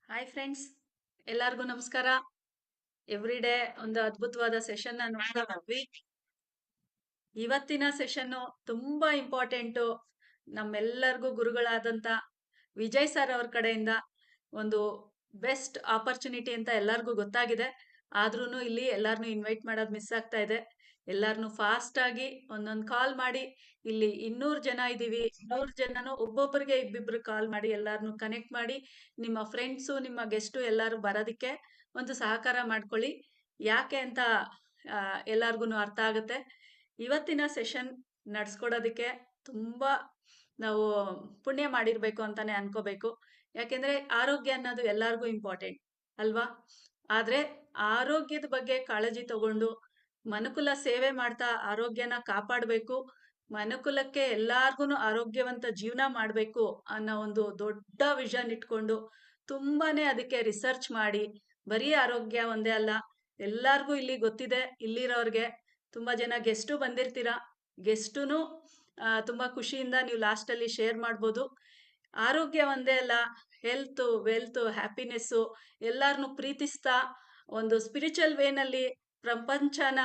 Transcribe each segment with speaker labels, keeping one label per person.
Speaker 1: Hi friends, ಎಲ್ಲರಿಗೂ ನಮಸ್ಕಾರ. Every day ಒಂದು ಅದ್ಭುತವಾದ ಸೆಷನ್ ನೋಡ್ತಾ ಬರ್ವಿ. ಇವತ್ತಿನ ಸೆಷನ್ನು ತುಂಬಾ ಇಂಪಾರ್ಟೆಂಟು. ನಮ್ಮೆಲ್ಲರಿಗೂ ಗುರುಗಳಾದಂತ ವಿಜಯ್ ಸರ್ ಅವ್ರ ಕಡೆಯಿಂದ ಒಂದು ಬೆಸ್ಟ್ ಆಪರ್ಚುನಿಟಿ ಅಂತ ಎಲ್ಲರಿಗೂ ಗೊತ್ತಾಗಿದೆ. ಆದ್ರೂ ಇಲ್ಲಿ ಎಲ್ಲಾರನ್ನೂ ಇನ್ವೈಟ್ ಮಾಡೋದು ಮಿಸ್ ಆಗ್ತಾ ಇದೆ. ಎಲ್ಲಾರನ್ನೂ ಫಾಸ್ಟ್ ಆಗಿ ಒಂದೊಂದು ಕಾಲ್ ಮಾಡಿ, ಇಲ್ಲಿ 200 ಜನ ಇದೀವಿ. 200 ಜನನು ಒಬ್ಬೊಬ್ಬರಿಗೆ ಇಬ್ಬಿಬ್ರು ಕಾಲ್ ಮಾಡಿ ಎಲ್ಲಾರನ್ನೂ ಕನೆಕ್ಟ್ ಮಾಡಿ, ನಿಮ್ಮ ಫ್ರೆಂಡ್ಸು ನಿಮ್ಮ ಗೆಸ್ಟು ಎಲ್ಲರೂ ಬರೋದಕ್ಕೆ ಒಂದು ಸಹಕಾರ ಮಾಡ್ಕೊಳ್ಳಿ. ಯಾಕೆ ಅಂತ ಎಲ್ಲಾರ್ಗು ಅರ್ಥ ಆಗುತ್ತೆ. ಇವತ್ತಿನ ಸೆಷನ್ ನಡ್ಸ್ಕೊಡೋದಕ್ಕೆ ತುಂಬಾ ನಾವು ಪುಣ್ಯ ಮಾಡಿರ್ಬೇಕು ಅಂತಾನೆ ಅನ್ಕೋಬೇಕು. ಯಾಕೆಂದ್ರೆ ಆರೋಗ್ಯ ಅನ್ನೋದು ಎಲ್ಲಾರ್ಗೂ ಇಂಪಾರ್ಟೆಂಟ್ ಅಲ್ವಾ? ಆದ್ರೆ ಆರೋಗ್ಯದ ಬಗ್ಗೆ ಕಾಳಜಿ ತಗೊಂಡು ಮನುಕುಲ ಸೇವೆ ಮಾಡ್ತಾ ಆರೋಗ್ಯನ ಕಾಪಾಡಬೇಕು. ಮನುಕುಲಕ್ಕೆ ಎಲ್ಲಾರ್ಗು ಆರೋಗ್ಯವಂತ ಜೀವನ ಮಾಡ್ಬೇಕು ಅನ್ನೋ ಒಂದು ದೊಡ್ಡ ವಿಷನ್ ಇಟ್ಕೊಂಡು ತುಂಬಾನೇ ಅದಕ್ಕೆ ರಿಸರ್ಚ್ ಮಾಡಿ, ಬರೀ ಆರೋಗ್ಯ ಒಂದೇ ಅಲ್ಲ, ಎಲ್ಲಾರ್ಗೂ ಇಲ್ಲಿ ಗೊತ್ತಿದೆ. ಇಲ್ಲಿರೋರ್ಗೆ ತುಂಬಾ ಜನ ಗೆಸ್ಟು ಬಂದಿರ್ತೀರಾ. ಗೆಸ್ಟುನು ತುಂಬಾ ಖುಷಿಯಿಂದ ನೀವು ಲಾಸ್ಟ್ ಅಲ್ಲಿ ಶೇರ್ ಮಾಡ್ಬೋದು. ಆರೋಗ್ಯ ಒಂದೇ ಅಲ್ಲ, ಹೆಲ್ತ್, ವೆಲ್ತ್, ಹ್ಯಾಪಿನೆಸ್ಸು ಎಲ್ಲಾರನ್ನು ಪ್ರೀತಿಸ್ತಾ ಒಂದು ಸ್ಪಿರಿಚುವಲ್ ವೇನಲ್ಲಿ ಪ್ರಪಂಚನ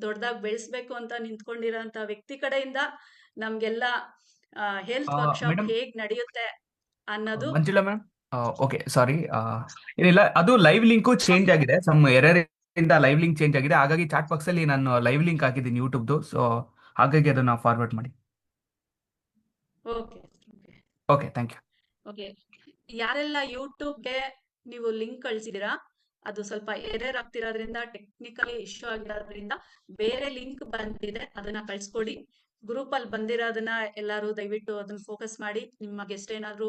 Speaker 1: ದೊಡ್ಡದಾಗಿ ಬೆಳೆಸ್ಬೇಕು ಅಂತ ನಿಂತ್ಕೊಂಡಿರೋಂಥ ವ್ಯಕ್ತಿ ಕಡೆಯಿಂದ ನಮ್ಗೆಲ್ಲ ಹೆಲ್ತ್ ವರ್ಕ್ಶಾಪ್
Speaker 2: ಮೇಡಮ್,
Speaker 1: ಹೇಗ್ ನಡೆಯುತ್ತೆ ಅನ್ನೋದು.
Speaker 2: ಮಂಜುಳಾ ಮ್ಯಾಮ್. ಓಕೆ, ಸಾರಿ. ಏನಿಲ್ಲ, ಅದು ಲೈವ್ ಲಿಂಕು ಚೇಂಜ್ ಆಗಿದೆ. ಸಮ್ ಎರರ್ ಇಂದ ಲೈವ್ ಲಿಂಕ್ ಚೇಂಜ್ ಆಗಿದೆ. ಹಾಗಾಗಿ ಚಾಟ್ ಬಾಕ್ಸ್ ಅಲ್ಲಿ ನಾನು ಲೈವ್ ಲಿಂಕ್ ಹಾಕಿದ್ದೀನಿ ಯೂಟ್ಯೂಬ್ದು. ಸೊ ಹಾಗಾಗಿ ಅದನ್ನ ಫಾರ್ವರ್ಡ್ ಮಾಡಿ.
Speaker 1: Okay
Speaker 2: okay, thank you.
Speaker 1: Okay. ಯಾರೆಲ್ಲ ಯೂಟ್ಯೂಬ್ಗೆ ನೀವು ಲಿಂಕ್ ಕಳ್ಸಿದೀರಾ, ಅದು ಸ್ವಲ್ಪ ಎರರ್ ಆಗ್ತಿರೋದ್ರಿಂದ, ಟೆಕ್ನಿಕಲಿ ಇಶ್ಯೂ ಆಗಿರೋದ್ರಿಂದ ಬೇರೆ ಲಿಂಕ್ ಬಂದಿದೆ, ಅದನ್ನ ಕಳ್ಸ್ಕೊಡಿ. ಗ್ರೂಪ್ ಅಲ್ಲಿ ಬಂದಿರೋದನ್ನ ಎಲ್ಲರೂ ದಯವಿಟ್ಟು ಅದನ್ನ ಫೋಕಸ್ ಮಾಡಿ. ನಿಮ್ಮ ಗೆಸ್ಟ್ ಏನಾದ್ರು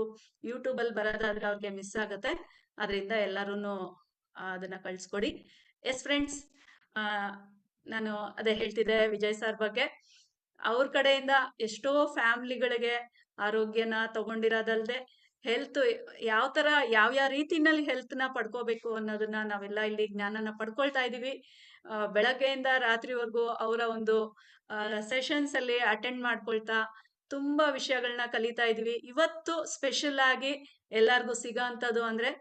Speaker 1: ಯೂಟ್ಯೂಬ್ ಅಲ್ಲಿ ಬರೋದಾದ್ರೆ ಅವ್ರಿಗೆ ಮಿಸ್ ಆಗುತ್ತೆ. ಅದರಿಂದ ಎಲ್ಲರೂ ಅದನ್ನ ಕಳ್ಸ್ಕೊಡಿ. ಎಸ್ ಫ್ರೆಂಡ್ಸ್, ನಾನು ಅದೇ ಹೇಳ್ತಿದ್ದೆ ವಿಜಯ್ ಸರ್ ಬಗ್ಗೆ. ಅವ್ರ ಕಡೆಯಿಂದ ಎಷ್ಟೋ ಫ್ಯಾಮಿಲಿಗಳಿಗೆ ಆರೋಗ್ಯನ ತಗೊಂಡಿರೋದಲ್ದೆ, ಹೆಲ್ತ್ ಯಾವ ತರ ಯಾವ್ಯಾವ ರೀತಿನಲ್ಲಿ ಹೆಲ್ತ್ ನ ಪಡ್ಕೋಬೇಕು ಅನ್ನೋದನ್ನ ನಾವೆಲ್ಲ ಇಲ್ಲಿ ಜ್ಞಾನನ ಪಡ್ಕೊಳ್ತಾ ಇದೀವಿ. ಬೆಳಗ್ಗೆಯಿಂದ ರಾತ್ರಿವರೆಗೂ ಅವರ ಒಂದು ಸೆಷನ್ಸ್ ಅಲ್ಲಿ ಅಟೆಂಡ್ ಮಾಡ್ಕೊಳ್ತಾ ತುಂಬಾ ವಿಷಯಗಳನ್ನ ಕಲಿತಾ ಇದೀವಿ. ಇವತ್ತು ಸ್ಪೆಷಲ್ ಆಗಿ ಎಲ್ಲಾರ್ಗೂ ಸಿಗೋ ಅಂತದ್ದು ಅಂದ್ರೆ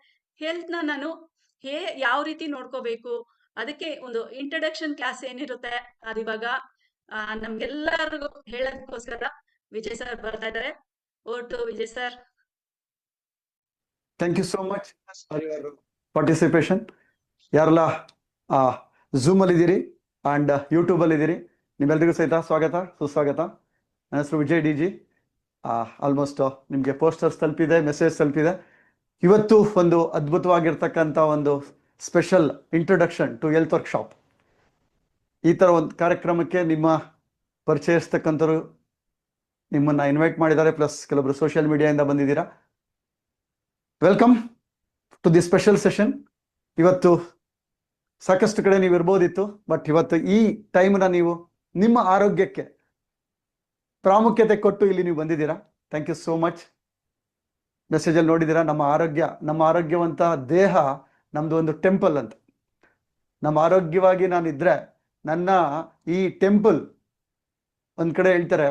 Speaker 1: ಹೆಲ್ತ್ ನ ನಾನು ಯಾವ ರೀತಿ ನೋಡ್ಕೋಬೇಕು, ಅದಕ್ಕೆ ಒಂದು ಇಂಟ್ರಡಕ್ಷನ್ ಕ್ಲಾಸ್ ಏನಿರುತ್ತೆ ಅದಿವಾಗ ನಮ್ಗೆಲ್ಲರಿಗೂ ಹೇಳೋದಕ್ಕೋಸ್ಕರ ವಿಜಯ್ ಸರ್ ಬರ್ತಾ ಇದ್ದಾರೆ. Over to Vijay sir.
Speaker 3: Thank you so much for your participation. ಯಾರೆಲ್ಲ ಝೂಮ್ ಅಲ್ಲಿ ಇದ್ದೀರಿ ಅಂಡ್ ಯೂಟ್ಯೂಬ್ ಅಲ್ಲಿ ಇದ್ದೀರಿ, ನಿಮ್ಮೆಲ್ಲರಿಗೂ ಸಹಿತ ಸ್ವಾಗತ, ಸುಸ್ವಾಗತ. ನನ್ನ ಹೆಸರು ವಿಜಯ್ ಡಿ ಜಿ. ಆಲ್ಮೋಸ್ಟ್ ನಿಮಗೆ ಪೋಸ್ಟರ್ಸ್ ತಲುಪಿದೆ, ಮೆಸೇಜ್ ತಲುಪಿದೆ. ಇವತ್ತು ಒಂದು ಅದ್ಭುತವಾಗಿರ್ತಕ್ಕಂಥ ಒಂದು special introduction to health workshop. ಈ ಥರ ಒಂದು ಕಾರ್ಯಕ್ರಮಕ್ಕೆ ನಿಮ್ಮ ಪರಿಚಯಿಸ್ತಕ್ಕಂಥವ್ರು ನಿಮ್ಮನ್ನ ಇನ್ವೈಟ್ ಮಾಡಿದ್ದಾರೆ, ಪ್ಲಸ್ ಕೆಲವೊಬ್ರು ಸೋಷಿಯಲ್ ಮೀಡಿಯಾದಿಂದ ಬಂದಿದ್ದೀರಾ. Welcome to the special session. ಇವತ್ತು ಸಾಕಷ್ಟು ಕಡೆ ನೀವು ಇರ್ಬೋದಿತ್ತು, ಬಟ್ ಇವತ್ತು ಈ ಟೈಮ್ನ ನೀವು ನಿಮ್ಮ ಆರೋಗ್ಯಕ್ಕೆ ಪ್ರಾಮುಖ್ಯತೆ ಕೊಟ್ಟು ಇಲ್ಲಿ ನೀವು ಬಂದಿದ್ದೀರಾ. Thank you so much. ಮೆಸೇಜಲ್ಲಿ ನೋಡಿದ್ದೀರಾ, ನಮ್ಮ ಆರೋಗ್ಯವಂತ ದೇಹ ನಮ್ದು ಒಂದು ಟೆಂಪಲ್ ಅಂತ. ನಮ್ಮ ಆರೋಗ್ಯವಾಗಿ ನಾನಿದ್ರೆ ನನ್ನ ಈ ಟೆಂಪಲ್, ಒಂದ್ ಕಡೆ ಹೇಳ್ತಾರೆ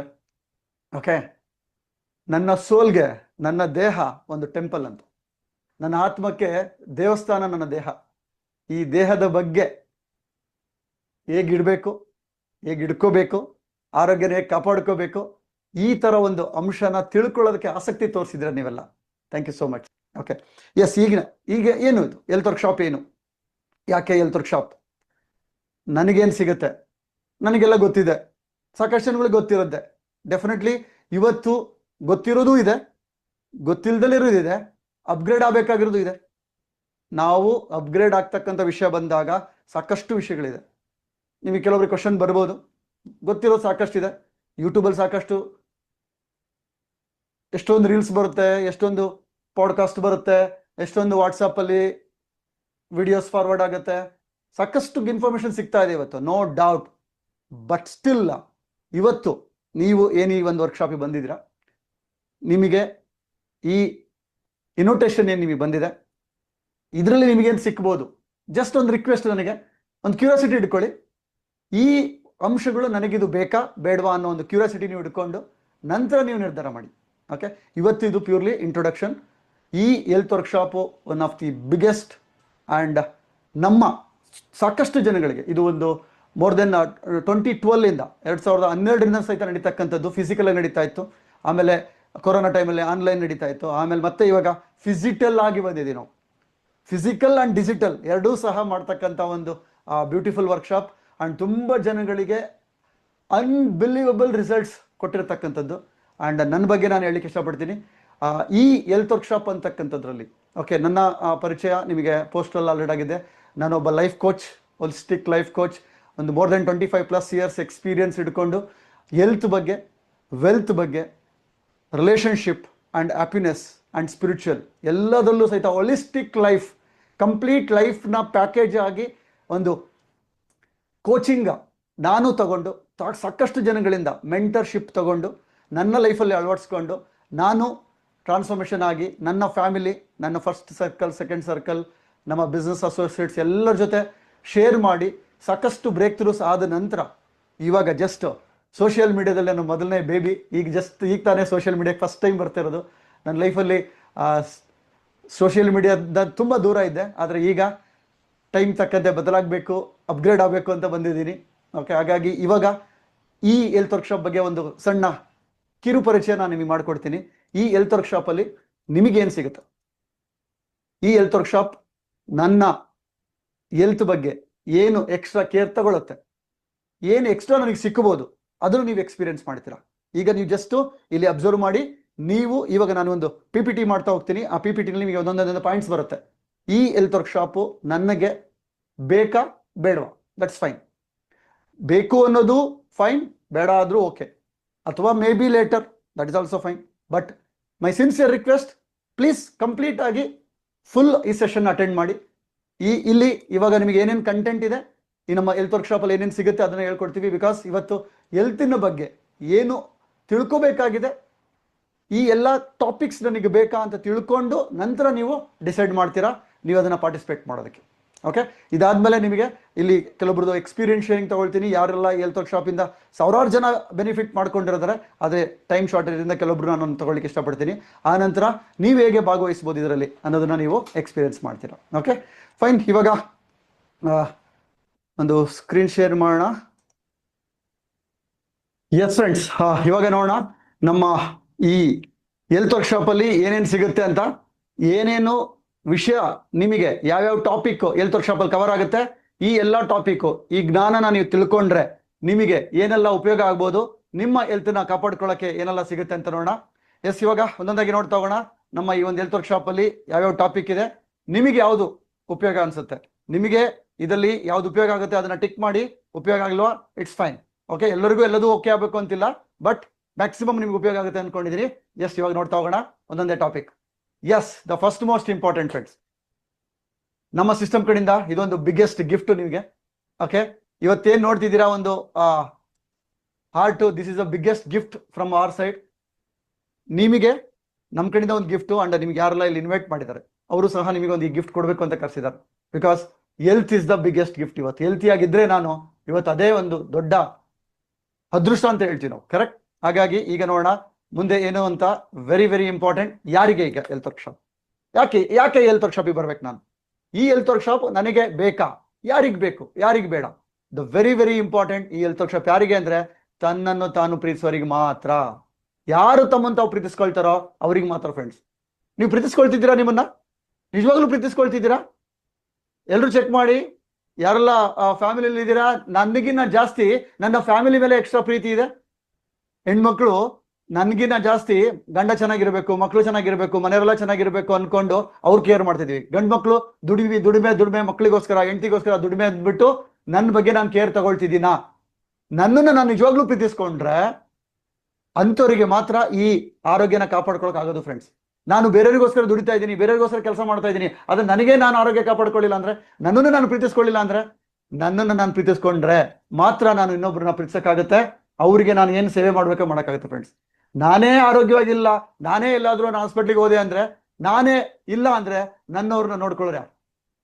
Speaker 3: ಓಕೆ, ನನ್ನ ಸೋಲ್ಗೆ ನನ್ನ ದೇಹ ಒಂದು ಟೆಂಪಲ್ ಅಂತ. ನನ್ನ ಆತ್ಮಕ್ಕೆ ದೇವಸ್ಥಾನ ನನ್ನ ದೇಹ. ಈ ದೇಹದ ಬಗ್ಗೆ ಹೇಗಿಡ್ಬೇಕು, ಹೇಗೆ ಇಡ್ಕೋಬೇಕು, ಆರೋಗ್ಯನ ಹೇಗೆ ಕಾಪಾಡ್ಕೋಬೇಕು, ಈ ತರ ಒಂದು ಅಂಶನ ತಿಳ್ಕೊಳ್ಳೋದಕ್ಕೆ ಆಸಕ್ತಿ ತೋರಿಸಿದ್ರೆ ನೀವೆಲ್ಲ. Thank you so much. Okay, yes. ಈಗ ಏನು ಇದು ಹೆಲ್ತ್ ವರ್ಕ್ಶಾಪ್? ಏನು, ಯಾಕೆ ಹೆಲ್ತ್ ವರ್ಕ್ಶಾಪ್? ನನಗೇನು ಸಿಗುತ್ತೆ? ನನಗೆಲ್ಲ ಗೊತ್ತಿದೆ, ಸಾಕಷ್ಟು ಜನಗಳಿಗೆ ಗೊತ್ತಿರುತ್ತೆ. ಡೆಫಿನೆಟ್ಲಿ ಇವತ್ತು ಗೊತ್ತಿರೋದು ಇದೆ, ಗೊತ್ತಿಲ್ದಲ್ಲಿರೋದು ಇದೆ, ಅಪ್ಗ್ರೇಡ್ ಆಗಬೇಕಾಗಿರೋದು ಇದೆ. ನಾವು ಅಪ್ಗ್ರೇಡ್ ಆಗ್ತಕ್ಕಂಥ ವಿಷಯ ಬಂದಾಗ ಸಾಕಷ್ಟು ವಿಷಯಗಳಿದೆ. ನಿಮಗೆ ಕೆಲವೊಬ್ರಿಗೆ ಕ್ವಶನ್ ಬರ್ಬೋದು, ಗೊತ್ತಿರೋದು ಸಾಕಷ್ಟಿದೆ. ಯೂಟ್ಯೂಬಲ್ಲಿ ಸಾಕಷ್ಟು ಎಷ್ಟೊಂದು ರೀಲ್ಸ್ ಬರುತ್ತೆ, ಎಷ್ಟೊಂದು ಪಾಡ್ಕಾಸ್ಟ್ ಬರುತ್ತೆ, ಎಷ್ಟೊಂದು ವಾಟ್ಸಪ್ಪಲ್ಲಿ ವಿಡಿಯೋಸ್ ಫಾರ್ವರ್ಡ್ ಆಗುತ್ತೆ, ಸಾಕಷ್ಟು ಇನ್ಫಾರ್ಮೇಶನ್ ಸಿಗ್ತಾ ಇದೆ ಇವತ್ತು, ನೋ ಡೌಟ್. ಬಟ್ ಸ್ಟಿಲ್ ಇವತ್ತು ನೀವು ಏನು ಈ ಒಂದು ವರ್ಕ್ಶಾಪಿಗೆ ಬಂದಿದ್ದೀರಾ, ನಿಮಗೆ ಈ ಇನ್ವಿಟೇಷನ್ ಏನು ನಿಮಗೆ ಬಂದಿದೆ, ಇದರಲ್ಲಿ ನಿಮಗೇನು ಸಿಕ್ಬೋದು? ಜಸ್ಟ್ ಒಂದು ರಿಕ್ವೆಸ್ಟ್, ನನಗೆ ಒಂದು ಕ್ಯೂರಿಯಾಸಿಟಿ ಇಟ್ಕೊಳ್ಳಿ. ಈ ಅಂಶಗಳು ನನಗಿದು ಬೇಕಾ ಬೇಡವಾ ಅನ್ನೋ ಒಂದು ಕ್ಯೂರಿಯಾಸಿಟಿ ನೀವು ಇಟ್ಕೊಂಡು ನಂತರ ನೀವು ನಿರ್ಧಾರ ಮಾಡಿ. ಓಕೆ, ಇವತ್ತು ಇದು ಪ್ಯೂರ್ಲಿ ಇಂಟ್ರೊಡಕ್ಷನ್. ಈ health workshop one of the biggest and ನಮ್ಮ ಸಾಕಷ್ಟು ಜನಗಳಿಗೆ ಇದು ಒಂದು ಮೋರ್ ದೆನ್ 2012ಇಂದ 2012ರಿಂದ ಸಹಿತ ನಡೀತಕ್ಕಂಥದ್ದು. ಫಿಸಿಕಲ್ ನಡೀತಾ ಇತ್ತು, ಆಮೇಲೆ ಕೊರೋನಾ ಟೈಮಲ್ಲಿ ಆನ್ಲೈನ್ ನಡೀತಾ ಇತ್ತು, ಆಮೇಲೆ ಮತ್ತೆ ಇವಾಗ ಫಿಸಿಕಲ್ ಆಗಿ ಬಂದಿದ್ದೀವಿ ನಾವು. ಫಿಸಿಕಲ್ ಆ್ಯಂಡ್ ಡಿಜಿಟಲ್ ಎರಡೂ ಸಹ ಮಾಡ್ತಕ್ಕಂಥ ಒಂದು ಬ್ಯೂಟಿಫುಲ್ ವರ್ಕ್ಶಾಪ್ ಆ್ಯಂಡ್ ತುಂಬ ಜನಗಳಿಗೆ ಅನ್ಬಿಲೀವಬಲ್ ರಿಸಲ್ಟ್ಸ್ ಕೊಟ್ಟಿರ್ತಕ್ಕಂಥದ್ದು. ಆ್ಯಂಡ್ ನನ್ನ ಬಗ್ಗೆ ನಾನು ಹೇಳಲಿಕ್ಕೆ ಇಷ್ಟಪಡ್ತೀನಿ. ಈ ಹೆಲ್ತ್ ವರ್ಕ್ಶಾಪ್ ಅಂತಕ್ಕಂಥದ್ರಲ್ಲಿ ಓಕೆ, ನನ್ನ ಪರಿಚಯ ನಿಮಗೆ ಪೋಸ್ಟಲ್ಲಿ ಆಲ್ರೆಡಿ ಆಗಿದೆ. ನಾನೊಬ್ಬ life coach, holistic life coach. ಒಂದು ಮೋರ್ ದೆನ್ 25+ ಇಯರ್ಸ್ ಎಕ್ಸ್ಪೀರಿಯನ್ಸ್ ಹಿಡ್ಕೊಂಡು ಹೆಲ್ತ್ ಬಗ್ಗೆ, ವೆಲ್ತ್ ಬಗ್ಗೆ, relationship and happiness and spiritual ಎಲ್ಲದರಲ್ಲೂ ಸಹಿತ ಹೋಲಿಸ್ಟಿಕ್ ಲೈಫ್, ಕಂಪ್ಲೀಟ್ ಲೈಫ್ನ ಪ್ಯಾಕೇಜ್ ಆಗಿ ಒಂದು ಕೋಚಿಂಗ್ ನಾನು ತಗೊಂಡು ಸಾಕಷ್ಟು ಜನಗಳಿಂದ ಮೆಂಟರ್ಶಿಪ್ ತಗೊಂಡು ನನ್ನ ಲೈಫಲ್ಲಿ ಅಳವಡಿಸ್ಕೊಂಡು ನಾನು ಟ್ರಾನ್ಸ್ಫಾರ್ಮೇಷನ್ ಆಗಿ ನನ್ನ ಫ್ಯಾಮಿಲಿ, ನನ್ನ ಫಸ್ಟ್ ಸರ್ಕಲ್, ಸೆಕೆಂಡ್ ಸರ್ಕಲ್, ನಮ್ಮ ಬಿಸ್ನೆಸ್ ಅಸೋಸಿಯೇಟ್ಸ್ ಎಲ್ಲರ ಜೊತೆ ಶೇರ್ ಮಾಡಿ ಸಾಕಷ್ಟು ಬ್ರೇಕ್ ಥ್ರೂಸ್ ಆದ ನಂತರ ಇವಾಗ ಜಸ್ಟ್ ಸೋಷಿಯಲ್ ಮೀಡಿಯಾದಲ್ಲಿ ನನ್ನ ಮೊದಲನೇ ಬೇಬಿ, ಈಗ ತಾನೇ ಸೋಷಿಯಲ್ ಮೀಡಿಯಾಕ್ಕೆ ಫಸ್ಟ್ ಟೈಮ್ ಬರ್ತಿರೋದು. ನನ್ನ ಲೈಫಲ್ಲಿ ಸೋಷಿಯಲ್ ಮೀಡಿಯಾದ ತುಂಬ ದೂರ ಇದ್ದೆ, ಆದರೆ ಈಗ ಟೈಮ್ ತಕ್ಕಂತೆ ಬದಲಾಗಬೇಕು, ಅಪ್ಗ್ರೇಡ್ ಆಗಬೇಕು ಅಂತ ಬಂದಿದ್ದೀನಿ. ಓಕೆ, ಹಾಗಾಗಿ ಇವಾಗ ಈ ಹೆಲ್ತ್ ವರ್ಕ್ಶಾಪ್ ಬಗ್ಗೆ ಒಂದು ಸಣ್ಣ ಕಿರು ಪರಿಚಯ ನಾನು ನಿಮಗೆ ಮಾಡಿಕೊಡ್ತೀನಿ. ಈ ಹೆಲ್ತ್ ವರ್ಕ್ಶಾಪಲ್ಲಿ ನಿಮಗೇನು ಸಿಗುತ್ತೆ? ಈ ಹೆಲ್ತ್ ವರ್ಕ್ಶಾಪ್ ನನ್ನ ಹೆಲ್ತ್ ಬಗ್ಗೆ ಏನು ಎಕ್ಸ್ಟ್ರಾ ಕೇರ್ ತಗೊಳುತ್ತೆ, ಏನು ಎಕ್ಸ್ಟ್ರಾ ನನಗೆ ಸಿಕ್ಕಬಹುದು ಅದನ್ನು ನೀವು ಎಕ್ಸ್ಪೀರಿಯನ್ಸ್ ಮಾಡ್ತೀರಾ. ಈಗ ನೀವು ಜಸ್ಟ್ ಇಲ್ಲಿ ಅಬ್ಸರ್ವ್ ಮಾಡಿ. ನೀವು ಇವಾಗ ನಾನು ಒಂದು PPT ಮಾಡ್ತಾ ಹೋಗ್ತೀನಿ. ಆ PPTನಲ್ಲಿ ನಿಮಗೆ ಒಂದೊಂದೊಂದು ಪಾಯಿಂಟ್ಸ್ ಬರುತ್ತೆ. ಈ ಹೆಲ್ತ್ ವರ್ಕ್ಶಾಪು ನನಗೆ ಬೇಕಾ ಬೇಡವಾ? That's fine. ಬೇಕು ಅನ್ನೋದು ಫೈನ್, ಬೇಡ ಆದರೂ ಓಕೆ, ಅಥವಾ maybe later, that is also fine. But my sincere request, please complete ಆಗಿ ಫುಲ್ ಈ ಸೆಷನ್ ಅಟೆಂಡ್ ಮಾಡಿ. ಇಲ್ಲಿ ಇವಾಗ ನಿಮಗೆ ಏನೇನು ಕಂಟೆಂಟ್ ಇದೆ, ಈ ನಮ್ಮ ಹೆಲ್ತ್ ವರ್ಕ್ಶಾಪಲ್ಲಿ ಏನೇನು ಸಿಗುತ್ತೆ ಅದನ್ನು ಹೇಳ್ಕೊಡ್ತೀವಿ. ಬಿಕಾಸ್ ಇವತ್ತು ಹೆಲ್ತಿನ ಬಗ್ಗೆ ಏನು ತಿಳ್ಕೋಬೇಕಾಗಿದೆ, ಈ ಎಲ್ಲ ಟಾಪಿಕ್ಸ್ ನನಗೆ ಬೇಕಾ ಅಂತ ತಿಳ್ಕೊಂಡು ನಂತರ ನೀವು ಡಿಸೈಡ್ ಮಾಡ್ತೀರಾ ನೀವು ಅದನ್ನು ಪಾರ್ಟಿಸಿಪೇಟ್ ಮಾಡೋದಕ್ಕೆ. ಓಕೆ, ಇದಾದಮೇಲೆ ನಿಮಗೆ ಇಲ್ಲಿ ಕೆಲವೊಬ್ರದ್ದು ಎಕ್ಸ್ಪೀರಿಯನ್ಸ್ ಶೇರಿಂಗ್ ತಗೊಳ್ತೀನಿ. ಯಾರೆಲ್ಲ ಹೆಲ್ತ್ ವರ್ಕ್ಶಾಪಿಂದ ಸಾವಿರಾರು ಜನ ಬೆನಿಫಿಟ್ ಮಾಡ್ಕೊಂಡಿರ್ತಾರೆ, ಆದರೆ ಟೈಮ್ ಶಾರ್ಟೇಜಿಂದ ಕೆಲವೊಬ್ರು ನಾನು ತಗೊಳ್ಳಿಕ್ಕೆ ಇಷ್ಟಪಡ್ತೀನಿ. ಆ ನಂತರ ನೀವು ಹೇಗೆ ಭಾಗವಹಿಸ್ಬೋದು ಇದರಲ್ಲಿ ಅನ್ನೋದನ್ನ ನೀವು ಎಕ್ಸ್ಪೀರಿಯನ್ಸ್ ಮಾಡ್ತೀರಾ. Okay fine. ಇವಾಗ ಒಂದು ಸ್ಕ್ರೀನ್ ಶೇರ್ ಮಾಡೋಣ. ಎಸ್ ಫ್ರೆಂಡ್ಸ್, ಇವಾಗ ನೋಡೋಣ ನಮ್ಮ ಈ ಹೆಲ್ತ್ ವರ್ಕ್ಶಾಪಲ್ಲಿ ಏನೇನು ಸಿಗುತ್ತೆ ಅಂತ. ಏನೇನು ವಿಷಯ ನಿಮಗೆ ಯಾವ್ಯಾವ ಟಾಪಿಕ್ ಹೆಲ್ತ್ ವರ್ಕ್ಶಾಪಲ್ಲಿ ಕವರ್ ಆಗುತ್ತೆ, ಈ ಎಲ್ಲ ಟಾಪಿಕ್ಕು, ಈ ಜ್ಞಾನನ ನೀವು ತಿಳ್ಕೊಂಡ್ರೆ ನಿಮಗೆ ಏನೆಲ್ಲ ಉಪಯೋಗ ಆಗ್ಬೋದು, ನಿಮ್ಮ ಹೆಲ್ತ್ನ ಕಾಪಾಡ್ಕೊಳ್ಳೋಕ್ಕೆ ಏನೆಲ್ಲ ಸಿಗುತ್ತೆ ಅಂತ ನೋಡೋಣ. ಎಸ್, ಇವಾಗ ಒಂದೊಂದಾಗಿ ನೋಡ್ತಾ ಹೋಗೋಣ. ನಮ್ಮ ಈ ಒಂದು ಹೆಲ್ತ್ ವರ್ಕ್ಶಾಪಲ್ಲಿ ಯಾವ್ಯಾವ ಟಾಪಿಕ್ ಇದೆ, ನಿಮಗೆ ಯಾವುದು ಉಪಯೋಗ ಅನ್ಸುತ್ತೆ, ನಿಮಗೆ ಇದರಲ್ಲಿ ಯಾವ್ದು ಉಪಯೋಗ ಆಗುತ್ತೆ ಅದನ್ನ ಟಿಕ್ ಮಾಡಿ. ಉಪಯೋಗ ಆಗಲ್ವಾ, ಇಟ್ಸ್ ಫೈನ್. ಓಕೆ, ಎಲ್ಲರಿಗೂ ಎಲ್ಲದೂ ಓಕೆ ಆಗಬೇಕು ಅಂತಿಲ್ಲ, ಬಟ್ ಮ್ಯಾಕ್ಸಿಮಮ್ ನಿಮ್ಗೆ ಉಪಯೋಗ ಆಗುತ್ತೆ ಅನ್ಕೊಂಡಿದ್ದೀನಿ. ಎಸ್, ಇವಾಗ ನೋಡ್ತಾ ಹೋಗೋಣ ಒಂದೊಂದೇ topic. Yes, the first most important friends, ನಮ್ಮ ಸಿಸ್ಟಮ್ ಕಡೆಯಿಂದ ಇದೊಂದು ಬಿಗ್ಗೆಸ್ಟ್ ಗಿಫ್ಟ್ ನಿಮಗೆ. ಓಕೆ, ಇವತ್ತೇನು ನೋಡ್ತಿದ್ದೀರಾ ಒಂದು heart, this is the biggest gift from our side. ನಿಮಗೆ ನಮ್ಮ ಕಡೆಯಿಂದ ಒಂದು ಗಿಫ್ಟು, ಅಂಡ್ ನಿಮ್ಗೆ ಯಾರೆಲ್ಲ ಇಲ್ಲಿ ಇನ್ವೈಟ್ ಮಾಡಿದ್ದಾರೆ ಅವರು ಸಹ ನಿಮಗೆ ಒಂದು ಈ ಗಿಫ್ಟ್ ಕೊಡಬೇಕು ಅಂತ ಕರೆಸಿದ್ದಾರೆ. Because health is the biggest gift. ಇವತ್ತು ಹೆಲ್ತಿ ಆಗಿದ್ರೆ ನಾನು ಇವತ್ತು ಅದೇ ಒಂದು ದೊಡ್ಡ ಅದೃಷ್ಟ ಅಂತ ಹೇಳ್ತೀವಿ ನಾವು, ಕರೆಕ್ಟ್? ಹಾಗಾಗಿ ಈಗ ನೋಡೋಣ ಮುಂದೆ ಏನು ಅಂತ. Very very important. ಯಾರಿಗೆ ಈಗ ಹೆಲ್ತ್ ವರ್ಕ್ಶಾಪ್, ಯಾಕೆ ಹೆಲ್ತ್ ವರ್ಕ್ಶಾಪಿಗೆ ಬರ್ಬೇಕು ನಾನು? ಈ ಹೆಲ್ತ್ ವರ್ಕ್ಶಾಪ್ ನನಗೆ ಬೇಕಾ? ಯಾರಿಗೆ ಬೇಕು, ಯಾರಿಗೆ ಬೇಡ? The very very important. ಈ ಹೆಲ್ತ್ ವರ್ಕ್ಶಾಪ್ ಯಾರಿಗೆ ಅಂದ್ರೆ ತನ್ನನ್ನು ತಾನು ಪ್ರೀತಿಸೋರಿಗೆ ಮಾತ್ರ. ಯಾರು ತಮ್ಮನ್ನು ತಾವು ಪ್ರೀತಿಸ್ಕೊಳ್ತಾರೋ ಅವ್ರಿಗೆ ಮಾತ್ರ ಫ್ರೆಂಡ್ಸ್. ನೀವು ಪ್ರೀತಿಸ್ಕೊಳ್ತಿದ್ದೀರಾ? ನಿಮ್ಮನ್ನ ನಿಜವಾಗ್ಲೂ ಪ್ರೀತಿಸ್ಕೊಳ್ತಿದ್ದೀರಾ? ಎಲ್ಲರೂ ಚೆಕ್ ಮಾಡಿ. ಯಾರೆಲ್ಲ ಫ್ಯಾಮಿಲಿಯಲ್ಲಿ ಇದ್ದೀರಾ? ನನಗಿನ್ನ ಜಾಸ್ತಿ ನನ್ನ ಫ್ಯಾಮಿಲಿ ಮೇಲೆ ಎಕ್ಸ್ಟ್ರಾ ಪ್ರೀತಿ ಇದೆ. ಹೆಣ್ಮಕ್ಳು ನನ್ಗಿನ್ನ ಜಾಸ್ತಿ ಗಂಡ ಚೆನ್ನಾಗಿರ್ಬೇಕು, ಮಕ್ಳು ಚೆನ್ನಾಗಿರ್ಬೇಕು, ಮನೆಯವರೆಲ್ಲ ಚೆನ್ನಾಗಿರ್ಬೇಕು ಅನ್ಕೊಂಡು ಅವ್ರು ಕೇರ್ ಮಾಡ್ತಿದ್ವಿ. ಗಂಡು ಮಕ್ಳು ದುಡಿಮೆ ಮಕ್ಳಿಗೋಸ್ಕರ, ಹೆಂಡತಿಗೋಸ್ಕರ ದುಡಿಮೆ ಅಂದ್ಬಿಟ್ಟು ನನ್ನ ಬಗ್ಗೆ ನಾನು ಕೇರ್ ತಗೊಳ್ತಿದ್ದೀನಾ? ನನ್ನನ್ನು ನಾನು ನಿಜವಾಗ್ಲೂ ಪ್ರೀತಿಸ್ಕೊಂಡ್ರೆ ಅಂಥವ್ರಿಗೆ ಮಾತ್ರ ಈ ಆರೋಗ್ಯನ ಕಾಪಾಡ್ಕೊಳಕ್ ಆಗೋದು ಫ್ರೆಂಡ್ಸ್. ನಾನು ಬೇರೆಯವರಿಗೋಸ್ಕರ ದುಡಿತಾ ಇದ್ದೀನಿ, ಬೇರೆಯವರಿಗೋಸ್ಕರ ಕೆಲಸ ಮಾಡ್ತಾ ಇದ್ದೀನಿ, ಅದು ನನಗೆ ನಾನು ಆರೋಗ್ಯ ಕಾಪಾಡ್ಕೊಳ್ಳಿಲ್ಲ ಅಂದ್ರೆ, ನನ್ನನ್ನು ನಾನು ಪ್ರೀತಿಸ್ಕೊಳ್ಳಿಲ್ಲ ಅಂದ್ರೆ, ನನ್ನನ್ನು ನಾನು ಪ್ರೀತಿಸ್ಕೊಂಡ್ರೆ ಮಾತ್ರ ನಾನು ಇನ್ನೊಬ್ರನ್ನ ಪ್ರೀತಿಸಕ್ಕಾಗತ್ತೆ. ಅವ್ರಿಗೆ ನಾನು ಏನು ಸೇವೆ ಮಾಡ್ಬೇಕೋ ಮಾಡೋಕ್ಕಾಗುತ್ತೆ ಫ್ರೆಂಡ್ಸ್. ನಾನೇ ಆರೋಗ್ಯವಾಗಿಲ್ಲ, ನಾನೇ ಎಲ್ಲಾದ್ರೂ ನಾನು ಹಾಸ್ಪಿಟ್ಲಿಗೆ ಹೋದೆ ಅಂದ್ರೆ, ನಾನೇ ಇಲ್ಲ ಅಂದ್ರೆ ನನ್ನವ್ರನ್ನ ನೋಡ್ಕೊಳ್ಳೋರು ಯಾರು?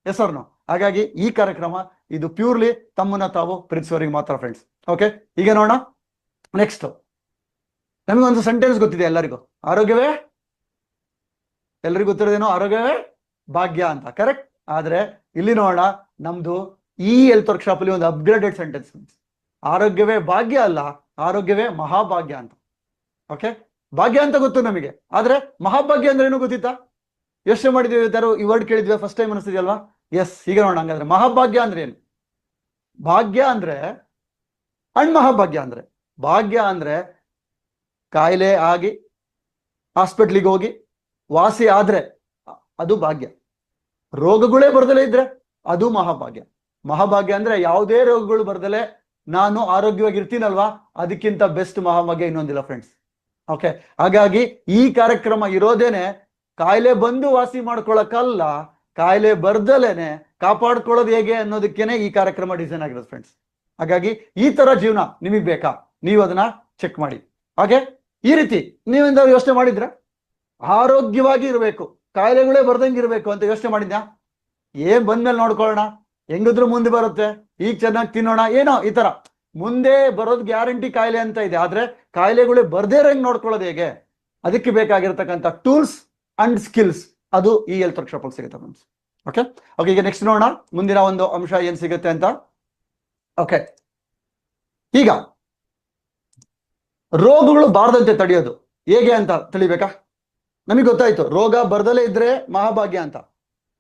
Speaker 3: ಎಸ್ ಅವ್ರನ್ನು. ಹಾಗಾಗಿ ಈ ಕಾರ್ಯಕ್ರಮ ಇದು ಪ್ಯೂರ್ಲಿ ತಮ್ಮನ್ನ ತಾವು ಪ್ರೀತಿಸೋರಿಗೆ ಮಾತ್ರ ಫ್ರೆಂಡ್ಸ್. ಓಕೆ, ಈಗ ನೋಡೋಣ ನೆಕ್ಸ್ಟ್. ನಮಗೊಂದು ಸೆಂಟೆನ್ಸ್ ಗೊತ್ತಿದೆ ಎಲ್ಲರಿಗೂ, ಆರೋಗ್ಯವೇ ಎಲ್ರಿಗೂ ಗೊತ್ತಿರೋದೇನೋ ಆರೋಗ್ಯವೇ ಭಾಗ್ಯ ಅಂತ, ಕರೆಕ್ಟ್? ಆದ್ರೆ ಇಲ್ಲಿ ನೋಡೋಣ, ನಮ್ದು ಈ ಹೆಲ್ತ್ ವರ್ಕ್ಶಾಪ್ ಅಲ್ಲಿ ಒಂದು ಅಪ್ಗ್ರೇಡೆಡ್ ಸೆಂಟೆನ್ಸ್, ಆರೋಗ್ಯವೇ ಭಾಗ್ಯ ಅಲ್ಲ, ಆರೋಗ್ಯವೇ ಮಹಾಭಾಗ್ಯ ಅಂತ. ಓಕೆ, ಭಾಗ್ಯ ಅಂತ ಗೊತ್ತು ನಮಗೆ, ಆದ್ರೆ ಮಹಾಭಾಗ್ಯ ಅಂದ್ರೆ ಏನು ಗೊತ್ತಿತ್ತಾ? ಯೋಚನೆ ಮಾಡಿದ್ವಿ, ಯಾರು ಈ ವರ್ಡ್ ಕೇಳಿದ್ವಿ ಫಸ್ಟ್ ಟೈಮ್ ಅನಿಸ್ತಿದ್ಯಲ್ವಾ? ಎಸ್, ಈಗ ನೋಡೋಣ. ಹಂಗಾದ್ರೆ ಮಹಾಭಾಗ್ಯ ಅಂದ್ರೆ ಏನು? ಭಾಗ್ಯ ಅಂದ್ರೆ ಅಂಡ್ ಮಹಾಭಾಗ್ಯ ಅಂದ್ರೆ, ಭಾಗ್ಯ ಅಂದ್ರೆ ಕಾಯಿಲೆ ಆಗಿ ಹಾಸ್ಪಿಟ್ಲಿಗೆ ಹೋಗಿ ವಾಸಿ ಆದ್ರೆ ಅದು ಭಾಗ್ಯ. ರೋಗಗಳೇ ಬರ್ದಲೇ ಇದ್ರೆ ಅದು ಮಹಾಭಾಗ್ಯ. ಮಹಾಭಾಗ್ಯ ಅಂದ್ರೆ ಯಾವುದೇ ರೋಗಗಳು ಬರ್ದಲೆ ನಾನು ಆರೋಗ್ಯವಾಗಿರ್ತೀನಲ್ವಾ, ಅದಕ್ಕಿಂತ ಬೆಸ್ಟ್ ಮಹಾಭಾಗ್ಯ ಇನ್ನೊಂದಿಲ್ಲ ಫ್ರೆಂಡ್ಸ್. ಓಕೆ, ಹಾಗಾಗಿ ಈ ಕಾರ್ಯಕ್ರಮ ಇರೋದೇನೆ ಕಾಯಿಲೆ ಬಂದು ವಾಸಿ ಮಾಡ್ಕೊಳಕ್ಕಲ್ಲ, ಕಾಯಿಲೆ ಬರ್ದಲೇನೆ ಕಾಪಾಡ್ಕೊಳ್ಳೋದು ಹೇಗೆ ಅನ್ನೋದಕ್ಕೇನೆ ಈ ಕಾರ್ಯಕ್ರಮ ಡಿಸೈನ್ ಆಗಿರೋದು ಫ್ರೆಂಡ್ಸ್. ಹಾಗಾಗಿ ಈ ತರ ಜೀವನ ನಿಮಗೆ ಬೇಕಾ? ನೀವು ಅದನ್ನ ಚೆಕ್ ಮಾಡಿ. ಹಾಗೆ ಈ ರೀತಿ ನೀವಿಂದ ಯೋಚನೆ ಮಾಡಿದ್ರೆ ಆರೋಗ್ಯವಾಗಿ ಇರಬೇಕು, ಕಾಯಿಲೆಗಳೇ ಬರ್ದಂಗೆ ಇರಬೇಕು ಅಂತ ಯೋಚನೆ ಮಾಡಿದ್ಯಾ? ಏನ್ ಬಂದ್ಮೇಲೆ ನೋಡ್ಕೊಳ್ಳೋಣ, ಹೆಂಗಿದ್ರು ಮುಂದೆ ಬರುತ್ತೆ, ಈಗ ಚೆನ್ನಾಗಿ ತಿನ್ನೋಣ, ಏನೋ ಈ ತರ ಮುಂದೆ ಬರೋದು ಗ್ಯಾರಂಟಿ ಕಾಯಿಲೆ ಅಂತ ಇದೆ. ಆದ್ರೆ ಕಾಯಿಲೆಗಳೇ ಬರ್ದೇ ಇರಂಗ್ ನೋಡ್ಕೊಳ್ಳೋದು ಹೇಗೆ? ಅದಕ್ಕೆ ಬೇಕಾಗಿರ್ತಕ್ಕಂಥ ಟೂಲ್ಸ್ ಅಂಡ್ ಸ್ಕಿಲ್ಸ್ ಅದು ಈ ಹೆಲ್ತ್ ವರ್ಕ್ಶಾಪ್ ಅಲ್ಲಿ ಸಿಗುತ್ತೆ ಫ್ರೆಂಡ್ಸ್. ಓಕೆ ಓಕೆ, ಈಗ ನೆಕ್ಸ್ಟ್ ನೋಡೋಣ ಮುಂದಿನ ಒಂದು ಅಂಶ ಏನ್ ಸಿಗುತ್ತೆ ಅಂತ. ಓಕೆ, ಈಗ ರೋಗಗಳು ಬಾರದಂತೆ ತಡೆಯೋದು ಹೇಗೆ ಅಂತ ತಿಳಿಬೇಕಾ? ನಮಗೆ ಗೊತ್ತಾಯ್ತು ರೋಗ ಬರ್ದಲೇ ಇದ್ರೆ ಮಹಾಭಾಗ್ಯ ಅಂತ.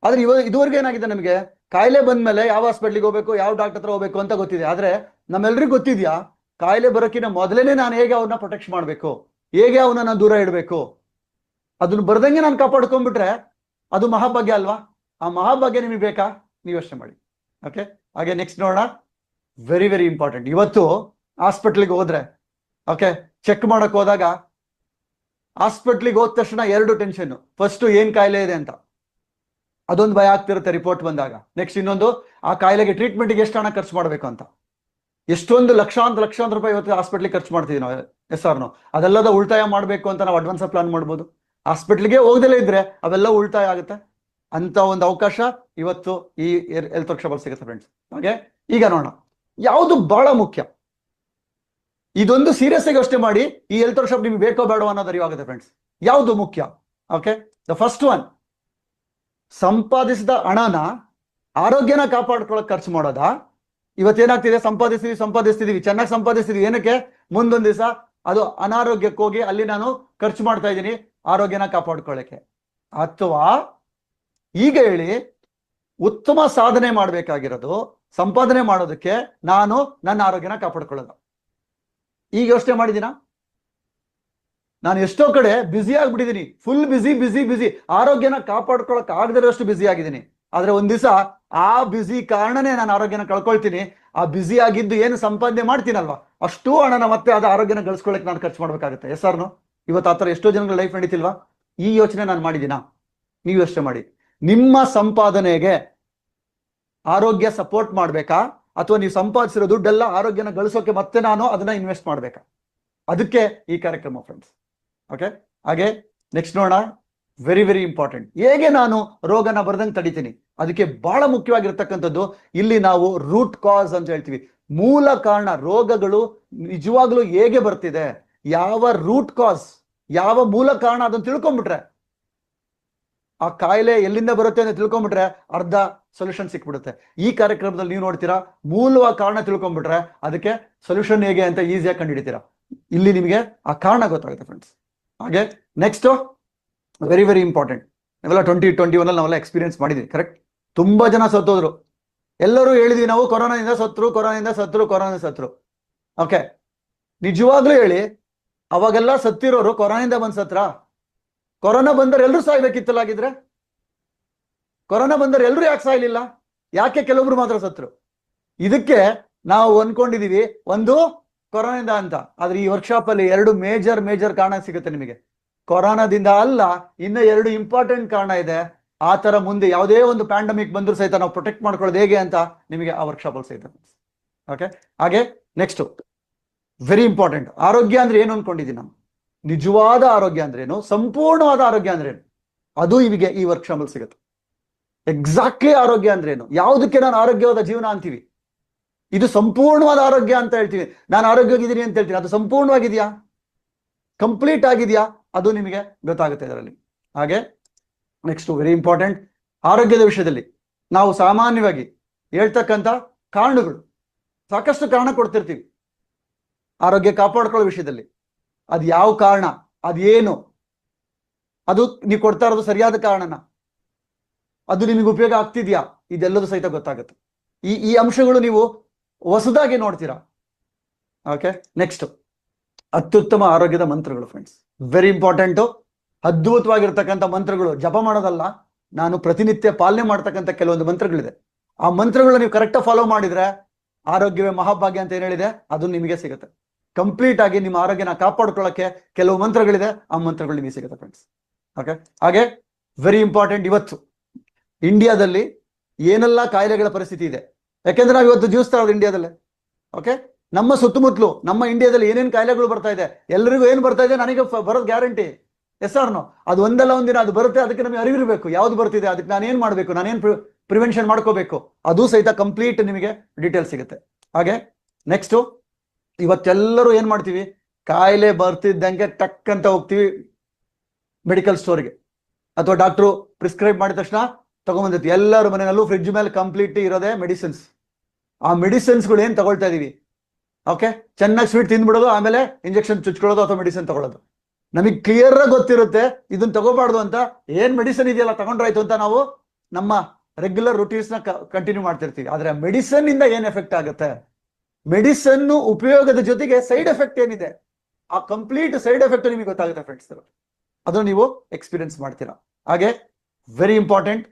Speaker 3: ಆದ್ರೆ ಇದುವರೆಗೆ ಏನಾಗಿದೆ, ನಮಗೆ ಕಾಯಿಲೆ ಬಂದ್ಮೇಲೆ ಯಾವ ಹಾಸ್ಪಿಟ್ಲಿಗೆ ಹೋಗ್ಬೇಕು, ಯಾವ ಡಾಕ್ಟರ್ ಹತ್ರ ಹೋಗ್ಬೇಕು ಅಂತ ಗೊತ್ತಿದೆ. ಆದ್ರೆ ನಮ್ಮೆಲ್ರಿಗೂ ಗೊತ್ತಿದ್ಯಾ ಕಾಯಿಲೆ ಬರೋಕ್ಕಿಂತ ಮೊದಲೇನೆ ನಾನು ಹೇಗೆ ಅವನ್ನ ಪ್ರೊಟೆಕ್ಟ್ ಮಾಡ್ಬೇಕು, ಹೇಗೆ ಅವನ್ನ ದೂರ ಇಡಬೇಕು, ಅದನ್ನ ಬರ್ದಂಗೆ ನಾನು ಕಾಪಾಡ್ಕೊಂಡ್ಬಿಟ್ರೆ ಅದು ಮಹಾಭಾಗ್ಯ ಅಲ್ವಾ? ಆ ಮಹಾಭಾಗ್ಯ ನಿಮಗೆ ಬೇಕಾ? ನೀವು ಯೋಚನೆ ಮಾಡಿ. ಓಕೆ, ಹಾಗೆ ನೆಕ್ಸ್ಟ್ ನೋಡೋಣ. Very very important. ಇವತ್ತು ಹಾಸ್ಪಿಟ್ಲಿಗೆ ಹೋದ್ರೆ, ಓಕೆ, ಚೆಕ್ ಮಾಡಕ್ ಹೋದಾಗ ಹಾಸ್ಪಿಟ್ಲಿಗೆ ಹೋದ ತಕ್ಷಣ ಎರಡು ಟೆನ್ಷನ್. ಫಸ್ಟ್ ಏನ್ ಕಾಯಿಲೆ ಇದೆ ಅಂತ ಅದೊಂದು ಭಯ ಆಗ್ತಿರುತ್ತೆ ರಿಪೋರ್ಟ್ ಬಂದಾಗ. ನೆಕ್ಸ್ಟ್ ಇನ್ನೊಂದು, ಆ ಕಾಯಿಲೆಗೆ ಟ್ರೀಟ್ಮೆಂಟ್ಗೆ ಎಷ್ಟು ಹಣ ಖರ್ಚು ಮಾಡ್ಬೇಕು ಅಂತ. ಎಷ್ಟೊಂದು ಲಕ್ಷಾಂತರ ರೂಪಾಯಿ ಇವತ್ತು ಹಾಸ್ಪಿಟ್ಲಿಗೆ ಖರ್ಚು ಮಾಡ್ತಿದ್ವಿ ನಾವು, ಎಸ್ ಆರ್ ನೋ? ಅದೆಲ್ಲದ ಉಳಿತಾಯ ಮಾಡ್ಬೇಕು ಅಂತ ನಾವು ಅಡ್ವಾನ್ಸ್ ಪ್ಲಾನ್ ಮಾಡ್ಬೋದು. ಹಾಸ್ಪಿಟ್ಲಿಗೆ ಹೋಗದಲ್ಲೇ ಇದ್ರೆ ಅವೆಲ್ಲ ಉಳಿತಾಯ ಆಗುತ್ತೆ. ಅಂತ ಒಂದು ಅವಕಾಶ ಇವತ್ತು ಈ ಹೆಲ್ತ್ ವರ್ಕ್ಶಾಪ್ ಅಲ್ಲಿ ಸಿಗುತ್ತೆ ಫ್ರೆಂಡ್ಸ್. ಹಾಗೆ ಈಗ ನೋಡೋಣ ಯಾವುದು ಬಹಳ ಮುಖ್ಯ. ಇದೊಂದು ಸೀರಿಯಸ್ ಆಗಿ ಯೋಚನೆ ಮಾಡಿ, ಈ ಹೆಲ್ತ್ ವರ್ಕ್ಶಾಪ್ ನಿಮ್ಗೆ ಬೇಕೋ ಬೇಡೋ ಅನ್ನೋದು ಅರಿವಾಗುತ್ತೆ ಫ್ರೆಂಡ್ಸ್. ಯಾವುದು ಮುಖ್ಯ? ಓಕೆ, ದ ಫಸ್ಟ್ ಒನ್, ಸಂಪಾದಿಸಿದ ಹಣನ ಆರೋಗ್ಯನ ಕಾಪಾಡ್ಕೊಳಕ್ ಖರ್ಚು ಮಾಡೋದಾ? ಇವತ್ತೇನಾಗ್ತಿದೆ, ಸಂಪಾದಿಸ್ತಿದೀವಿ, ಚೆನ್ನಾಗಿ ಸಂಪಾದಿಸ್ತಿದೀವಿ, ಏನಕ್ಕೆ? ಮುಂದೊಂದು ದಿವಸ ಅದು ಅನಾರೋಗ್ಯಕ್ಕೆ ಹೋಗಿ ಅಲ್ಲಿ ನಾನು ಖರ್ಚು ಮಾಡ್ತಾ ಇದ್ದೀನಿ ಆರೋಗ್ಯನ ಕಾಪಾಡ್ಕೊಳ್ಳಕ್ಕೆ. ಅಥವಾ ಈಗ ಹೇಳಿ, ಉತ್ತಮ ಸಾಧನೆ ಮಾಡ್ಬೇಕಾಗಿರೋದು ಸಂಪಾದನೆ ಮಾಡೋದಕ್ಕೆ ನಾನು ನನ್ನ ಆರೋಗ್ಯನ ಕಾಪಾಡ್ಕೊಳ್ಳೋದು. ಈಗ ಯೋಚನೆ ಮಾಡಿದ್ದೀನ? ನಾನು ಎಷ್ಟೋ ಕಡೆ ಬ್ಯುಸಿ ಆಗ್ಬಿಟ್ಟಿದ್ದೀನಿ, ಫುಲ್ ಬಿಸಿ, ಆರೋಗ್ಯನ ಕಾಪಾಡ್ಕೊಳಕ್ ಆಗದಿರೋಷ್ಟು ಬ್ಯುಸಿ ಆಗಿದ್ದೀನಿ. ಆದ್ರೆ ಒಂದ್ ದಿವಸ ಆ ಬ್ಯುಸಿ ಕಾರಣನೇ ನಾನು ಆರೋಗ್ಯನ ಕಳ್ಕೊಳ್ತೀನಿ. ಆ ಬ್ಯುಸಿ ಆಗಿದ್ದು ಏನು ಸಂಪಾದನೆ ಮಾಡ್ತೀನಲ್ವಾ, ಅಷ್ಟೂ ಹಣನ ಮತ್ತೆ ಅದು ಆರೋಗ್ಯನ ಗಳಿಸ್ಕೊಳ್ಳಕ್ಕೆ ನಾನು ಖರ್ಚು ಮಾಡ್ಬೇಕಾಗುತ್ತೆ. ಎಸ್ ಆರ್ನು? ಇವತ್ತು ಆತರ ಎಷ್ಟೋ ಜನಗಳ ಲೈಫ್ ನಡೀತಿಲ್ವಾ? ಈ ಯೋಚನೆ ನಾನು ಮಾಡಿದ್ದೀನ? ನೀವು ಯೋಚನೆ ಮಾಡಿ. ನಿಮ್ಮ ಸಂಪಾದನೆಗೆ ಆರೋಗ್ಯ ಸಪೋರ್ಟ್ ಮಾಡ್ಬೇಕಾ, ಅಥವಾ ನೀವು ಸಂಪಾದಿಸಿರೋ ದುಡ್ಡೆಲ್ಲ ಆರೋಗ್ಯನ ಗಳಿಸೋಕೆ ಮತ್ತೆ ನಾನು ಅದನ್ನ ಇನ್ವೆಸ್ಟ್ ಮಾಡ್ಬೇಕಾ? ಅದಕ್ಕೆ ಈ ಕಾರ್ಯಕ್ರಮ ಫ್ರೆಂಡ್ಸ್. ಓಕೆ, ಹಾಗೆ ನೆಕ್ಸ್ಟ್ ನೋಡೋಣ. Very very important. ಹೇಗೆ ನಾನು ರೋಗನ ಬರ್ದಂಗೆ ತಡಿತೀನಿ? ಅದಕ್ಕೆ ಬಹಳ ಮುಖ್ಯವಾಗಿರ್ತಕ್ಕಂಥದ್ದು ಇಲ್ಲಿ ನಾವು ರೂಟ್ ಕಾಸ್ ಅಂತ ಹೇಳ್ತೀವಿ. ಮೂಲ ಕಾರಣ, ರೋಗಗಳು ನಿಜವಾಗ್ಲೂ ಹೇಗೆ ಬರ್ತಿದೆ, ಯಾವ ರೂಟ್ ಕಾಸ್, ಯಾವ ಮೂಲ ಕಾರಣ ಅದನ್ನು ತಿಳ್ಕೊಂಡ್ಬಿಟ್ರೆ, ಆ ಕಾಯಿಲೆ ಎಲ್ಲಿಂದ ಬರುತ್ತೆ ಅಂತ ತಿಳ್ಕೊಂಡ್ಬಿಟ್ರೆ ಅರ್ಧ ಸೊಲ್ಯೂಷನ್ ಸಿಕ್ಬಿಡುತ್ತೆ. ಈ ಕಾರ್ಯಕ್ರಮದಲ್ಲಿ ನೀವು ನೋಡ್ತೀರಾ, ಮೂಲವಾದ ಕಾರಣ ತಿಳ್ಕೊಂಡ್ಬಿಟ್ರೆ ಅದಕ್ಕೆ ಸೊಲ್ಯೂಷನ್ ಹೇಗೆ ಅಂತ ಈಸಿಯಾಗಿ ಕಂಡುಹಿಡಿತೀರಾ. ಇಲ್ಲಿ ನಿಮಗೆ ಆ ಕಾರಣ ಗೊತ್ತಾಗುತ್ತೆ ಫ್ರೆಂಡ್ಸ್. ಹಾಗೆ ನೆಕ್ಸ್ಟ್ ವೆರಿ ವೆರಿ ಇಂಪಾರ್ಟೆಂಟ್. ನಾವೆಲ್ಲ 2021 ಅಲ್ಲಿ ನಾವೆಲ್ಲ ಎಕ್ಸ್ಪೀರಿಯನ್ಸ್ ಮಾಡಿದ್ವಿ, ಕರೆಕ್ಟ್? ತುಂಬಾ ಜನ ಸತ್ತೋದ್ರು. ಎಲ್ಲರೂ ಹೇಳಿದ್ವಿ ನಾವು ಕೊರೋನಾದಿಂದ ಸತ್ರು. ಓಕೆ, ನಿಜವಾಗ್ಲೂ ಹೇಳಿ, ಅವಾಗೆಲ್ಲ ಸತ್ತಿರೋರು ಕೊರೋನಾದಿಂದ ಬಂದ್ ಸತ್ರ? ಕೊರೋನಾ ಬಂದರೆ ಎಲ್ಲರೂ ಸಾಯ್ಬೇಕಿತ್ತಲಾಗಿದ್ರೆ? ಕೊರೋನಾ ಬಂದರೆ ಎಲ್ಲರೂ ಯಾಕೆ ಸಾಯ್ಲಿಲ್ಲ? ಯಾಕೆ ಕೆಲವೊಬ್ರು ಮಾತ್ರ ಸತ್ರು? ಇದಕ್ಕೆ ನಾವು ಅನ್ಕೊಂಡಿದೀವಿ ಒಂದು ಕೊರೋನಾದಿಂದ ಅಂತ. ಆದ್ರೆ ಈ ವರ್ಕ್ಶಾಪ್ ಅಲ್ಲಿ ಎರಡು ಮೇಜರ್ ಕಾರಣ ಸಿಗುತ್ತೆ ನಿಮಗೆ. ಕೊರೋನಾದಿಂದ ಅಲ್ಲ, ಇನ್ನ ಎರಡು ಇಂಪಾರ್ಟೆಂಟ್ ಕಾರಣ ಇದೆ. ಆ ತರ ಮುಂದೆ ಯಾವುದೇ ಒಂದು ಪ್ಯಾಂಡಮಿಕ್ ಬಂದ್ರು ಸಹಿತ ನಾವು ಪ್ರೊಟೆಕ್ಟ್ ಮಾಡ್ಕೊಳ್ಳೋದು ಹೇಗೆ ಅಂತ ನಿಮಗೆ ಆ ವರ್ಕ್ಶಾಪ್ ಅಲ್ಲಿ ಸಿಗುತ್ತೆ. ಓಕೆ, ಹಾಗೆ ನೆಕ್ಸ್ಟ್ ವೆರಿ ಇಂಪಾರ್ಟೆಂಟ್. ಆರೋಗ್ಯ ಅಂದ್ರೆ ಏನು ಅನ್ಕೊಂಡಿದ್ದೀನಿ ನಾನು? ನಿಜವಾದ ಆರೋಗ್ಯ ಅಂದ್ರೇನು, ಸಂಪೂರ್ಣವಾದ ಆರೋಗ್ಯ ಅಂದ್ರೇನು, ಅದು ಇವಿಗೆ ಈ ವರ್ಕ್ಶಾಪ್ ಅಲ್ಲಿ ಸಿಗುತ್ತೆ. ಎಕ್ಸಾಕ್ಟ್ಲಿ ಆರೋಗ್ಯ ಅಂದ್ರೇನು, ಯಾವುದಕ್ಕೆ ನಾನು ಆರೋಗ್ಯವಾದ ಜೀವನ ಅಂತೀವಿ, ಇದು ಸಂಪೂರ್ಣವಾದ ಆರೋಗ್ಯ ಅಂತ ಹೇಳ್ತೀವಿ. ನಾನು ಆರೋಗ್ಯವಾಗಿದ್ದೀನಿ ಅಂತ ಹೇಳ್ತೀನಿ, ಅದು ಸಂಪೂರ್ಣವಾಗಿದೆಯಾ, ಕಂಪ್ಲೀಟ್ ಆಗಿದೆಯಾ, ಅದು ನಿಮಗೆ ಗೊತ್ತಾಗುತ್ತೆ ಇದರಲ್ಲಿ. ಹಾಗೆ ನೆಕ್ಸ್ಟ್ ವೆರಿ ಇಂಪಾರ್ಟೆಂಟ್, ಆರೋಗ್ಯದ ವಿಷಯದಲ್ಲಿ ನಾವು ಸಾಮಾನ್ಯವಾಗಿ ಹೇಳ್ತಕ್ಕಂಥ ಕಾರಣಗಳು, ಸಾಕಷ್ಟು ಕಾರಣ ಕೊಡ್ತಿರ್ತೀವಿ ಆರೋಗ್ಯ ಕಾಪಾಡ್ಕೊಳ್ಳೋ ವಿಷಯದಲ್ಲಿ. ಅದು ಯಾವ ಕಾರಣ, ಅದೇನು, ಅದು ನೀವು ಕೊಡ್ತಾ ಇರೋದು ಸರಿಯಾದ ಕಾರಣನ, ಅದು ನಿಮಗೆ ಉಪಯೋಗ ಆಗ್ತಿದ್ಯಾ, ಇದೆಲ್ಲದೂ ಸಹಿತ ಗೊತ್ತಾಗುತ್ತೆ. ಈ ಅಂಶಗಳು ನೀವು ಹೊಸದಾಗಿ ನೋಡ್ತೀರಾ. ಓಕೆ, ನೆಕ್ಸ್ಟ್ ಅತ್ಯುತ್ತಮ ಆರೋಗ್ಯದ ಮಂತ್ರಗಳು ಫ್ರೆಂಡ್ಸ್, ವೆರಿ ಇಂಪಾರ್ಟೆಂಟು. ಅದ್ಭುತವಾಗಿರ್ತಕ್ಕಂಥ ಮಂತ್ರಗಳು, ಜಪ ಮಾಡೋದಲ್ಲ, ನಾನು ಪ್ರತಿನಿತ್ಯ ಪಾಲನೆ ಮಾಡ್ತಕ್ಕಂಥ ಕೆಲವೊಂದು ಮಂತ್ರಗಳಿದೆ. ಆ ಮಂತ್ರಗಳು ನೀವು ಕರೆಕ್ಟಾಗಿ ಫಾಲೋ ಮಾಡಿದ್ರೆ ಆರೋಗ್ಯವೇ ಮಹಾಭಾಗ್ಯ ಅಂತ ಏನ್ ಹೇಳಿದೆ, ಅದು ನಿಮಗೆ ಸಿಗುತ್ತೆ. ಕಂಪ್ಲೀಟ್ ಆಗಿ ನಿಮ್ಮ ಆರೋಗ್ಯನ ಕಾಪಾಡ್ಕೊಳ್ಳೋಕೆ ಕೆಲವು ಮಂತ್ರಗಳಿದೆ, ಆ ಮಂತ್ರಗಳು ನಿಮಗೆ ಸಿಗುತ್ತೆ ಫ್ರೆಂಡ್ಸ್. ಓಕೆ, ಹಾಗೆ ವೆರಿ ಇಂಪಾರ್ಟೆಂಟ್, ಇವತ್ತು ಇಂಡಿಯಾದಲ್ಲಿ ಏನೆಲ್ಲ ಕಾಯಿಲೆಗಳ ಪರಿಸ್ಥಿತಿ ಇದೆ, ಯಾಕೆಂದ್ರೆ ನಾವು ಇವತ್ತು ಜೀವಿಸ್ತಾ ಇರೋದು ಇಂಡಿಯಾದಲ್ಲೇ. ಓಕೆ, ನಮ್ಮ ಸುತ್ತಮುತ್ತಲು ನಮ್ಮ ಇಂಡಿಯಾದಲ್ಲಿ ಏನೇನು ಕಾಯಿಲೆಗಳು ಬರ್ತಾ ಇದೆ, ಎಲ್ಲರಿಗೂ ಏನು ಬರ್ತಾ ಇದೆ, ನನಗೆ ಬರೋದು ಗ್ಯಾರಂಟಿ, ಎಸ್ ಆರ್ ನೋ? ಅದು ಒಂದಲ್ಲ ಒಂದಿನ ಅದು ಬರುತ್ತೆ, ಅದಕ್ಕೆ ನಮಗೆ ಅರಿವಿರಬೇಕು ಯಾವ್ದು ಬರ್ತಿದೆ, ಅದಕ್ಕೆ ನಾನೇನು ಮಾಡಬೇಕು, ನಾನೇನು ಪ್ರಿವೆನ್ಷನ್ ಮಾಡ್ಕೋಬೇಕು, ಅದು ಸಹಿತ ಕಂಪ್ಲೀಟ್ ನಿಮಗೆ ಡೀಟೇಲ್ಸ್ ಸಿಗುತ್ತೆ. ಹಾಗೆ ನೆಕ್ಸ್ಟು, ಇವತ್ತೆಲ್ಲರೂ ಏನ್ ಮಾಡ್ತೀವಿ, ಕಾಯಿಲೆ ಬರ್ತಿದ್ದಂಗೆ ಟಕ್ ಅಂತ ಹೋಗ್ತೀವಿ ಮೆಡಿಕಲ್ ಸ್ಟೋರ್ಗೆ, ಅಥವಾ ಡಾಕ್ಟ್ರು ಪ್ರಿಸ್ಕ್ರೈಬ್ ಮಾಡಿದ ತಕ್ಷಣ ತಗೊಂಡ್ಬಂದಿರ್ತೀವಿ. ಎಲ್ಲರ ಮನೆಯಲ್ಲೂ ಫ್ರಿಡ್ಜ್ ಮೇಲೆ ಕಂಪ್ಲೀಟ್ ಇರೋದೇ ಮೆಡಿಸಿನ್ಸ್. ಆ ಮೆಡಿಸಿನ್ಸ್ಗಳು ಏನು ತಗೊಳ್ತಾ ಇದೀವಿ, ಓಕೆ, ಚೆನ್ನಾಗಿ ಸ್ವೀಟ್ ತಿಂದ್ಬಿಡೋದು, ಆಮೇಲೆ ಇಂಜೆಕ್ಷನ್ ಚುಚ್ಕೊಳ್ಳೋದು ಅಥವಾ ಮೆಡಿಸಿನ್ ತಗೊಳ್ಳೋದು. ನಮಗೆ ಕ್ಲಿಯರ್ ಆಗಿ ಗೊತ್ತಿರುತ್ತೆ ಇದನ್ನ ತಗೋಬಾರ್ದು ಅಂತ, ಏನ್ ಮೆಡಿಸಿನ್ ಇದೆಯಲ್ಲ ತಗೊಂಡ್ರಾಯ್ತು ಅಂತ ನಾವು ನಮ್ಮ ರೆಗ್ಯುಲರ್ ರುಟೀನ್ಸ್ ನ ಕಂಟಿನ್ಯೂ ಮಾಡ್ತಿರ್ತೀವಿ. ಆದ್ರೆ ಮೆಡಿಸನ್ ಇಂದ ಏನ್ ಎಫೆಕ್ಟ್ ಆಗುತ್ತೆ, ಮೆಡಿಸನ್ ಉಪಯೋಗದ ಜೊತೆಗೆ ಸೈಡ್ ಎಫೆಕ್ಟ್ ಏನಿದೆ, ಆ ಕಂಪ್ಲೀಟ್ ಸೈಡ್ ಎಫೆಕ್ಟ್ ನಿಮಗೆ ಗೊತ್ತಾಗುತ್ತೆ ಫ್ರೆಂಡ್ಸ್, ಅದನ್ನು ನೀವು ಎಕ್ಸ್ಪೀರಿಯನ್ಸ್ ಮಾಡ್ತೀರಾ. ಹಾಗೆ ವೆರಿ ಇಂಪಾರ್ಟೆಂಟ್,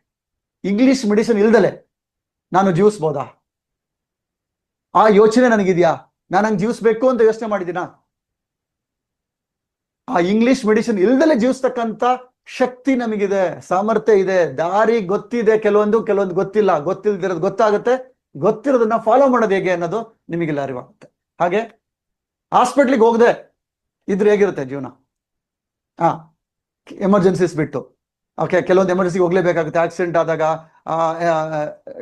Speaker 3: ಇಂಗ್ಲಿಷ್ ಮೆಡಿಸಿನ್ ಇಲ್ದಲೆ ನಾನು ಜೀವಿಸ್ಬೋದಾ, ಆ ಯೋಚನೆ ನನಗಿದ್ಯಾ, ನಾನು ಹಂಗೆ ಜೀವಿಸ್ಬೇಕು ಅಂತ ಯೋಚನೆ ಮಾಡಿದ್ದೀನಾ? ಆ ಇಂಗ್ಲಿಷ್ ಮೆಡಿಸಿನ್ ಇಲ್ದಲೆ ಜೀವಿಸ್ತಕ್ಕಂಥ ಶಕ್ತಿ ನಮಗಿದೆ, ಸಾಮರ್ಥ್ಯ ಇದೆ, ದಾರಿ ಗೊತ್ತಿದೆ, ಕೆಲವೊಂದು ಗೊತ್ತಿಲ್ಲ, ಗೊತ್ತಿಲ್ದಿರೋದು ಗೊತ್ತಾಗುತ್ತೆ, ಗೊತ್ತಿರೋದನ್ನ ಫಾಲೋ ಮಾಡೋದು ಹೇಗೆ ಅನ್ನೋದು ನಿಮಗೆಲ್ಲ ಅರಿವಾಗುತ್ತೆ. ಹಾಗೆ ಹಾಸ್ಪಿಟ್ಲಿಗೆ ಹೋಗದೆ ಇದ್ರೆ ಹೇಗಿರುತ್ತೆ ಜೀವನ, ಎಮರ್ಜೆನ್ಸೀಸ್ ಬಿಟ್ಟು, ಓಕೆ, ಕೆಲವೊಂದು ಎಮರ್ಜೆನ್ಸಿಗೆ ಹೋಗ್ಲೇಬೇಕಾಗುತ್ತೆ, ಆಕ್ಸಿಡೆಂಟ್ ಆದಾಗ,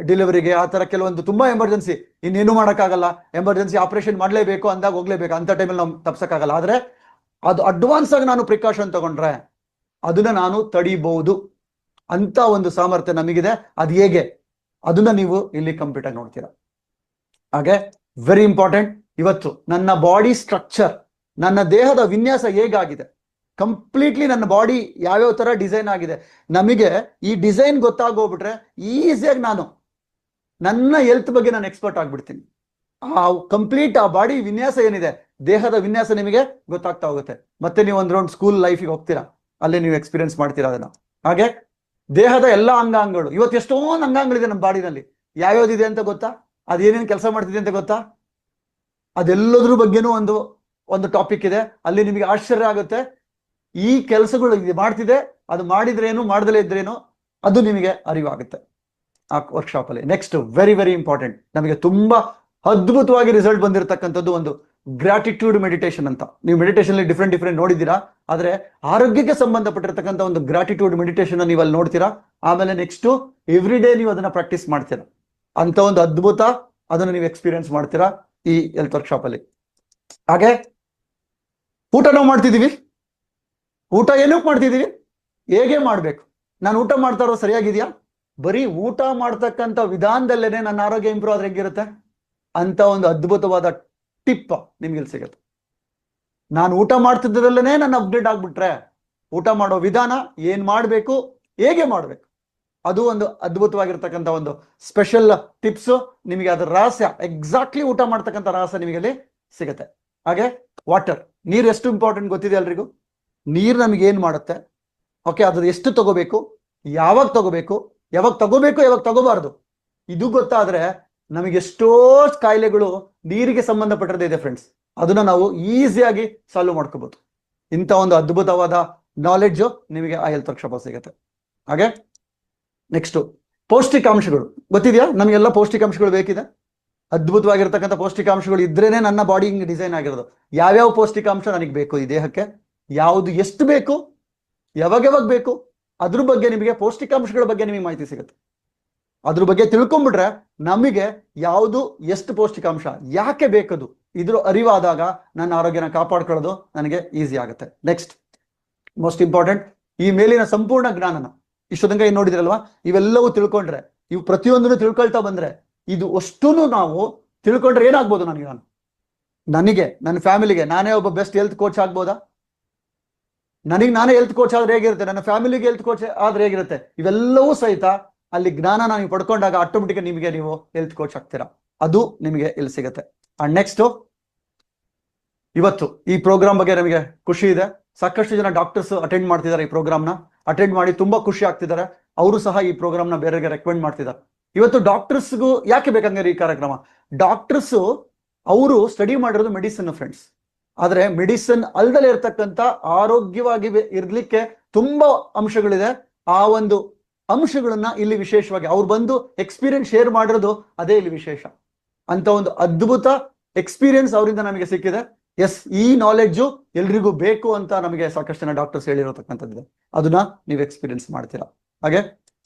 Speaker 3: ಡೆಲಿವರಿಗೆ, ಆ ಥರ ಕೆಲವೊಂದು ತುಂಬಾ ಎಮರ್ಜೆನ್ಸಿ, ಇನ್ನೇನು ಮಾಡೋಕ್ಕಾಗಲ್ಲ, ಎಮರ್ಜೆನ್ಸಿ ಆಪರೇಷನ್ ಮಾಡಲೇಬೇಕು ಅಂದಾಗ ಹೋಗ್ಲೇಬೇಕು, ಅಂತ ಟೈಮಲ್ಲಿ ನಾವು ತಪ್ಸಕ್ಕಾಗಲ್ಲ. ಆದ್ರೆ ಅದು ಅಡ್ವಾನ್ಸ್ ಆಗಿ ನಾನು ಪ್ರಿಕಾಷನ್ ತಗೊಂಡ್ರೆ ಅದನ್ನ ನಾನು ತಡಿಬಹುದು ಅಂತ ಒಂದು ಸಾಮರ್ಥ್ಯ ನಮಗಿದೆ. ಅದು ಹೇಗೆ, ಅದನ್ನ ನೀವು ಇಲ್ಲಿ ಕಂಪ್ಲೀಟ್ ಆಗಿ ನೋಡ್ತೀರಾ. ಹಾಗೆ ವೆರಿ ಇಂಪಾರ್ಟೆಂಟ್, ಇವತ್ತು ನನ್ನ ಬಾಡಿ ಸ್ಟ್ರಕ್ಚರ್, ನನ್ನ ದೇಹದ ವಿನ್ಯಾಸ ಹೇಗಾಗಿದೆ, ಕಂಪ್ಲೀಟ್ಲಿ ನನ್ನ ಬಾಡಿ ಯಾವ್ಯಾವ ತರ ಡಿಸೈನ್ ಆಗಿದೆ, ನಮಗೆ ಈ ಡಿಸೈನ್ ಗೊತ್ತಾಗೋಗ್ಬಿಟ್ರೆ ಈಸಿಯಾಗಿ ನಾನು ನನ್ನ ಹೆಲ್ತ್ ಬಗ್ಗೆ ನಾನು ಎಕ್ಸ್ಪರ್ಟ್ ಆಗ್ಬಿಡ್ತೀನಿ. ಆ ಕಂಪ್ಲೀಟ್ ಆ ಬಾಡಿ ವಿನ್ಯಾಸ ಏನಿದೆ, ದೇಹದ ವಿನ್ಯಾಸ ನಿಮಗೆ ಗೊತ್ತಾಗ್ತಾ ಹೋಗುತ್ತೆ. ಮತ್ತೆ ನೀವು ಒಂದು ರೌಂಡ್ ಸ್ಕೂಲ್ ಲೈಫಿಗೆ ಹೋಗ್ತೀರಾ, ಅಲ್ಲಿ ನೀವು ಎಕ್ಸ್ಪೀರಿಯನ್ಸ್ ಮಾಡ್ತೀರಾ ಅದನ್ನ. ಹಾಗೆ ದೇಹದ ಎಲ್ಲಾ ಅಂಗಾಂಗಗಳು, ಇವತ್ತು ಎಷ್ಟೊಂದು ಅಂಗಾಂಗಗಳಿದೆ ನಮ್ಮ ಬಾಡಿನಲ್ಲಿ, ಯಾವ್ಯಾವ್ದಿದೆ ಅಂತ ಗೊತ್ತಾ, ಅದೇನೇನು ಕೆಲಸ ಮಾಡ್ತಿದೆ ಅಂತ ಗೊತ್ತಾ, ಅದೆಲ್ಲದ್ರ ಬಗ್ಗೆನೂ ಒಂದು ಟಾಪಿಕ್ ಇದೆ, ಅಲ್ಲಿ ನಿಮಗೆ ಆಶ್ಚರ್ಯ ಆಗುತ್ತೆ. ಈ ಕೆಲಸಗಳು ಮಾಡ್ತಿದೆ, ಅದು ಮಾಡಿದ್ರೇನು ಮಾಡದಲೇ ಇದ್ರೇನು ಅದು ನಿಮಗೆ ಅರಿವಾಗುತ್ತೆ ಆ ವರ್ಕ್ಶಾಪ್ ಅಲ್ಲಿ. ನೆಕ್ಸ್ಟ್ ವೆರಿ ವೆರಿ ಇಂಪಾರ್ಟೆಂಟ್, ನಮಗೆ ತುಂಬಾ ಅದ್ಭುತವಾಗಿ ರಿಸಲ್ಟ್ ಬಂದಿರತಕ್ಕಂಥದ್ದು ಒಂದು ಗ್ರಾಟಿಟ್ಯೂಡ್ ಮೆಡಿಟೇಷನ್ ಅಂತ. ನೀವು ಮೆಡಿಟೇಷನ್ ಡಿಫ್ರೆಂಟ್ ನೋಡಿದ್ದೀರಾ, ಆದ್ರೆ ಆರೋಗ್ಯಕ್ಕೆ ಸಂಬಂಧಪಟ್ಟಿರ್ತಕ್ಕಂಥ ಒಂದು ಗ್ರಾಟಿಟ್ಯೂಡ್ ಮೆಡಿಟೇಷನ್ ನೀವು ಅಲ್ಲಿ ನೋಡ್ತೀರಾ. ಆಮೇಲೆ ನೆಕ್ಸ್ಟ್ ಎವ್ರಿ ಡೇ ನೀವು ಅದನ್ನ ಪ್ರಾಕ್ಟೀಸ್ ಮಾಡ್ತೀರಾ, ಅಂತ ಒಂದು ಅದ್ಭುತ, ಅದನ್ನು ನೀವು ಎಕ್ಸ್ಪೀರಿಯನ್ಸ್ ಮಾಡ್ತೀರಾ ಈ ಹೆಲ್ತ್ ವರ್ಕ್ಶಾಪ್ ಅಲ್ಲಿ. ಹಾಗೆ ಊಟ ನಾವು ಮಾಡ್ತಿದೀವಿ, ಊಟ ಏನಕ್ಕೆ ಮಾಡ್ತಿದೀವಿ, ಹೇಗೆ ಮಾಡ್ಬೇಕು, ನಾನು ಊಟ ಮಾಡ್ತಾ ಇರೋದು ಸರಿಯಾಗಿದೆಯಾ, ಬರೀ ಊಟ ಮಾಡ್ತಕ್ಕಂಥ ವಿಧಾನದಲ್ಲೇನೆ ನನ್ನ ಆರೋಗ್ಯ ಇಂಪ್ರೂವ್ ಆದ್ರೆ ಹೆಂಗಿರುತ್ತೆ ಅಂತ ಒಂದು ಅದ್ಭುತವಾದ ಟಿಪ್ ನಿಮ್ಗೆ ಇಲ್ಲಿ ಸಿಗುತ್ತೆ. ನಾನು ಊಟ ಮಾಡ್ತಿದ್ದರಲ್ಲೇನೆ ನನ್ನ ಅಪ್ಡೇಟ್ ಆಗ್ಬಿಟ್ರೆ, ಊಟ ಮಾಡೋ ವಿಧಾನ, ಏನ್ ಮಾಡ್ಬೇಕು, ಹೇಗೆ ಮಾಡ್ಬೇಕು, ಅದು ಒಂದು ಅದ್ಭುತವಾಗಿರ್ತಕ್ಕಂಥ ಒಂದು ಸ್ಪೆಷಲ್ ಟಿಪ್ಸ್ ನಿಮಗೆ, ಅದರ ರಹಸ್ಯ, ಎಕ್ಸಾಕ್ಟ್ಲಿ ಊಟ ಮಾಡ್ತಕ್ಕಂಥ ರಹಸ್ಯ ನಿಮಗೆ ಅಲ್ಲಿ ಸಿಗುತ್ತೆ. ಹಾಗೆ ವಾಟರ್, ನೀರು ಎಷ್ಟು ಇಂಪಾರ್ಟೆಂಟ್ ಗೊತ್ತಿದೆ ಎಲ್ರಿಗೂ. ನೀರು ನಮಗೆ ಏನ್ ಮಾಡುತ್ತೆ, ಓಕೆ, ಅದ್ರ ಎಷ್ಟು ತಗೋಬೇಕು, ಯಾವಾಗ ತಗೋಬೇಕು, ಯಾವಾಗ ತಗೋಬಾರ್ದು, ಇದು ಗೊತ್ತಾದ್ರೆ ನಮಗೆ ಎಷ್ಟೋ ಕಾಯಿಲೆಗಳು ನೀರಿಗೆ ಸಂಬಂಧಪಟ್ಟಿರೋದೇ ಇದೆ ಫ್ರೆಂಡ್ಸ್, ಅದನ್ನ ನಾವು ಈಸಿಯಾಗಿ ಸಾಲ್ವ್ ಮಾಡ್ಕೋಬಹುದು. ಇಂಥ ಒಂದು ಅದ್ಭುತವಾದ ನಾಲೆಡ್ಜ್ ನಿಮಗೆ ಆ ಹೆಲ್ತ್ ವರ್ಕ್ಶಾಪ್ ಸಿಗುತ್ತೆ. ಹಾಗೆ ನೆಕ್ಸ್ಟ್ ಪೌಷ್ಟಿಕಾಂಶಗಳು ಗೊತ್ತಿದೆಯಾ, ನಮಗೆಲ್ಲ ಪೌಷ್ಟಿಕಾಂಶಗಳು ಬೇಕಿದೆ, ಅದ್ಭುತವಾಗಿರ್ತಕ್ಕಂಥ ಪೌಷ್ಟಿಕಾಂಶಗಳು ಇದ್ರೇನೆ ನನ್ನ ಬಾಡಿ ಹಿಂಗೆ ಡಿಸೈನ್ ಆಗಿರೋದು. ಯಾವ್ಯಾವ ಪೌಷ್ಟಿಕಾಂಶ ನನಗೆ ಬೇಕು ಈ ದೇಹಕ್ಕೆ, ಯಾವುದು ಎಷ್ಟು ಬೇಕು, ಯಾವಾಗ ಬೇಕು, ಅದ್ರ ಬಗ್ಗೆ ನಿಮಗೆ ಪೌಷ್ಟಿಕಾಂಶಗಳ ಬಗ್ಗೆ ನಿಮಗೆ ಮಾಹಿತಿ ಸಿಗುತ್ತೆ. ಅದ್ರ ಬಗ್ಗೆ ತಿಳ್ಕೊಂಡ್ಬಿಟ್ರೆ ನಮಗೆ ಯಾವುದು ಎಷ್ಟು ಪೌಷ್ಟಿಕಾಂಶ ಯಾಕೆ ಬೇಕದು ಇದ್ರ ಅರಿವಾದಾಗ ನನ್ನ ಆರೋಗ್ಯನ ಕಾಪಾಡ್ಕೊಳ್ಳೋದು ನನಗೆ ಈಸಿ ಆಗುತ್ತೆ. ನೆಕ್ಸ್ಟ್ ಮೋಸ್ಟ್ ಇಂಪಾರ್ಟೆಂಟ್, ಈ ಮೇಲಿನ ಸಂಪೂರ್ಣ ಜ್ಞಾನನ ಇಷ್ಟು ತನಕ ಏನ್ ನೋಡಿದ್ರಲ್ವಾ, ಇವೆಲ್ಲವೂ ತಿಳ್ಕೊಂಡ್ರೆ, ಇವು ಪ್ರತಿಯೊಂದನ್ನು ತಿಳ್ಕೊಳ್ತಾ ಬಂದ್ರೆ, ಇದು ಅಷ್ಟೂನು ನಾವು ತಿಳ್ಕೊಂಡ್ರೆ ಏನಾಗ್ಬೋದು ನನಗೆ ನನ್ನ ಫ್ಯಾಮಿಲಿಗೆ ನಾನೇ ಒಬ್ಬ ಬೆಸ್ಟ್ ಹೆಲ್ತ್ ಕೋಚ್ ಆಗ್ಬೋದಾ? ನನಗೆ ನಾನೇ ಹೆಲ್ತ್ ಕೋಚ್ ಆದ್ರೆ ಹೇಗಿರುತ್ತೆ, ನನ್ನ ಫ್ಯಾಮಿಲಿಗೆ ಹೆಲ್ತ್ ಕೋಚ್ ಆದ್ರೆ ಹೇಗಿರುತ್ತೆ? ಇವೆಲ್ಲವೂ ಸಹಿತ ಅಲ್ಲಿ ಜ್ಞಾನ ನೀವು ಪಡ್ಕೊಂಡಾಗ ಆಟೋಮೆಟಿಕ್ ನೀವು ಹೆಲ್ತ್ ಕೋಚ್ ಆಗ್ತೀರಾ. ಅದು ನಿಮಗೆ ಇಲ್ಲಿ ಸಿಗುತ್ತೆ. ಅಂಡ್ ನೆಕ್ಸ್ಟ್, ಇವತ್ತು ಈ ಪ್ರೋಗ್ರಾಮ್ ಬಗ್ಗೆ ನಮಗೆ ಖುಷಿ ಇದೆ. ಸಾಕಷ್ಟು ಜನ ಡಾಕ್ಟರ್ಸ್ ಅಟೆಂಡ್ ಮಾಡ್ತಿದ್ದಾರೆ. ಈ ಪ್ರೋಗ್ರಾಮ್ನ ಅಟೆಂಡ್ ಮಾಡಿ ತುಂಬಾ ಖುಷಿ ಆಗ್ತಿದ್ದಾರೆ. ಅವರು ಸಹ ಈ ಪ್ರೋಗ್ರಾಮ್ನ ಬೇರೆಗೆ ರೆಕಮೆಂಡ್ ಮಾಡ್ತಿದ್ದಾರೆ. ಇವತ್ತು ಡಾಕ್ಟರ್ಸ್ಗೂ ಯಾಕೆ ಬೇಕಂದ್ರೆ ಈ ಕಾರ್ಯಕ್ರಮ, ಡಾಕ್ಟರ್ಸ್ ಅವರು ಸ್ಟಡಿ ಮಾಡಿರೋದು ಮೆಡಿಸಿನ್ ಫ್ರೆಂಡ್ಸ್. ಆದ್ರೆ ಮೆಡಿಸಿನ್ ಅಲ್ದಲೇ ಇರ್ತಕ್ಕಂಥ ಆರೋಗ್ಯವಾಗಿ ಇರ್ಲಿಕ್ಕೆ ತುಂಬಾ ಅಂಶಗಳಿದೆ. ಆ ಒಂದು ಅಂಶಗಳನ್ನ ಇಲ್ಲಿ ವಿಶೇಷವಾಗಿ ಅವ್ರು ಬಂದು ಎಕ್ಸ್ಪೀರಿಯನ್ಸ್ ಶೇರ್ ಮಾಡಿರೋದು ಅದೇ ಇಲ್ಲಿ ವಿಶೇಷ. ಅಂತ ಒಂದು ಅದ್ಭುತ ಎಕ್ಸ್ಪೀರಿಯನ್ಸ್ ಅವರಿಂದ ನಮಗೆ ಸಿಕ್ಕಿದೆ. ಎಸ್, ಈ ನಾಲೆಡ್ಜು ಎಲ್ರಿಗೂ ಬೇಕು ಅಂತ ನಮಗೆ ಸಾಕಷ್ಟು ಜನ ಡಾಕ್ಟರ್ಸ್ ಹೇಳಿರತಕ್ಕಂಥದ್ದಿದೆ. ಅದನ್ನ ನೀವು ಎಕ್ಸ್ಪೀರಿಯನ್ಸ್ ಮಾಡ್ತೀರಾ. ಹಾಗೆ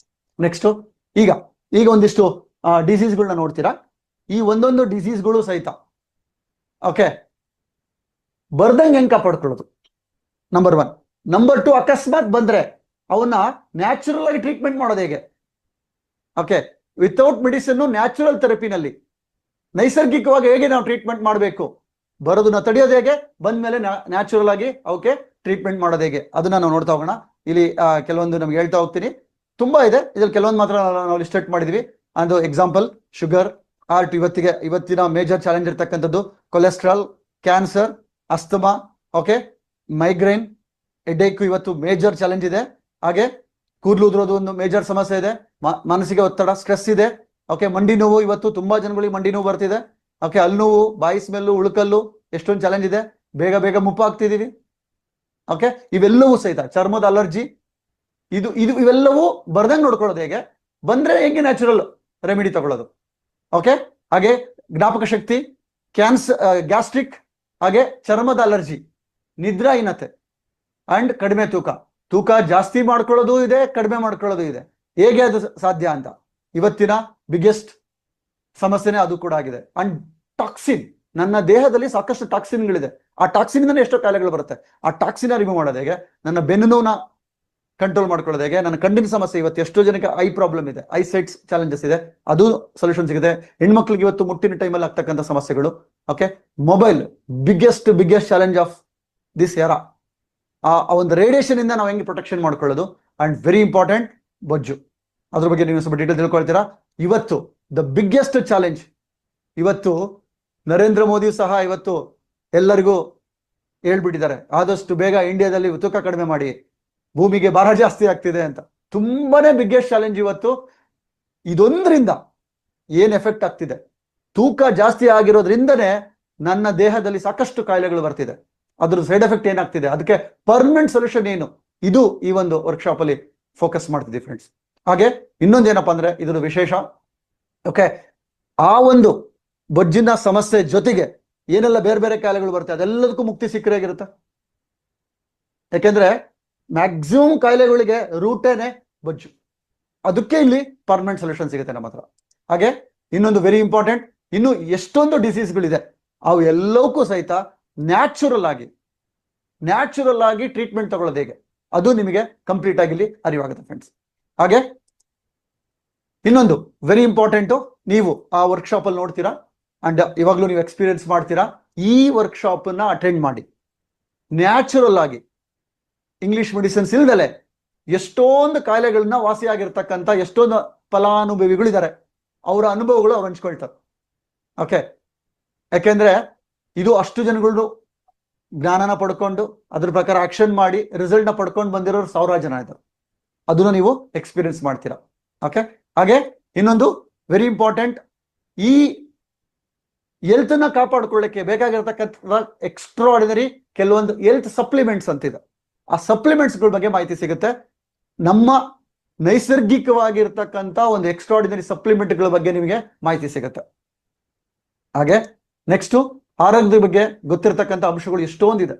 Speaker 3: ನೆಕ್ಸ್ಟ್, ಈಗ ಒಂದಿಷ್ಟು ಡಿಸೀಸ್ಗಳನ್ನ ನೋಡ್ತೀರಾ. ಈ ಒಂದೊಂದು ಡಿಸೀಸ್ಗಳು ಸಹಿತ ಓಕೆ ಬರ್ದಂಗೆ ಹೆಂಗ್ ಕಾಪಾಡ್ಕೊಳ್ಳೋದು, ನಂಬರ್ 1. ನಂಬರ್ 2, ಅಕಸ್ಮಾತ್ ಬಂದ್ರೆ ಅವನ್ನ ನ್ಯಾಚುರಲ್ ಆಗಿ ಟ್ರೀಟ್ಮೆಂಟ್ ಮಾಡೋದು ಹೇಗೆ? ಓಕೆ, ವಿತೌಟ್ ಮೆಡಿಸಿನ್ ನ್ಯಾಚುರಲ್ ಥೆರಪಿನಲ್ಲಿ ನೈಸರ್ಗಿಕವಾಗಿ ಹೇಗೆ ನಾವು ಟ್ರೀಟ್ಮೆಂಟ್ ಮಾಡಬೇಕು, ಬರೋದನ್ನ ತಡೆಯೋದು ಹೇಗೆ, ಬಂದ್ಮೇಲೆ ನ್ಯಾಚುರಲ್ ಆಗಿ ಅವಕ್ಕೆ ಟ್ರೀಟ್ಮೆಂಟ್ ಮಾಡೋದು ಹೇಗೆ, ಅದನ್ನ ನಾವು ನೋಡ್ತಾ ಹೋಗೋಣ. ಇಲ್ಲಿ ಕೆಲವೊಂದು ನಮ್ಗೆ ಹೇಳ್ತಾ ಹೋಗ್ತೀನಿ. ತುಂಬಾ ಇದೆ, ಇದ್ರಲ್ಲಿ ಕೆಲವೊಂದು ಮಾತ್ರ ನಾವು ಲಿಸ್ಟ್ ಮಾಡಿದ್ವಿ. ಒಂದು ಎಕ್ಸಾಂಪಲ್, ಶುಗರ್, ಹಾರ್ಟ್, ಇವತ್ತಿನ ಮೇಜರ್ ಚಾಲೆಂಜ್ ಇರ್ತಕ್ಕಂಥದ್ದು cholesterol, cancer, asthma, okay, migraine, headache ಇವತ್ತು ಮೇಜರ್ ಚಾಲೆಂಜ್ ಇದೆ. ಹಾಗೆ ಕೂದಲು ಉದುರೋದು ಒಂದು ಮೇಜರ್ ಸಮಸ್ಯೆ ಇದೆ. ಮಾನಸಿಕ ಒತ್ತಡ, ಸ್ಟ್ರೆಸ್ ಇದೆ. ಓಕೆ, ಮಂಡಿ ನೋವು, ಇವತ್ತು ತುಂಬಾ ಜನಗಳಿಗೆ ಮಂಡಿ ನೋವು ಬರ್ತಿದೆ. ಓಕೆ, ಹಲ್ಲು ನೋವು, ಬಾಯಿ ಸ್ಮೆಲ್ಲು, ಉಳುಕಲ್ಲು, ಎಷ್ಟೊಂದು ಚಾಲೆಂಜ್ ಇದೆ. ಬೇಗ ಬೇಗ ಮುಪ್ಪಾಗ್ತಿದೀವಿ. ಓಕೆ, ಇವೆಲ್ಲವೂ ಸಹಿತ ಚರ್ಮದ ಅಲರ್ಜಿ, ಇವೆಲ್ಲವೂ ಬರ್ದಂಗೆ ನೋಡ್ಕೊಳ್ಳೋದು ಹೇಗೆ, ಬಂದ್ರೆ ಹೆಂಗೆ ನ್ಯಾಚುರಲ್ ರೆಮಿಡಿ ತಗೊಳ್ಳೋದು. ಓಕೆ, ಹಾಗೆ ಜ್ಞಾಪಕ ಶಕ್ತಿ, ಗ್ಯಾಸ್ಟ್ರಿಕ್, ಹಾಗೆ ಚರ್ಮದ ಅಲರ್ಜಿ, ನಿದ್ರಾಹೀನತೆ ಅಂಡ್ ಕಡಿಮೆ ತೂಕ ಜಾಸ್ತಿ ಮಾಡ್ಕೊಳ್ಳೋದು ಇದೆ, ಕಡಿಮೆ ಮಾಡ್ಕೊಳ್ಳೋದು ಇದೆ. ಹೇಗೆ ಅದು ಸಾಧ್ಯ ಅಂತ ಇವತ್ತಿನ ಬಿಗ್ಗೆಸ್ಟ್ ಸಮಸ್ಯೆನೇ ಅದು ಕೂಡ ಆಗಿದೆ. ಅಂಡ್ ಟಾಕ್ಸಿನ್, ನನ್ನ ದೇಹದಲ್ಲಿ ಸಾಕಷ್ಟು ಟಾಕ್ಸಿನ್ಗಳಿದೆ. ಆ ಟಾಕ್ಸಿನ್ ಎಷ್ಟೋ ಕಾಯಿಲೆಗಳು ಬರುತ್ತೆ. ಆ ಟಾಕ್ಸಿನ್ ರಿಮೂವ್ ಮಾಡೋದು ಹೇಗೆ, ನನ್ನ ಬೆನ್ನು ನೋವನ್ನ ಕಂಟ್ರೋಲ್ ಮಾಡ್ಕೊಳ್ಳೋದು ಹೇಗೆ, ನನ್ನ ಕಣ್ಣಿನ ಸಮಸ್ಯೆ, ಇವತ್ತು ಎಷ್ಟೋ ಜನಕ್ಕೆ ಐ ಪ್ರಾಬ್ಲಮ್ ಇದೆ, ಐ ಸೈಟ್ಸ್ ಚಾಲೆಂಜಸ್ ಇದೆ, ಅದು ಸೊಲ್ಯೂಷನ್ ಸಿಗುತ್ತೆ. ಹೆಣ್ಮಕ್ಳಿಗೆ ಇವತ್ತು ಮುಟ್ಟಿನ ಟೈಮಲ್ಲಿ ಆಗ್ತಕ್ಕಂಥ ಸಮಸ್ಯೆಗಳು. Okay, mobile biggest challenge of this era. ಆ ಒಂದು ರೇಡಿಯೇಷನ್ ಇಂದ ನಾವು ಹೆಂಗೆ ಪ್ರೊಟೆಕ್ಷನ್ ಮಾಡ್ಕೊಳ್ಳೋದು. ಅಂಡ್ ವೆರಿ ಇಂಪಾರ್ಟೆಂಟ್, ಬೊಜ್ಜು, ಅದ್ರ ಬಗ್ಗೆ ನೀವು ಸ್ವಲ್ಪ ಡೀಟೇಲ್ ತಿಳ್ಕೊಳ್ತೀರಾ. ಇವತ್ತು ದ ಬಿಗ್ಗೆಸ್ಟ್ ಚಾಲೆಂಜ್, ಇವತ್ತು ನರೇಂದ್ರ ಮೋದಿ ಸಹ ಇವತ್ತು ಎಲ್ಲರಿಗೂ ಹೇಳ್ಬಿಟ್ಟಿದ್ದಾರೆ, ಆದಷ್ಟು ಬೇಗ ಇಂಡಿಯಾದಲ್ಲಿ ತೂಕ ಕಡಿಮೆ ಮಾಡಿ, ಭೂಮಿಗೆ ಭಾರ ಜಾಸ್ತಿ ಆಗ್ತಿದೆ ಅಂತ. ತುಂಬಾನೇ ಬಿಗ್ಗೆಸ್ಟ್ ಚಾಲೆಂಜ್ ಇವತ್ತು. ಇದೊಂದರಿಂದ ಏನ್ ಎಫೆಕ್ಟ್ ಆಗ್ತಿದೆ, ತೂಕ ಜಾಸ್ತಿ ಆಗಿರೋದ್ರಿಂದನೇ ನನ್ನ ದೇಹದಲ್ಲಿ ಸಾಕಷ್ಟು ಕಾಯಿಲೆಗಳು ಬರ್ತಿದೆ. ಅದ್ರ ಸೈಡ್ ಎಫೆಕ್ಟ್ ಏನಾಗ್ತಿದೆ, ಅದಕ್ಕೆ ಪರ್ಮನೆಂಟ್ ಸೊಲ್ಯೂಷನ್ ಏನು, ಇದು ಈ ಒಂದು ವರ್ಕ್ಶಾಪ್ ಅಲ್ಲಿ ಫೋಕಸ್ ಮಾಡ್ತಿದ್ದೀವಿ ಫ್ರೆಂಡ್ಸ್. ಹಾಗೆ ಇನ್ನೊಂದೇನಪ್ಪ ಅಂದ್ರೆ ಇದ್ರ ವಿಶೇಷ, ಓಕೆ, ಆ ಒಂದು ಬೊಜ್ಜಿನ ಸಮಸ್ಯೆ ಜೊತೆಗೆ ಏನೆಲ್ಲ ಬೇರೆ ಬೇರೆ ಕಾಯಿಲೆಗಳು ಬರುತ್ತೆ ಅದೆಲ್ಲದಕ್ಕೂ ಮುಕ್ತಿ ಸಿಕ್ಕರಾಗಿರುತ್ತೆ. ಯಾಕೆಂದ್ರೆ ಮ್ಯಾಕ್ಸಿಮಮ್ ಕಾಯಿಲೆಗಳಿಗೆ ರೂಟೇನೆ ಬೊಜ್ಜು. ಅದಕ್ಕೆ ಇಲ್ಲಿ ಪರ್ಮನೆಂಟ್ ಸೊಲ್ಯೂಷನ್ ಸಿಗುತ್ತೆ ನಮ್ಮ ಹತ್ರ. ಹಾಗೆ ಇನ್ನೊಂದು ವೆರಿ ಇಂಪಾರ್ಟೆಂಟ್, ಇನ್ನು ಎಷ್ಟೊಂದು ಡಿಸೀಸ್ಗಳಿದೆ, ಅವು ಎಲ್ಲವಕ್ಕೂ ಸಹಿತ ನ್ಯಾಚುರಲ್ ಆಗಿ ಟ್ರೀಟ್ಮೆಂಟ್ ತಗೊಳ್ಳೋದು ಹೇಗೆ, ಅದು ನಿಮಗೆ ಕಂಪ್ಲೀಟ್ ಆಗಿ ಇಲ್ಲಿ ಅರಿವಾಗುತ್ತೆ ಫ್ರೆಂಡ್ಸ್. ಹಾಗೆ ಇನ್ನೊಂದು ವೆರಿ ಇಂಪಾರ್ಟೆಂಟು, ನೀವು ಆ ವರ್ಕ್ಶಾಪ್ ಅಲ್ಲಿ ನೋಡ್ತೀರಾ ಅಂಡ್ ಇವಾಗ್ಲೂ ನೀವು ಎಕ್ಸ್ಪೀರಿಯನ್ಸ್ ಮಾಡ್ತೀರಾ. ಈ ವರ್ಕ್ಶಾಪ್ ಅನ್ನ ಅಟೆಂಡ್ ಮಾಡಿ, ನ್ಯಾಚುರಲ್ ಆಗಿ ಇಂಗ್ಲಿಷ್ ಮೆಡಿಸಿನ್ಸ್ ಇಲ್ದಲೆ ಎಷ್ಟೊಂದು ಕಾಯಿಲೆಗಳನ್ನ ವಾಸಿಯಾಗಿರ್ತಕ್ಕಂಥ ಎಷ್ಟೊಂದು ಫಲಾನುಭವಿಗಳಿದ್ದಾರೆ. ಅವರ ಅನುಭವಗಳು ಅವ್ರು ಹಂಚ್ಕೊಳ್ತಾರೆ. ಓಕೆ, ಯಾಕೆಂದ್ರೆ ಇದು ಅಷ್ಟು ಜನಗಳು ಜ್ಞಾನನ ಪಡ್ಕೊಂಡು ಅದ್ರ ಪ್ರಕಾರ ಆಕ್ಷನ್ ಮಾಡಿ ರಿಸಲ್ಟ್ ನ ಪಡ್ಕೊಂಡು ಬಂದಿರೋರು 1000 ಜನ ಇದ್ದಾರೆ. ಅದನ್ನ ನೀವು ಎಕ್ಸ್ಪೀರಿಯನ್ಸ್ ಮಾಡ್ತೀರಾ. ಓಕೆ, ಹಾಗೆ ಇನ್ನೊಂದು ವೆರಿ ಇಂಪಾರ್ಟೆಂಟ್, ಈ ಹೆಲ್ತ್ ನ ಕಾಪಾಡ್ಕೊಳ್ಳಿಕ್ಕೆ ಬೇಕಾಗಿರ್ತಕ್ಕಂಥ ಎಕ್ಸ್ಟ್ರಾಆರ್ಡಿನರಿ ಕೆಲವೊಂದು ಹೆಲ್ತ್ ಸಪ್ಲಿಮೆಂಟ್ಸ್ ಅಂತಿದೆ. ಆ ಸಪ್ಲಿಮೆಂಟ್ಸ್ ಗಳ ಬಗ್ಗೆ ಮಾಹಿತಿ ಸಿಗುತ್ತೆ. ನಮ್ಮ ನೈಸರ್ಗಿಕವಾಗಿರ್ತಕ್ಕಂಥ ಒಂದು ಎಕ್ಸ್ಟ್ರಾಆರ್ಡಿನರಿ ಸಪ್ಲಿಮೆಂಟ್ಗಳ ಬಗ್ಗೆ ನಿಮಗೆ ಮಾಹಿತಿ ಸಿಗುತ್ತೆ. ಹಾಗೆ ನೆಕ್ಸ್ಟ್, ಆರೋಗ್ಯದ ಬಗ್ಗೆ ಗೊತ್ತಿರತಕ್ಕಂಥ ಅಂಶಗಳು ಎಷ್ಟೊಂದಿದೆ.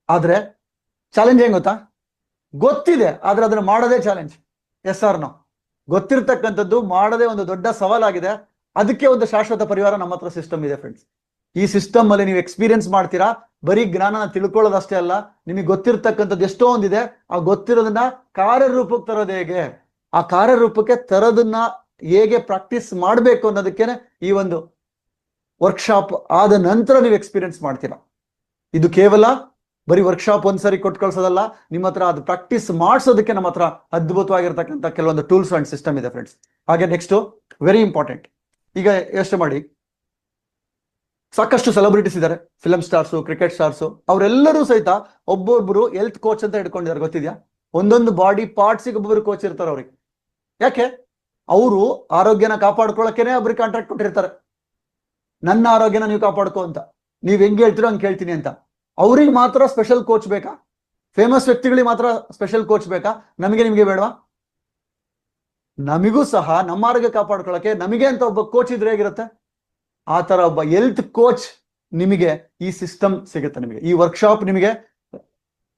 Speaker 3: ಆದ್ರೆ ಚಾಲೆಂಜ್ ಏನ್ ಗೊತ್ತಾ, ಗೊತ್ತಿದೆ ಆದ್ರೆ ಅದನ್ನ ಮಾಡೋದೇ ಚಾಲೆಂಜ್. ಎಸ್ ಆರ್ ನೋ, ಗೊತ್ತಿರ್ತಕ್ಕಂಥದ್ದು ಮಾಡೋದೇ ಒಂದು ದೊಡ್ಡ ಸವಾಲಾಗಿದೆ. ಅದಕ್ಕೆ ಒಂದು ಶಾಶ್ವತ ಪರಿಹಾರ ನಮ್ಮ ಹತ್ರ ಸಿಸ್ಟಮ್ ಇದೆ ಫ್ರೆಂಡ್ಸ್. ಈ ಸಿಸ್ಟಮ್ ಅಲ್ಲಿ ನೀವು ಎಕ್ಸ್ಪೀರಿಯನ್ಸ್ ಮಾಡ್ತೀರಾ. ಬರೀ ಜ್ಞಾನನ ತಿಳ್ಕೊಳ್ಳೋದಷ್ಟೇ ಅಲ್ಲ, ನಿಮಗೆ ಗೊತ್ತಿರ್ತಕ್ಕಂಥದ್ದು ಎಷ್ಟೋ ಒಂದಿದೆ. ಆ ಗೊತ್ತಿರೋದನ್ನ ಕಾರ್ಯರೂಪಕ್ಕೆ ತರೋದು ಹೇಗೆ, ಆ ಕಾರ್ಯರೂಪಕ್ಕೆ ತರೋದನ್ನ ಹೇಗೆ ಪ್ರಾಕ್ಟೀಸ್ ಮಾಡಬೇಕು ಅನ್ನೋದಕ್ಕೇನೆ ಈ ಒಂದು ವರ್ಕ್ಶಾಪ್ ಆದ ನಂತರ ನೀವು ಎಕ್ಸ್ಪೀರಿಯನ್ಸ್ ಮಾಡ್ತೀರಾ. ಇದು ಕೇವಲ ಬರೀ ವರ್ಕ್ಶಾಪ್ ಒಂದ್ಸರಿ ಕೊಟ್ಟು ಕಳ್ಸೋದಲ್ಲ, ನಿಮ್ಮ ಹತ್ರ ಅದು ಪ್ರಾಕ್ಟೀಸ್ ಮಾಡಿಸೋದಕ್ಕೆ ನಮ್ಮ ಹತ್ರ ಅದ್ಭುತವಾಗಿರ್ತಕ್ಕಂಥ ಕೆಲವೊಂದು ಟೂಲ್ಸ್ ಅಂಡ್ ಸಿಸ್ಟಮ್ ಇದೆ ಫ್ರೆಂಡ್ಸ್. ಹಾಗೆ ನೆಕ್ಸ್ಟ್ ವೆರಿ ಇಂಪಾರ್ಟೆಂಟ್, ಈಗ ಯೋಚನೆ ಮಾಡಿ, ಸಾಕಷ್ಟು ಸೆಲೆಬ್ರಿಟೀಸ್ ಇದ್ದಾರೆ, ಫಿಲಂ ಸ್ಟಾರ್ಸು, ಕ್ರಿಕೆಟ್ ಸ್ಟಾರ್ಸು, ಅವರೆಲ್ಲರೂ ಸಹಿತ ಒಬ್ಬೊಬ್ರು ಹೆಲ್ತ್ ಕೋಚ್ ಅಂತ ಹಿಡ್ಕೊಂಡಿದ್ದಾರೆ. ಗೊತ್ತಿದ್ಯಾ? ಒಂದೊಂದು ಬಾಡಿ ಪಾರ್ಟ್ಸಿಗೆ ಒಬ್ಬೊಬ್ರು ಕೋಚ್ ಇರ್ತಾರೆ ಅವ್ರಿಗೆ. ಯಾಕೆ? ಅವರು ಆರೋಗ್ಯನ ಕಾಪಾಡ್ಕೊಳ್ಳೋಕೆನೆ ಒಬ್ರಿಗೆ ಕಾಂಟ್ರಾಕ್ಟ್ ಕೊಟ್ಟಿರ್ತಾರೆ. ನನ್ನ ಆರೋಗ್ಯನ ನೀವು ಕಾಪಾಡ್ಕೋ ಅಂತ, ನೀವ್ ಹೆಂಗೆ ಹೇಳ್ತೀರೋ ಹಂಗೆ ಕೇಳ್ತೀನಿ ಅಂತ. ಅವ್ರಿಗೆ ಮಾತ್ರ ಸ್ಪೆಷಲ್ ಕೋಚ್ ಬೇಕಾ? ಫೇಮಸ್ ವ್ಯಕ್ತಿಗಳಿಗೆ ಮಾತ್ರ ಸ್ಪೆಷಲ್ ಕೋಚ್ ಬೇಕಾ? ನಿಮಗೆ ಬೇಡವಾ? ನಮಿಗೂ ಸಹ ನಮ್ಮ ಆರೋಗ್ಯ ಕಾಪಾಡ್ಕೊಳ್ಳೋಕೆ ನಮಗೆ ಅಂತ ಒಬ್ಬ ಕೋಚ್ ಇದ್ರೆ ಹೇಗಿರುತ್ತೆ? ಆ ತರ ಒಬ್ಬ ಹೆಲ್ತ್ ಕೋಚ್ ನಿಮಗೆ ಈ ಸಿಸ್ಟಮ್ ಸಿಗುತ್ತೆ. ನಿಮಗೆ ಈ ವರ್ಕ್ಶಾಪ್ ನಿಮಗೆ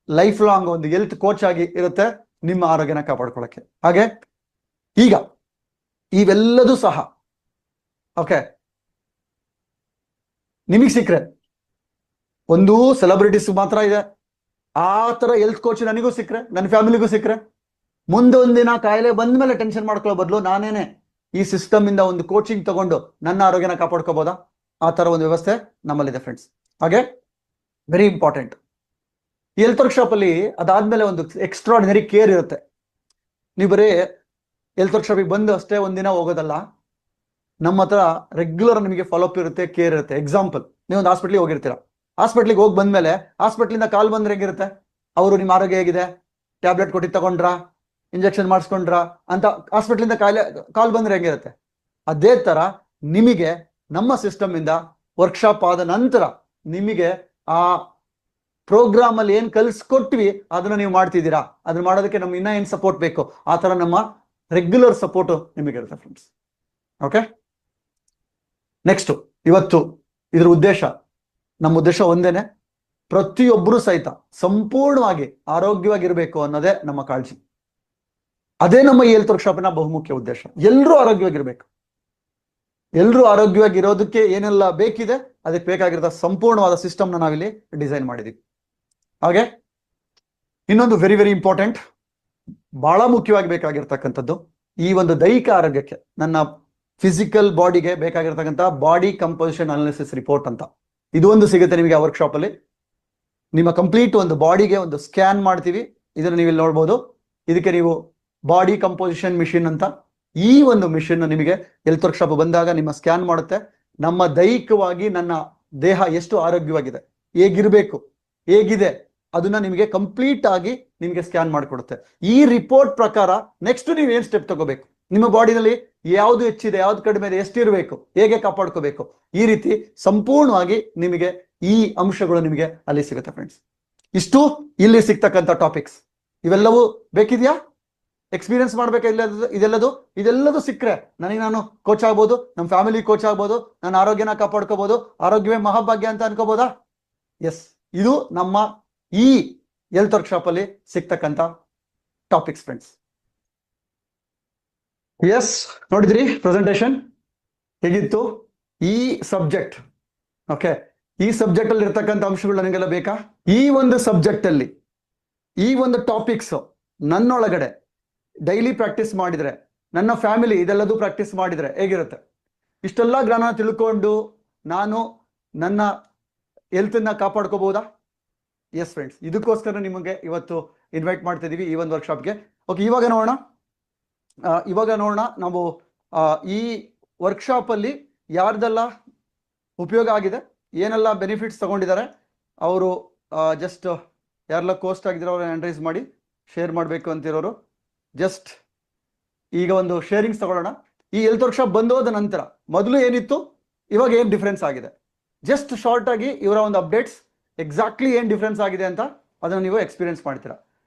Speaker 3: ಲೈಫ್ ಲಾಂಗ್ ಒಂದು ಹೆಲ್ತ್ ಕೋಚ್ ಆಗಿ ಇರುತ್ತೆ ನಿಮ್ಮ ಆರೋಗ್ಯನ ಕಾಪಾಡ್ಕೊಳ್ಳೋಕೆ. ಹಾಗೆ ಈಗ ಇವೆಲ್ಲದೂ ಸಹ ಓಕೆ ನಿಮಗೆ ಸಿಕ್ರೆ, ಒಂದು ಸೆಲೆಬ್ರಿಟೀಸ್ ಮಾತ್ರ ಇದೆ, ಆ ತರ ಹೆಲ್ತ್ ಕೋಚ್ ನನಗೂ ಸಿಕ್ರೆ, ನನ್ನ ಫ್ಯಾಮಿಲಿಗೂ ಸಿಕ್ರೆ, ಮುಂದೊಂದಿನ ಕಾಯಿಲೆ ಬಂದ್ಮೇಲೆ ಟೆನ್ಷನ್ ಮಾಡ್ಕೊಳ್ಳೋ ಬದಲು ನಾನೇನೆ ಈ ಸಿಸ್ಟಮ್ ಇಂದ ಒಂದು ಕೋಚಿಂಗ್ ತಗೊಂಡು ನನ್ನ ಆರೋಗ್ಯನ ಕಾಪಾಡ್ಕೋಬಹುದಾ? ಆ ತರ ಒಂದು ವ್ಯವಸ್ಥೆ ನಮ್ಮಲ್ಲಿದೆ ಫ್ರೆಂಡ್ಸ್. ಹಾಗೆ ವೆರಿ ಇಂಪಾರ್ಟೆಂಟ್, ಈ ಹೆಲ್ತ್ ವರ್ಕ್ಶಾಪ್ ಅಲ್ಲಿ ಅದಾದ್ಮೇಲೆ ಒಂದು ಎಕ್ಸ್ಟ್ರಾರ್ಡಿನರಿ ಕೇರ್ ಇರುತ್ತೆ. ನೀವು ಬರೀ ಹೆಲ್ತ್ ವರ್ಕ್ಶಾಪಿಗೆ ಬಂದು ಅಷ್ಟೇ ಒಂದಿನ ಹೋಗೋದಲ್ಲ, ನಮ್ಮ ಹತ್ರ ರೆಗ್ಯುಲರ್ ನಿಮಗೆ ಫಾಲೋಅಪ್ ಇರುತ್ತೆ, ಕೇರ್ ಇರುತ್ತೆ. ಎಕ್ಸಾಂಪಲ್, ನೀವು ಒಂದು ಹಾಸ್ಪಿಟ್ಲಿಗೆ ಹೋಗಿರ್ತೀರಾ, ಹಾಸ್ಪಿಟ್ಲಿಗೆ ಹೋಗಿ ಬಂದ್ಮೇಲೆ ಹಾಸ್ಪಿಟ್ಲಿಂದ ಕಾಲ್ ಬಂದ್ರೆ ಹೆಂಗಿರುತ್ತೆ? ಅವರು ನಿಮ್ಮ ಆರೋಗ್ಯ ಹೇಗಿದೆ, ಟ್ಯಾಬ್ಲೆಟ್ ಕೊಟ್ಟು ತಗೊಂಡ್ರಾ, ಇಂಜೆಕ್ಷನ್ ಮಾಡಿಸ್ಕೊಂಡ್ರಾ ಅಂತ ಹಾಸ್ಪಿಟ್ಲಿಂದ ಕಾಲ್ ಬಂದ್ರೆ ಹೆಂಗಿರುತ್ತೆ? ಅದೇ ತರ ನಿಮಗೆ ನಮ್ಮ ಸಿಸ್ಟಮ್ ಇಂದ ವರ್ಕ್ಶಾಪ್ ಆದ ನಂತರ ನಿಮಗೆ ಆ ಪ್ರೋಗ್ರಾಮ್ ಅಲ್ಲಿ ಏನ್ ಕಲ್ಸ್ಕೊಟ್ವಿ ಅದನ್ನ ನೀವು ಮಾಡ್ತಿದ್ದೀರಾ, ಅದನ್ನ ಮಾಡೋದಕ್ಕೆ ನಮ್ಗೆ ಇನ್ನ ಏನ್ ಸಪೋರ್ಟ್ ಬೇಕು, ಆ ತರ ನಮ್ಮ ರೆಗ್ಯುಲರ್ ಸಪೋರ್ಟ್ ನಿಮಗೆ ಇರುತ್ತೆ ಫ್ರೆಂಡ್ಸ್. ಓಕೆ, ನೆಕ್ಸ್ಟ್ ಇವತ್ತು ಇದ್ರ ಉದ್ದೇಶ, ನಮ್ಮ ಉದ್ದೇಶ ಒಂದೇನೆ, ಪ್ರತಿಯೊಬ್ಬರು ಸಹಿತ ಸಂಪೂರ್ಣವಾಗಿ ಆರೋಗ್ಯವಾಗಿರ್ಬೇಕು ಅನ್ನೋದೇ ನಮ್ಮ ಕಾಳಜಿ. ಅದೇ ನಮ್ಮ ಈ ಹೆಲ್ತ್ ವರ್ಕ್ಶಾಪಿನ ಬಹುಮುಖ್ಯ ಉದ್ದೇಶ. ಎಲ್ಲರೂ ಆರೋಗ್ಯವಾಗಿರ್ಬೇಕು. ಎಲ್ಲರೂ ಆರೋಗ್ಯವಾಗಿರೋದಕ್ಕೆ ಏನೆಲ್ಲ ಬೇಕಿದೆ ಅದಕ್ಕೆ ಬೇಕಾಗಿರೋ ಸಂಪೂರ್ಣವಾದ ಸಿಸ್ಟಮ್ ನ ನಾವಿಲ್ಲಿ ಡಿಸೈನ್ ಮಾಡಿದೀವಿ. ಹಾಗೆ ಇನ್ನೊಂದು ವೆರಿ ವೆರಿ ಇಂಪಾರ್ಟೆಂಟ್, ಬಹಳ ಮುಖ್ಯವಾಗಿ ಬೇಕಾಗಿರ್ತಕ್ಕಂಥದ್ದು, ಈ ಒಂದು ದೈಹಿಕ ಆರೋಗ್ಯಕ್ಕೆ, ನನ್ನ ಫಿಸಿಕಲ್ ಬಾಡಿಗೆ ಬೇಕಾಗಿರ್ತಕ್ಕಂಥ ಬಾಡಿ ಕಂಪೋಸಿಷನ್ ಅನಾಲಿಸಿಸ್ ರಿಪೋರ್ಟ್ ಅಂತ ಇದು ಒಂದು ಸಿಗುತ್ತೆ ನಿಮಗೆ ಆ ವರ್ಕ್ಶಾಪ್ ಅಲ್ಲಿ. ನಿಮ್ಮ ಕಂಪ್ಲೀಟ್ ಒಂದು ಬಾಡಿಗೆ ಒಂದು ಸ್ಕ್ಯಾನ್ ಮಾಡ್ತೀವಿ, ಇದನ್ನು ನೀವು ಇಲ್ಲಿ ನೋಡ್ಬೋದು. ಇದಕ್ಕೆ ನೀವು ಬಾಡಿ ಕಂಪೋಸಿಷನ್ ಮಿಷಿನ್ ಅಂತ, ಈ ಒಂದು ಮಿಷಿನ್ ನಿಮಗೆ ಹೆಲ್ತ್ ವರ್ಕ್ಶಾಪ್ ಬಂದಾಗ ನಿಮ್ಮ ಸ್ಕ್ಯಾನ್ ಮಾಡುತ್ತೆ. ನಮ್ಮ ದೈಹಿಕವಾಗಿ ನನ್ನ ದೇಹ ಎಷ್ಟು ಆರೋಗ್ಯವಾಗಿದೆ, ಹೇಗಿರ್ಬೇಕು, ಹೇಗಿದೆ ಅದನ್ನ ನಿಮಗೆ ಕಂಪ್ಲೀಟ್ ಆಗಿ ನಿಮಗೆ ಸ್ಕ್ಯಾನ್ ಮಾಡಿಕೊಡುತ್ತೆ. ಈ ರಿಪೋರ್ಟ್ ಪ್ರಕಾರ ನೆಕ್ಸ್ಟ್ ನೀವು ಏನ್ ಸ್ಟೆಪ್ ತಗೋಬೇಕು, ನಿಮ್ಮ ಬಾಡಿನಲ್ಲಿ ಯಾವ್ದು ಹೆಚ್ಚಿದೆ, ಯಾವ್ದು ಕಡಿಮೆ ಇದೆ, ಎಷ್ಟಿರಬೇಕು, ಹೇಗೆ ಕಾಪಾಡ್ಕೋಬೇಕು, ಈ ರೀತಿ ಸಂಪೂರ್ಣವಾಗಿ ನಿಮಗೆ ಈ ಅಂಶಗಳು ನಿಮಗೆ ಅಲ್ಲಿ ಸಿಗುತ್ತೆ ಫ್ರೆಂಡ್ಸ್. ಇಷ್ಟು ಇಲ್ಲಿ ಸಿಗ್ತಕ್ಕಂಥ ಟಾಪಿಕ್ಸ್, ಇವೆಲ್ಲವೂ ಬೇಕಿದ್ಯಾ? ಎಕ್ಸ್ಪೀರಿಯನ್ಸ್ ಮಾಡ್ಬೇಕಾ? ಇದೆಲ್ಲದು ಸಿಕ್ಕರೆ ನನಗೆ ನಾನು ಕೋಚ್ ಆಗ್ಬೋದು, ನಮ್ಮ ಫ್ಯಾಮಿಲಿ ಕೋಚ್ ಆಗ್ಬೋದು, ನನ್ನ ಆರೋಗ್ಯನ ಕಾಪಾಡ್ಕೋಬಹುದು, ಆರೋಗ್ಯವೇ ಮಹಾಭಾಗ್ಯ ಅಂತ ಅನ್ಕೋಬಹುದಾ? ಎಸ್, ಇದು ನಮ್ಮ ಈ ಹೆಲ್ತ್ ವರ್ಕ್ಶಾಪ್ ಅಲ್ಲಿ ಸಿಗ್ತಕ್ಕಂಥ ಟಾಪಿಕ್ಸ್ ಫ್ರೆಂಡ್ಸ್. ಎಸ್, ನೋಡಿದ್ರಿ ಪ್ರೆಸೆಂಟೇಶನ್ ಹೇಗಿತ್ತು? ಈ ಸಬ್ಜೆಕ್ಟ್ ಓಕೆ, ಈ ಸಬ್ಜೆಕ್ಟ್ ಅಲ್ಲಿ ಇರ್ತಕ್ಕಂಥ ಅಂಶಗಳು ನನಗೆಲ್ಲ ಬೇಕಾ? ಈ ಒಂದು ಸಬ್ಜೆಕ್ಟ್ ಅಲ್ಲಿ ಈ ಒಂದು ಟಾಪಿಕ್ಸ್ ನನ್ನೊಳಗಡೆ ಡೈಲಿ ಪ್ರಾಕ್ಟೀಸ್ ಮಾಡಿದ್ರೆ, ನನ್ನ ಫ್ಯಾಮಿಲಿ ಇದೆಲ್ಲದೂ ಪ್ರಾಕ್ಟೀಸ್ ಮಾಡಿದ್ರೆ ಹೇಗಿರುತ್ತೆ? ಇಷ್ಟೆಲ್ಲ ಜ್ಞಾನ ತಿಳ್ಕೊಂಡು ನಾನು ನನ್ನ ಹೆಲ್ತನ್ನ ಕಾಪಾಡ್ಕೋಬಹುದಾ? ಎಸ್ ಫ್ರೆಂಡ್ಸ್, ಇದಕ್ಕೋಸ್ಕರ ನಿಮಗೆ ಇವತ್ತು ಇನ್ವೈಟ್ ಮಾಡ್ತಾ ಇದೀವಿ ಈ ಒಂದು ವರ್ಕ್ಶಾಪ್ಗೆ. ಓಕೆ, ಇವಾಗ ನೋಡೋಣ ನಾವು ಈ ವರ್ಕ್ಶಾಪ್ ಅಲ್ಲಿ ಯಾರ್ದೆಲ್ಲ ಉಪಯೋಗ ಆಗಿದೆ, ಏನೆಲ್ಲ ಬೆನಿಫಿಟ್ಸ್ ತಗೊಂಡಿದ್ದಾರೆ, ಅವರು ಜಸ್ಟ್ ಯಾರೆಲ್ಲ ಕೋಸ್ಟ್ ಆಗಿದ್ರೆ ಅವ್ರ ಹ್ಯಾಂಡ್ ರೈಸ್ ಮಾಡಿ, ಶೇರ್ ಮಾಡಬೇಕು ಅಂತಿರೋರು ಜಸ್ಟ್ ಈಗ ಒಂದು ಶೇರಿಂಗ್ಸ್ ತಗೊಳ್ಳೋಣ. ಈ ಹೆಲ್ತ್ ವರ್ಕ್ಶಾಪ್ ಬಂದೋದ ನಂತರ ಮೊದಲು ಏನಿತ್ತು, ಇವಾಗ ಏನ್ ಡಿಫ್ರೆನ್ಸ್ ಆಗಿದೆ, ಜಸ್ಟ್ ಶಾರ್ಟ್ ಆಗಿ ಇವರ ಒಂದು ಅಪ್ಡೇಟ್ಸ್, ಎಕ್ಸಾಕ್ಟ್ಲಿ ಏನ್ ಡಿಫ್ರೆನ್ಸ್ ಆಗಿದೆ ಅಂತ ಅದನ್ನು ನೀವು ಎಕ್ಸ್ಪೀರಿಯನ್ಸ್ ಮಾಡ್ತೀರಾ.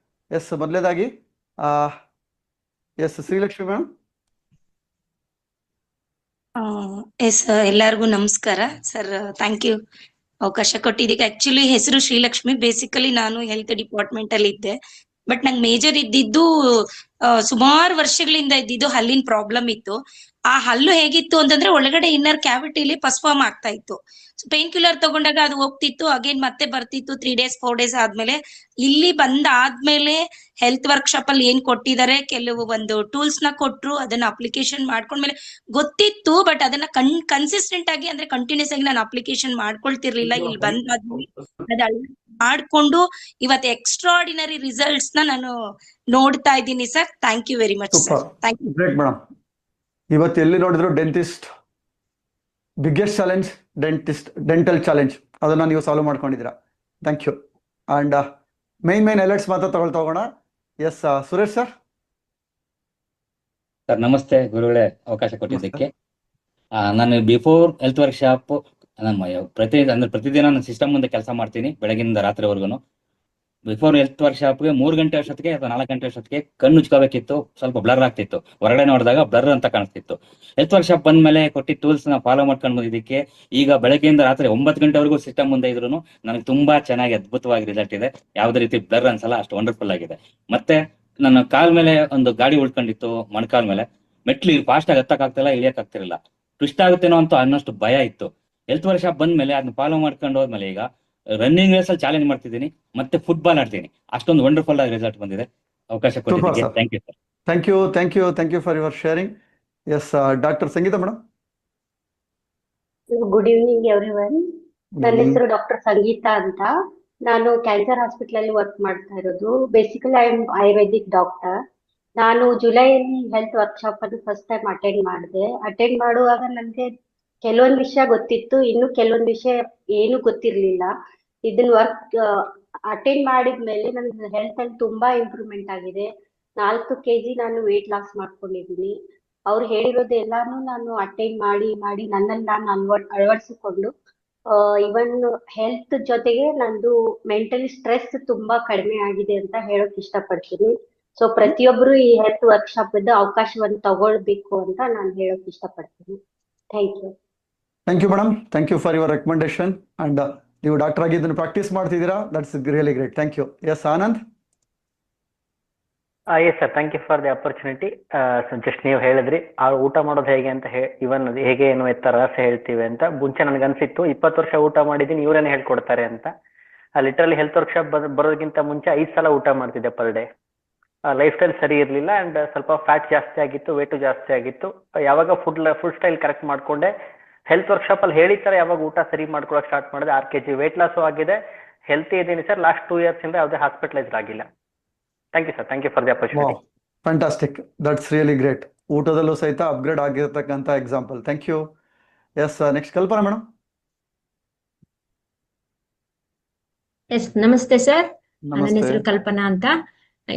Speaker 3: ಎಸ್, ಮೊದಲೇದಾಗಿ ಎಸ್ ಶ್ರೀಲಕ್ಷ್ಮಿ ಮ್ಯಾಮ್.
Speaker 4: ಎಸ್, ಎಲ್ಲರಿಗೂ ನಮಸ್ಕಾರ ಸರ್, ಥ್ಯಾಂಕ್ ಯು ಅವಕಾಶ ಕೊಟ್ಟಿದ್ದಕ್ಕೆ. ಆಕ್ಚುಲಿ ಹೆಸರು ಶ್ರೀಲಕ್ಷ್ಮಿ, ಬೇಸಿಕಲಿ ನಾನು ಹೆಲ್ತ್ ಡಿಪಾರ್ಟ್ಮೆಂಟ್ ಅಲ್ಲಿ ಇದ್ದೆ, ಬಟ್ ನಂಗೆ ಮೇಜರ್ ಇದ್ದಿದ್ದು ಸುಮಾರು ವರ್ಷಗಳಿಂದ ಇದ್ದಿದ್ದು ಹಲ್ಲಿನ ಪ್ರಾಬ್ಲಮ್ ಇತ್ತು. ಆ ಹಲ್ಲು ಹೇಗಿತ್ತು ಅಂತಂದ್ರೆ ಒಳಗಡೆ ಇನ್ನರ್ ಕ್ಯಾವಿಟಿಲಿ ಪಸ್ ಫಾರ್ಮ್ ಆಗ್ತಾ ಇತ್ತು. ಪೇನ್ ಕಿಲ್ಲರ್ ತಗೊಂಡಾಗ ಅದು ಹೋಗ್ತಿತ್ತು, ಅಗೇನ್ ಮತ್ತೆ ಬರ್ತಿತ್ತು 3 days 4 days ಆದ್ಮೇಲೆ. ಇಲ್ಲಿ ಬಂದಾದ್ಮೇಲೆ ಹೆಲ್ತ್ ವರ್ಕ್ಶಾಪ್ ಅಲ್ಲಿ ಏನ್ ಕೊಟ್ಟಿದ್ದಾರೆ, ಕೆಲವು ಒಂದು ಟೂಲ್ಸ್ ನ ಕೊಟ್ರು, ಅದನ್ನ ಅಪ್ಲಿಕೇಶನ್ ಮಾಡ್ಕೊಂಡ್ಮೇಲೆ ಗೊತ್ತಿತ್ತು, ಬಟ್ ಅದನ್ನ ಕನ್ಸಿಸ್ಟೆಂಟ್ ಆಗಿ ಅಂದ್ರೆ ಕಂಟಿನ್ಯೂಸ್ ಆಗಿ ನಾನು ಅಪ್ಲಿಕೇಶನ್ ಮಾಡ್ಕೊಳ್ತಿರ್ಲಿಲ್ಲ. ಇಲ್ಲಿ ಬಂದಾದ್ಮೇಲೆ ಮಾಡ್ಕೊಂಡು ಇವತ್ತು ಎಕ್ಸ್ಟ್ರಾರ್ಡಿನರಿ ರಿಸಲ್ಟ್ಸ್ ನ ನಾನು ನೋಡ್ತಾ ಇದ್ದೀನಿ sir. Thank you very much sir. Thank you.
Speaker 3: Great madam. ಇವತ್ತು ಎಲ್ಲಿ ನೋಡಿದ್ರು dentist biggest challenge, dental challenge, ಅದನ್ನ ನೀವು ಸಾಲ್ವ್ ಮಾಡ್ಕೊಂಡಿದ್ದೀರಾ. Thank you. And main alerts ಮಾತ್ರ ತಗೊಳ್ಳೋಣ. S Suresh sir.
Speaker 5: ಸರ್ ನಮಸ್ತೆ ಗುರುಗಳೇ, ಅವಕಾಶ ಕೊಟ್ಟಿದ್ದಕ್ಕೆ. ನಾನು ಬಿಫೋರ್ ಹೆಲ್ತ್ ವರ್ಕ್ಶಾಪ್ ಪ್ರತಿದಿನ ನಾನು ಸಿಸ್ಟಮ್ ಮುಂದೆ ಕೆಲಸ ಮಾಡ್ತೀನಿ ಬೆಳಗಿನಿಂದ ರಾತ್ರಿವರೆಗೂ. ಬಿಫೋರ್ ಹೆಲ್ತ್ ವರ್ಕ್ಶಾಪ್ಗೆ 3 ಗಂಟೆ ಅಷ್ಟೊತ್ತಿಗೆ ಅಥವಾ 4 ಗಂಟೆ ಅಷ್ಟೊತ್ತಿಗೆ ಕಣ್ಣು ಉಜ್ಕೋಬೇಕಿತ್ತು, ಸ್ವಲ್ಪ ಬ್ಲರ್ ಆಗ್ತಿತ್ತು, ಹೊರಗಡೆ ನೋಡಿದಾಗ ಬ್ಲರ್ ಅಂತ ಕಾಣಿಸ್ತಿತ್ತು. ಹೆಲ್ತ್ ವರ್ಕ್ಶಾಪ್ ಬಂದ್ಮೇಲೆ ಕೊಟ್ಟಿದ್ದ ಟೂಲ್ಸ್ ನ ಫಾಲೋ ಮಾಡ್ಕೊಂಡು ಬಂದಿದ್ದಕ್ಕೆ ಈಗ ಬೆಳಗ್ಗೆಯಿಂದ ರಾತ್ರಿ 9 ಗಂಟೆವರೆಗೂ ಸಿಸ್ಟಮ್ ಮುಂದೆ ಇದ್ರು ನನಗೆ ತುಂಬಾ ಚೆನ್ನಾಗಿ ಅದ್ಭುತವಾಗಿ ರಿಸಲ್ಟ್ ಇದೆ. ಯಾವುದೇ ರೀತಿ ಬ್ಲರ್ ಅನ್ಸಲ್ಲ, ಅಷ್ಟು ವಂಡರ್ಫುಲ್ ಆಗಿದೆ. ಮತ್ತೆ ನನ್ನ ಕಾಲ್ ಮೇಲೆ ಒಂದು ಗಾಡಿ ಉಳ್ಕೊಂಡಿತ್ತು, ಮೊಣಕಾಲ್ ಮೇಲೆ ಮೆಟ್ಲಿ ಫಾಸ್ಟ್ ಆಗಿ ಹತ್ತಕ್ಕಾಗ್ತಿಲ್ಲ, ಇಳಿಯಕ್ ಆಗ್ತಿರಲಿಲ್ಲ, ಟ್ವಿಸ್ಟ್ ಆಗುತ್ತೇನೋ ಅಂತ ಅನ್ನೋಷ್ಟು ಭಯ ಇತ್ತು. ಹೆಲ್ತ್ ವರ್ಕ್ಶಾಪ್ ಬಂದ್ಮೇಲೆ ಅದನ್ನ ಫಾಲೋ ಮಾಡ್ಕೊಂಡು ಹೋದ್ಮೇಲೆ ಈಗ ರನ್ನಿಂಗ್ ರೇಸ್ ಅಲ್ಲಿ ಚಾಲೆಂಜ್ ಮಾಡ್ತಿದ್ದೀನಿ, ಮತ್ತೆ ಫುಟ್ಬಾಲ್ ಆಡ್ತೀನಿ. ಅಷ್ಟೊಂದು ವಂಡರ್ಫುಲ್ ಆಗಿ ರಿಸಲ್ಟ್ ಬಂದಿದೆ. ಅವಕಾಶ ಕೊಟ್ಟಿದ್ದಕ್ಕೆ thank you sir.
Speaker 3: Thank you for your sharing. Yes doctor Sangeeta madam.
Speaker 6: Good evening everyone. ನನ್ನ ಹೆಸರು ಡಾಕ್ಟರ್ ಸಂಗೀತಾ ಅಂತ. ನಾನು ಕ್ಯಾನ್ಸರ್ ಹಾಸ್ಪಿಟಲ್ ಅಲ್ಲಿ ವರ್ಕ್ ಮಾಡ್ತಾ ಇರೋದು. Basically I am Ayurvedic doctor. ನಾನು ಜುಲೈಯಲ್ಲಿ ಹೆಲ್ತ್ ವರ್ಕ್ಶಾಪ್ ಅನ್ನು ಫಸ್ಟ್ ಟೈಮ್ ಅಟೆಂಡ್ ಮಾಡುವಾಗ ನನಗೆ ಕೆಲವೊಂದು ವಿಷಯ ಗೊತ್ತಿತ್ತು, ಇನ್ನು ಕೆಲವೊಂದು ವಿಷಯ ಏನು ಗೊತ್ತಿರ್ಲಿಲ್ಲ. ಇದನ್ನ ವರ್ಕ್ ಅಟೆಂಡ್ ಮಾಡಿದ್ಮೇಲೆ ನನ್ನ ಹೆಲ್ತ್ ಅಲ್ಲಿ ತುಂಬಾ ಇಂಪ್ರೂವ್ಮೆಂಟ್ ಆಗಿದೆ. 4 kg ನಾನು ವೇಟ್ ಲಾಸ್ ಮಾಡ್ಕೊಂಡಿದ್ದೀನಿ. ಅವ್ರು ಹೇಳಿರೋದು ಎಲ್ಲಾನು ನಾನು ಅಟೆಂಡ್ ಮಾಡಿ ನನ್ನಲ್ಲಿ ನಾನು ಅಳವಡಿಸಿಕೊಂಡು ಇವನ್ ಹೆಲ್ತ್ ಜೊತೆಗೆ ನಂದು ಮೆಂಟಲಿ ಸ್ಟ್ರೆಸ್ ತುಂಬಾ ಕಡಿಮೆ ಆಗಿದೆ ಅಂತ ಹೇಳಕ್ ಇಷ್ಟಪಡ್ತೀನಿ. ಸೊ ಪ್ರತಿಯೊಬ್ರು ಈ ಹೆಲ್ತ್ ವರ್ಕ್ಶಾಪ್ ಅವಕಾಶವನ್ನು ತಗೊಳ್ಬೇಕು ಅಂತ ನಾನು ಹೇಳಕ್ ಇಷ್ಟಪಡ್ತೀನಿ. Thank you.
Speaker 3: Thank you madam. Thank you for your recommendation. And ನೀವು ಡಾಕ್ಟರ್ ಆಗಿ ಇದನ್ನು ಪ್ರಾಕ್ಟೀಸ್ ಮಾಡ್ತಿದ್ದೀರಾ. That's really great. Thank you. Yes Anand.
Speaker 7: Yes sir, thank you for the opportunity. Just ನೀವು ಹೇಳಿದ್ರಿ ಊಟ ಮಾಡೋದು ಹೇಗೆ ಅಂತ ಇವನ್ ಹೇಗೆ ಏನು ಎತ್ತ ರಹಸ್ಯ ಹೇಳ್ತೀವಿ ಅಂತ. ಮುಂಚೆ ನನಗೆ ಅನ್ಸಿತ್ತು 20 ವರ್ಷ ಊಟ ಮಾಡಿದ್ದೀನಿ, ಇವರೇನೆ ಹೇಳ್ಕೊಡ್ತಾರೆ ಅಂತ. ಲಿಟ್ರಲಿ ಹೆಲ್ತ್ ವರ್ಕ್ಶಾಪ್ ಬರೋದಕ್ಕಿಂತ ಮುಂಚೆ 5 ಸಲ ಊಟ ಮಾಡ್ತಿದ್ದೆ ಪರ್ ಡೇ. ಲೈಫ್ ಸ್ಟೈಲ್ ಸರಿ ಇರಲಿಲ್ಲ ಅಂಡ್ ಸ್ವಲ್ಪ ಫ್ಯಾಟ್ ಜಾಸ್ತಿ ಆಗಿತ್ತು, ವೇಟು ಜಾಸ್ತಿ ಆಗಿತ್ತು. ಯಾವಾಗ ಫುಡ್ ಸ್ಟೈಲ್ ಕರೆಕ್ಟ್ ಮಾಡ್ಕೊಂಡೆ, ಹೆಲ್ತ್ ವರ್ಕ್ಶಾಪ್ ಅಲ್ಲಿ ಹೇಳಿರ್ತಾರೆ ಯಾವಾಗ ಊಟ ಸರಿ ಮಾಡ್ಕೊಳಕ್ ಸ್ಟಾರ್ಟ್ ಮಾಡಿದೆ, 6 kg ವೇಟ್ ಲಾಸು ಆಗಿದೆ, ಹೆಲ್ತಿ ಇದ್ದೀನಿ ಸರ್. ಲಾಸ್ಟ್ 2 years ಇಂದ ಯಾವುದೇ ಹಾಸ್ಪಿಟಲೈಸ್ ಆಗಿಲ್ಲ. Thank you sir. Thank you for the opportunity.
Speaker 3: Fantastic. That's really great. ಊಟದಲ್ಲೂ ಸಹಿತ ಅಪ್ಗ್ರೇಡ್ ಆಗಿರ್ತಕ್ಕಂಥ example. Thank you. Yes next Kalpana madam.
Speaker 8: Yes ನಮಸ್ತೆ ಸರ್. ನನ್ನ
Speaker 3: ನಮಸ್ತೆ.
Speaker 8: ಹೆಸರು ಕಲ್ಪನಾ ಅಂತ.